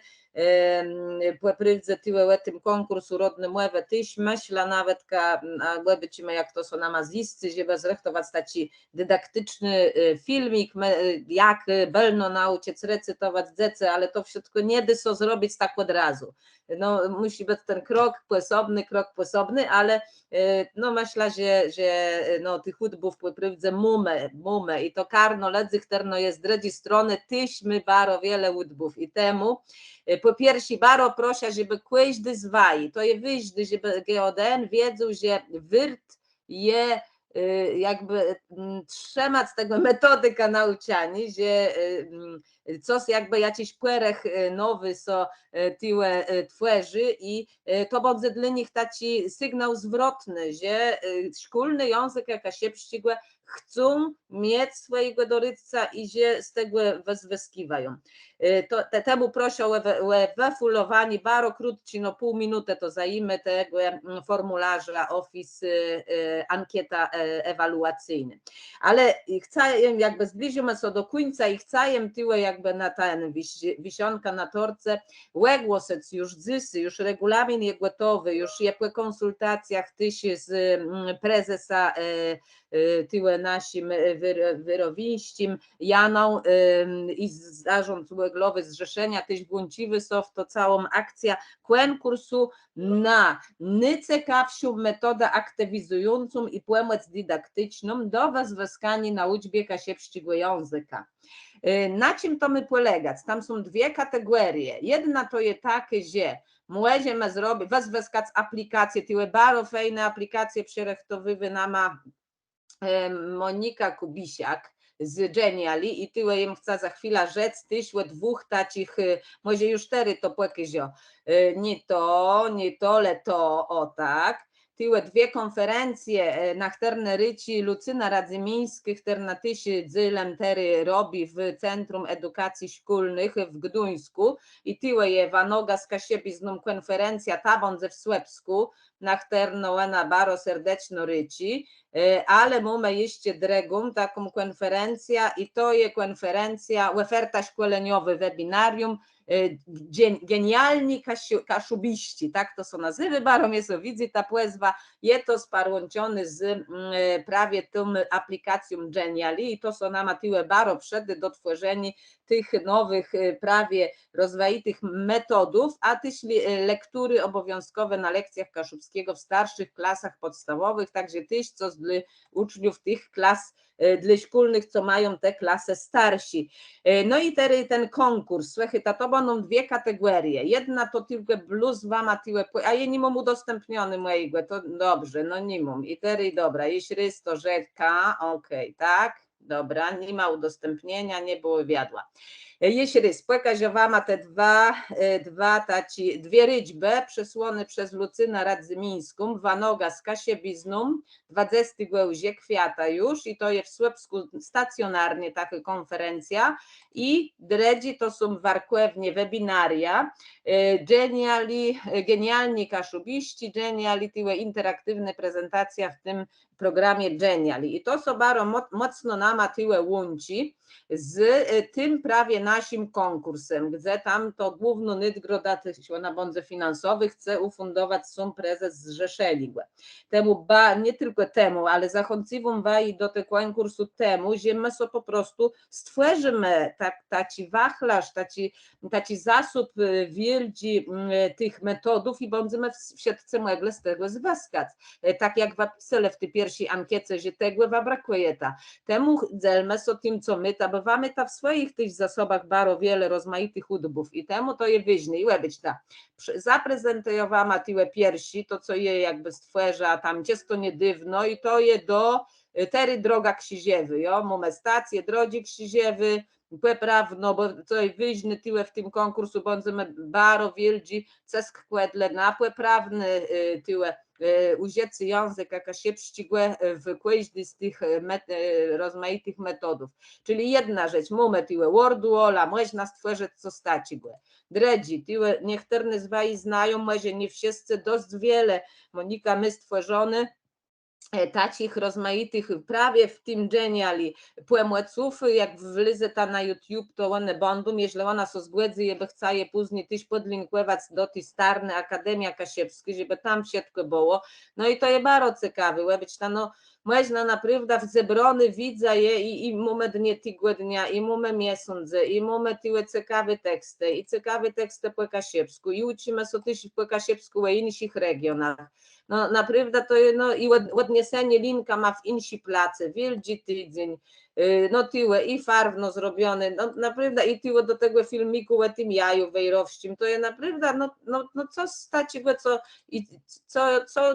Prywdze tyłe tym konkursu Rodny Mływa tyś myśla nawet będziemy jak to są namaziscy, żeby zrechtować taki dydaktyczny filmik, jak belno nauczyć recytować dzece, ale to wszystko nie da się zrobić tak od razu. No, musi być ten krok posobny, ale no myślę, że no, tych hudbów prywdze mamy i to karno ledzy, terno jest z drugiej strony tyśmy bardzo wiele hudbów i temu po pierwsze, bardzo proszę, żeby każdy z waj, to je wyjść, żeby GODN wiedzą, że wyrt je jakby trzymać tego metodyka nauczania, że coś jakby jakiś płerech nowy so tyłe tworzy i to będzie dla nich taki sygnał zwrotny, że szkolny język jaka się przyścigłe chcą mieć swojego dorydca i się z tego wezweskiwają. Temu proszę o wyfulowanie bardzo krótko, no pół minuty to zajmie tego formularza Office ankieta ewaluacyjna. Ale chcę, jakby zbliżymy się do końca i chcę tyle jakby na ten wisionka na torce, łegłosec już dzysy, już regulamin jest gotowy, już je po konsultacjach tyś z prezesa tyle naszym wyrowińskim Janą i zarząd uleglowy zrzeszenia tyś włączyły są w to całą akcję konkursu na najciekawszą metodę aktywizującą i pomoc dydaktyczną do wezwania na uczbie kasiepskiego języka. Na czym to my polegać? Tam są dwie kategorie. Jedna to jest takie, że możemy zrobić, wezwać aplikacje, tyle bardzo fajne aplikacje przerechtowywy nama Monika Kubisiak z Geniali i tyle im chcę za chwilę rzec, tyśle dwóch takich, może już 4 to płekizio, nie to, ale to, o tak. Tyle dwie konferencje nachterne ryci Lucyna Radzymińskich, na tysi dzylem tery robi w Centrum Edukacji Szkolnych w Gduńsku i tyle je Wanoga z Kasiepizną konferencja tabądze w Słepsku, na chterno ena baro serdeczno ryci, ale mamy jeszcze drugą taką konferencję i to jest konferencja oferta szkoleniowy webinarium genialni kaszubiści, tak to są nazywy, baro mnie so widzi ta płezwa, jest to sparłączony z prawie tą aplikacją Geniali i to są nama tyle baro przed do tworzenia tych nowych prawie rozmaitych metodów, a też lektury obowiązkowe na lekcjach kaszubskiego w starszych klasach podstawowych, także tyś, co dla uczniów tych klas dla szkolnych, co mają te klasy starsi. No i ten konkurs, słuchaj, to będą dwie kategorie. Jedna to tylko blues wama tyle, a ja nie mam udostępniony mojego, to dobrze, no nie mam. I teraz dobra, jeśli jest to rzeka, okej, tak, dobra, nie ma udostępnienia, nie było wiadła. Jeśli spłekaziowa te dwie ryczby przesłone przez Lucynę Radzymińską, Wanoga z Kasiebizną, 20 giełzie kwiata już i to jest w Słepsku stacjonarnie taka konferencja i dredzi to są warkłewnie webinaria, genialni kaszubiści, geniali, tyle interaktywne prezentacja w tym programie Geniali i to są bardzo mocno nama tyle łączy z tym prawie naszym konkursem, gdzie tam to główną nitgroda na bądze finansowych chce ufundować są prezes zrzeszeni. Temu nie tylko temu, ale zachęcam was do tego konkursu temu, że my so po prostu stworzymy taki wachlarz, taki zasób wielki tych metodów i będziemy w siatce mogle z tego zwaskać. Tak jak wapisali w tej pierwszej ankiecie, że tego brakuje. Temu dzelmy so tym, co my mamy w swoich tych zasobach bardzo wiele rozmaitych udobów i temu to je wyźnie i być ta zaprezentowana tyle piersi, to co je jakby stwarza tam ciasto niedywno i to je do tery droga Ksiziewy, jo, mamy stację drogi Ksiziewy, prawno, bo to wyźny tyle w tym konkursu, będziemy bardzo wielki cesk kłedle na prawny tyle uziecy język, jaka się przyścigłe w każdej z tych rozmaitych metodów. Czyli jedna rzecz, mamy tyle wordu, ola, można stworzyć co stacigłe. Dredzi, tyle niektóre z was znają, może nie wszyscy, dość wiele, Monika, my stworzony, takich rozmaitych prawie w tym Geniali płemłeców, jak wlizę ta na YouTube, to one będą, jeśli ona so zgłędzi, jeby chce je później tyś podlinkować do tej starnej Akademii Kasiepskiej, żeby tam wszystko było, no i to jest bardzo ciekawe, łebić ta no, można naprawdę w zebrony widza je i mamy dnie tygodnia, i mamy miesiące, i mamy tyle ciekawe teksty, i ciekawe teksty po kasiepsku, i uczymy się też po kasiepsku w innych regionach. No naprawdę to jest, no i odniesienie linka ma w insi place, wielki tydzień, no tyle i farwno zrobione, no naprawdę i tyle do tego filmiku o tym jaju wejrowścim, to jest naprawdę, no co stać go,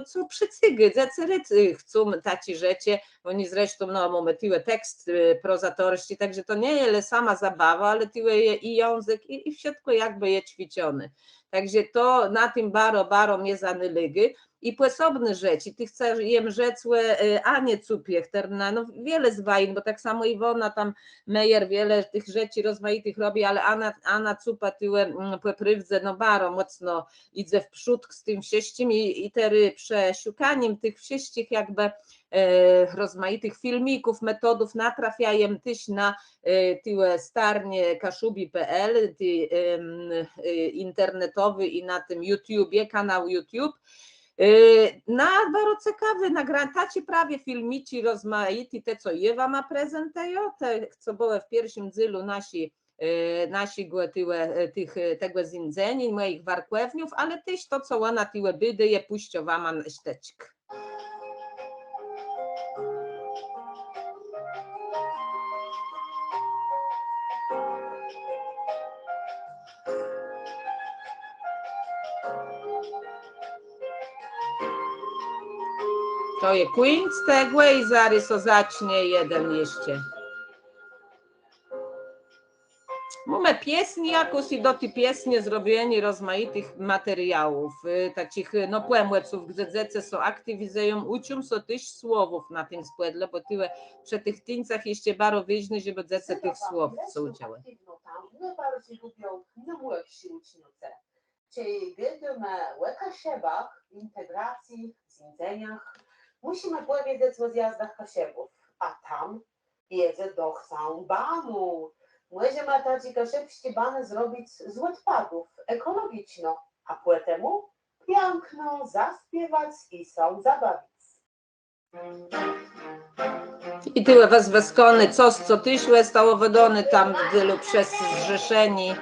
co przycygy, zecerycy chcą taci rzeczy, oni zresztą, no mamy tyle tekst prozatorści, także to nie jest sama zabawa, ale tyle i język i wszystko jakby je ćwiczony. także to na tym baro mnie zanylygy. I posobne rzeczy, ty chcesz jem rzecłe, a nie cupiech, no wiele zwajn, bo tak samo Iwona tam Mejer wiele tych rzeczy rozmaitych robi, ale Anna cupa tyłe poprywdze, no baro mocno idzie w przód z tym wsieściem i tery przesiukaniem tych wsieścich jakby rozmaitych filmików, metodów natrafiajem tyś na tyłe starnie kaszubi.pl, internetowy i na tym YouTubie, kanał YouTube. Na bardzo ciekawy nagraniacie prawie filmici rozmaiti, te co Jewa ma prezentują, te co były w pierwszym dzylu nasi tego zindzeni, moich warkłewniów, ale też to co ona tyłe bydy je puściowała na ścieczk. To je kłync tego i zaryso zacznie jeden jeszcze. Mamy piesni jakoś i do tej piesni zrobieni rozmaitych materiałów, takich no płemłeców, gdzie dzieci są aktywizują, uczą się też słowów na tym spłedle, bo tyle przy tych tyńcach jeszcze bardzo ważne, żeby dzieci tych słów co udziały. Najbardziej lubią młodsi uczniuce, czyli gdy my łekasiebach, integracji, zjedzeniach, musimy powiedzieć o zjazdach kasiebów, a tam jedzie do banu. Możemy tacy kasiebści bany zrobić z odpadów, ekologiczno, a płetemu piękno zaśpiewać i są zabawić. I tyle was weskony, co tyśle stało wydony tam tylu przez zrzeszeni.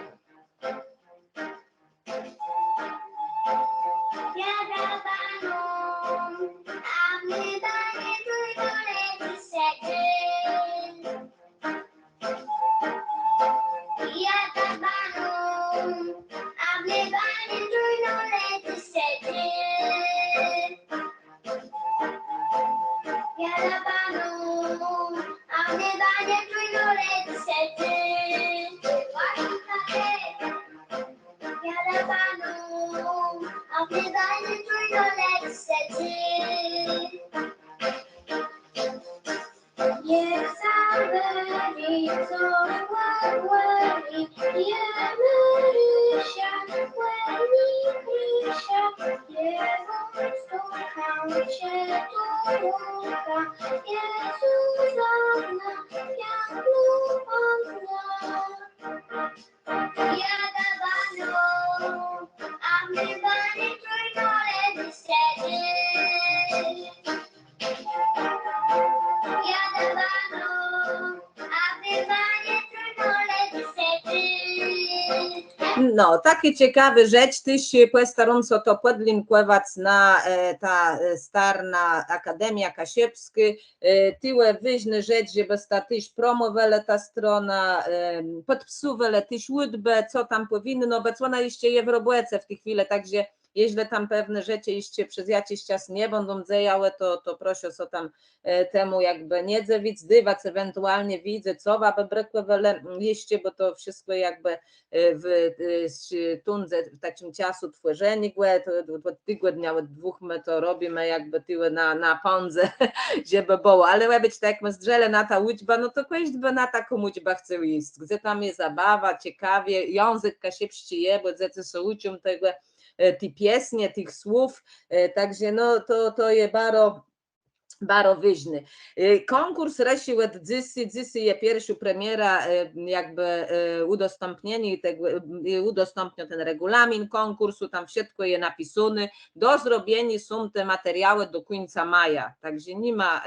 No, takie ciekawe rzecz, tyś postarąco to podlinkować na ta starna Akademia Kasiebska, tyle wyźne rzecz, żeby statyś promowele ta strona, podpsuwele tyś łudbę, co tam powinno, bo ona jeszcze je w robłece w tej chwili, także jeśli tam pewne rzeczy jeszcze przez jakiś czas nie będą dziejały, to proszę o tam temu jakby nie dziewic, ewentualnie widzę, co aby brekłe jeszcze, bo to wszystko jakby w tundze w takim czasu tworzeni, to tygodnia od dwóch my to robimy jakby tyle na pądze, żeby było, ale być tak jak my zdrzele na ta łódźba, no to kiedyś by na taką łódźbę chcę iść, gdzie tam jest zabawa, ciekawie, język kasiebści je, bo dzieci są uczą tego, tych piesnie, tych słów, także no to jest bardzo wyźny. Konkurs resił od dzisiejszy je pierwsza premiera jakby udostępnił ten regulamin konkursu, tam wszystko jest napisane, do zrobienia są te materiały do końca maja, także nie ma,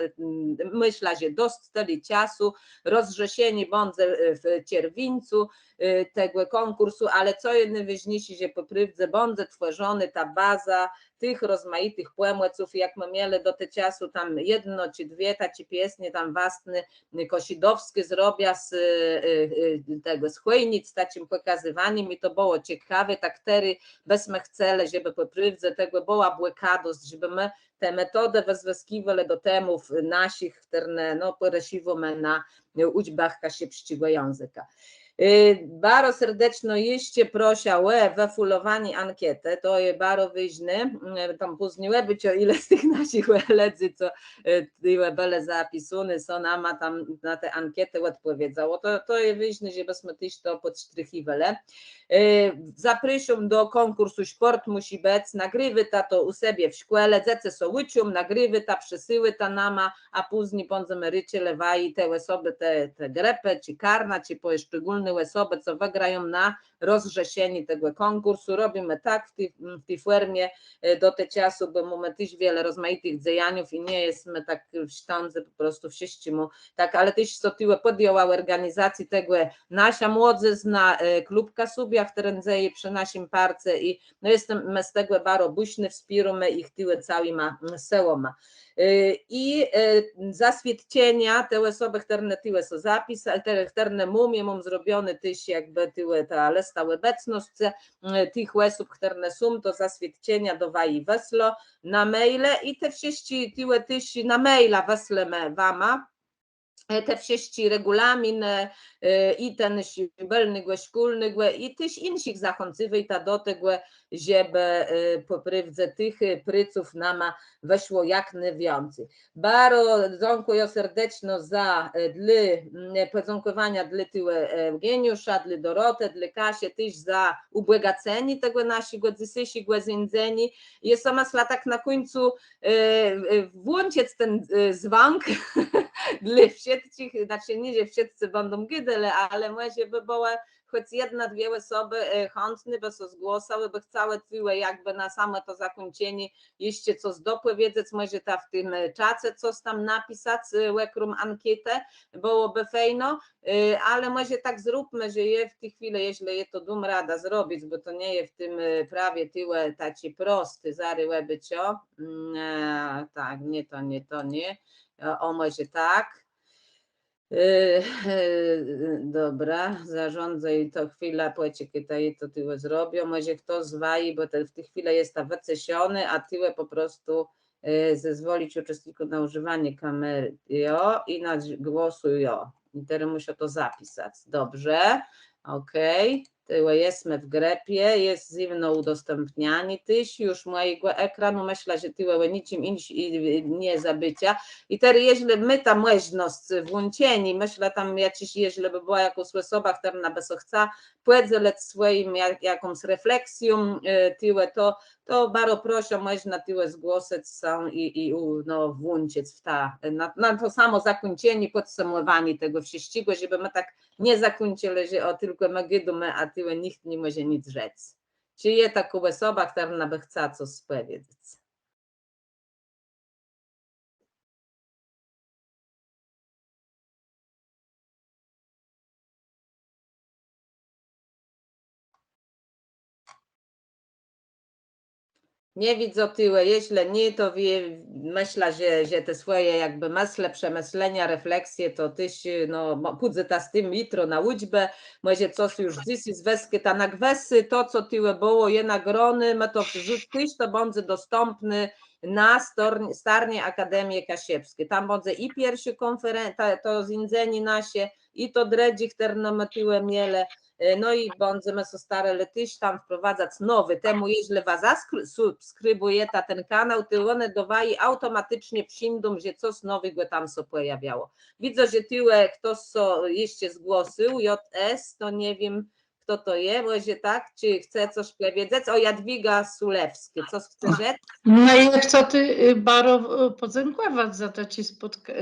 myślę, że dość czasu, rozrzesieni bądź w czerwcu tego konkursu, ale co jedno wyżniejsze, że po prywdze bądź tworzony ta baza tych rozmaitych płemłeców, jak my mieli do tego czasu tam jedno czy dwie takie piesnie tam własne kosidowskie zrobia z tego z chojnic z takim pokazywaniem i to było ciekawe, tak tery byśmy chcieli, żeby po prywdze tego była błekadość, żeby my te metody wezweskiwali do temów naszych, które no poresiwamy na uczbach kasiebskiego języka. Baro serdecznie jeszcze proszę we fulowani ankietę, to je baro wyźny, tam później być o ile z tych naszych ledzy, co tyle bele zapisane są, nama tam na tę ankietę odpowiedzało, to je wyźny, żebyśmy też to podsztrychiwali. Zapraszam do konkursu Sport musi być, nagrywy ta to u siebie w szkole, zece so uczą, nagrywy ta, przesyły ta nama, a później będziemy rycie lewali te osoby, te grepy, czy karna, czy poszczególne osoby, co wygrają na rozrzeszenie tego konkursu. Robimy tak w tej formie do tej czasu, bo mamy też wiele rozmaitych dziejanów i nie jesteśmy tak w sztandze, po prostu wszyscy mu tak, ale też co tyłe podjęła organizacji tego nasza młodzizna, klub Kasubia, w którym dzieje przy naszym parce i no jestem z tego bardzo buźny, wspieramy ich tyłe cały ma sełoma. I zaświadczenia te osoby, które tyłe są zapis, które mam zrobione też jakby tyłe ta lista obecność tych osób, które są, to zaświadczenia dawaj weslo na maile i te wszyscy tyłe też na maila weslemy wama. Te wszyscy regulamin i ten szybelny, szkolny i też innych zachęciwy ta do tego, żeby poprywdze tych pryców nama weszło jak najwięcej. Bardzo dziękuję serdecznie za podziękowania dla tyłe Eugeniusza, dla Doroty, dla Kasie, też za ubogacenie tego naszego dzisiejszego zjedzenia. Jest sama tak na końcu włączyć ten dzwonk dla wszystkich, znaczy nie, że wszyscy będą gydele, ale może by była choć jedna, dwie osoby chętne, by się zgłosały, by chciały tyłe jakby na samo to zakończenie jeszcze coś dopowiedzieć, może ta w tym czacie coś tam napisać, łekrum ankietę, byłoby fajno, ale może tak zróbmy, że je w tej chwili, jeśli je to dum rada zrobić, bo to nie jest w tym prawie tyłe taci prosty, zaryłe bycio, tak, nie, o może tak. Dobra, zarządzaj to chwila, poczekaj, to tyłe zrobią, może kto zwai, bo w tej chwili jest ta wycesiony, a tyłe po prostu zezwolić uczestniku na używanie kamery i na głosu i teraz muszę to zapisać, dobrze, okej. Tyłe jesteśmy w grepie, jest zimno udostępnianie tyś już mojego ekranu, myślę, że tyłe niczym nie zabycia i teraz jeśli my tam możliwość włączeni, myślę tam jakiś, jeśli by była jakaś osoba, która na bez chce podzielić swoim jakąś refleksją tyłe, to bardzo proszę, można tyłe zgłosić są i no, włączyć w na to samo zakończenie, podsumowanie tego wszystkiego, żeby my tak nie zakończyli, że o tylko my gydamy, a tyłe nikt nie może nic rzec. Czy jest taka osoba, która by chciała coś powiedzieć? Nie widzę tyłe, jeśli nie, to myślę, że te swoje jakby myśle, przemyślenia, refleksje, to tyś, no, pójdzie ta z tym jutro na uczbę, może coś już dziś z wesky, ta na gwesy, to co tyłe było, je nagrony, my to tyś to będzie dostępny na Starnie Akademii Kasiewskiej. Tam będzie i pierwszy konferencja, to zjedzenie nasze, i to dredzi, które nam tyłe miele, no i będziemy so starali też tam wprowadzać nowy, temu jeśli was subskrybuje ten kanał, to one dawają automatycznie przyjdą, że coś nowego tam się pojawiało. Widzę, że tyłe ktoś jeszcze zgłosił, JS, to nie wiem kto to jest, może tak, czy chce coś powiedzieć, o Jadwiga Sulewski, coś chce rzec? No ja chcę bardzo podziękować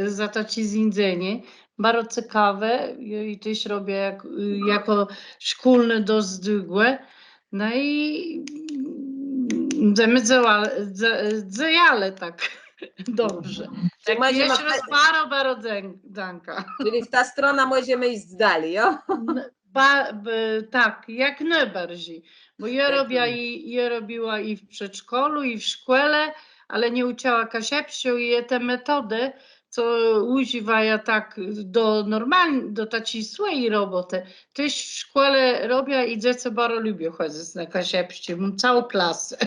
za tacie zjedzenie, bardzo ciekawe i też robię jako szkolne dozdygłe, no i będziemy działali tak dobrze. Tak, jeszcze raz bardzo dziękuję. Czyli w ta strona możemy iść dalej, jo? Tak, jak najbardziej, bo ja robiła i w przedszkolu, i w szkole, ale nie uczyła Kasiepsiu i te metody, co używają tak do takiej swojej roboty. Też w szkole robię i dzieci bardzo lubią chodzić na Kasiepsiu, mam całą klasę.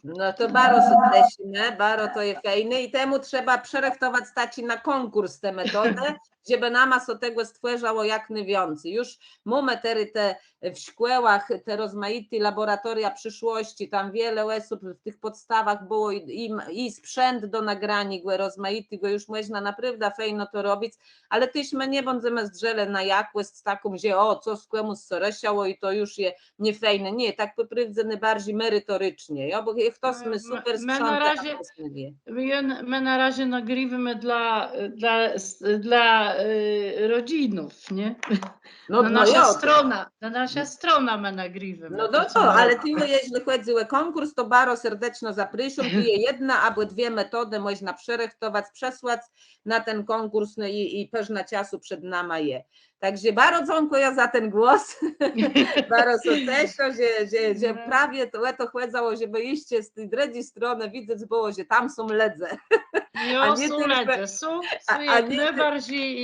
No to bardzo serdecznie, bardzo to jest fajne i temu trzeba przerechtować stać na konkurs tę metodę, żeby nama so tego stworzało jak najwięcej. Już mamy te w szkołach te rozmaite laboratoria przyszłości, tam wiele osób w tych podstawach było i sprzęt do nagrania rozmaitego, już można naprawdę fajno to robić, ale tyśmy nie będziemy zdrzele na jakość taką, że co z komuś soresiało i to już je nie fajne. Nie, tak poprawdza najbardziej merytorycznie, bo ktośmy super sprząta, my na razie nagrywamy dla rodzinów, nie? Nasza strona my nagrywamy. No to, ale ty, jeśli chodzi o konkurs, to bardzo serdecznie zapraszam. Tu jest jedna albo dwie metody można przerechtować, przesłać na ten konkurs i pewna czasu przed nami jest. Także bardzo dziękuję za ten głos. Bardzo serdecznie, że prawie to chodzało, żeby iść z tej drugiej strony, widać było, że tam są ledze. Jo, są ledze, są jak najbardziej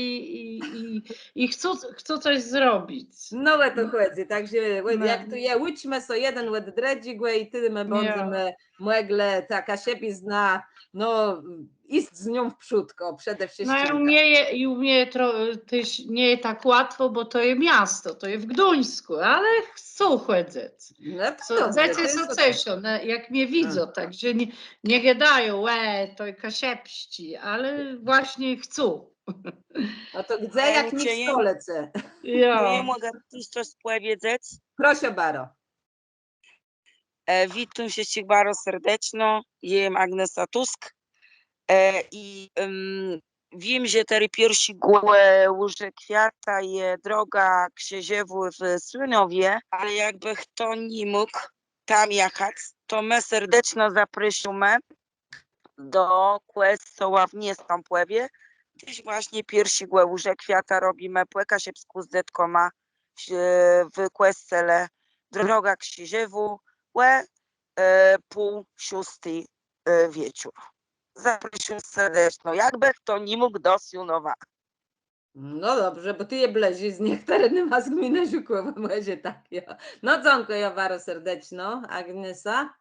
i chcą coś zrobić. No to chodzi, także jak to je, łódźmy so jeden łed dredzi i tyle my będziemy mogli taka siebie zna, no iść z nią w przódko przede wszystkim. No i umieje też nie jest tak łatwo, bo to jest miasto, to jest w Gdyńsku, ale chcą chodzić. No to Zecie są coś, jak mnie widzą, także nie gadają, to kasiepści, ale właśnie chcą. No to gdzie jak nie w stolicy. Ja mogę coś powiedzieć? Proszę bardzo. Witam wszystkich bardzo serdecznie. Jestem Agnieszka Tusk i wiem, że ten pierwszy łuże kwiata jest droga Krzyżewu w Słynowie, ale jakby kto nie mógł tam jechać, to my serdecznie zapraszamy do kościoła w Niestąpłewie. Dziś właśnie pierwszy łuże kwiata robimy po Kasiepsku z Detkoma w kościele droga Krzyżewu pół szósty wieczór. Zapraszam serdecznie, jakby kto nie mógł do Słynowa. No dobrze, bo ty je blezi z niektórymi ma z gminy Żukowa, może tak. No dziękuję bardzo serdecznie, Agnieszka.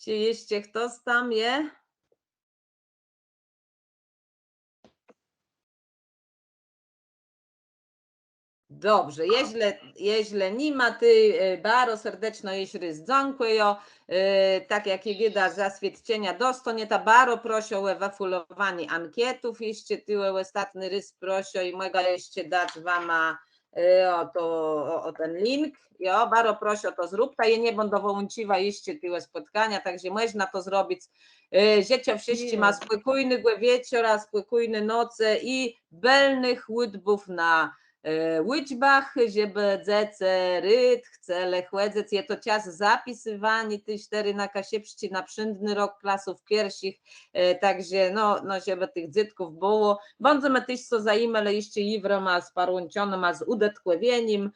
Czy jeszcze ktoś tam je? Dobrze, jeśli nie ma, ty bardzo serdecznie jeszcze dziękuję. Tak jak i widać, zaświadczenia dostanie, to bardzo proszę o wyfulowanie ankietów, jeszcze ty ostatni raz proszę i mogę jeszcze dać wam o ten link. Ja bardzo proszę to zrób, ja nie będę wyłączyła jeszcze tego spotkania, także można to zrobić. Życzę wszystkim ma spokojny wieczór, spokojne noce i belnych łódbów na łódźbach, żeby dzieci ryd, chce chłedzec, je to czas zapisywanie tych 4 na Kasiepszci na przyndny rok klasów pierwszych, także no żeby tych dziecków było. Będziemy też co zajmę jeszcze Iwro ma z parłącioną, ma z udetkłewieniem,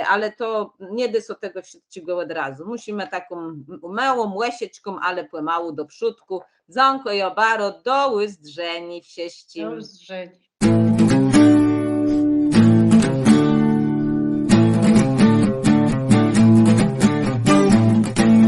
ale to nie da się tego wszystkiego od razu. Musimy taką małą łesieczką, ale pomału do przódku. Dziękuję bardzo, do uzdrzeni wszystkim. Do uzdrzeni.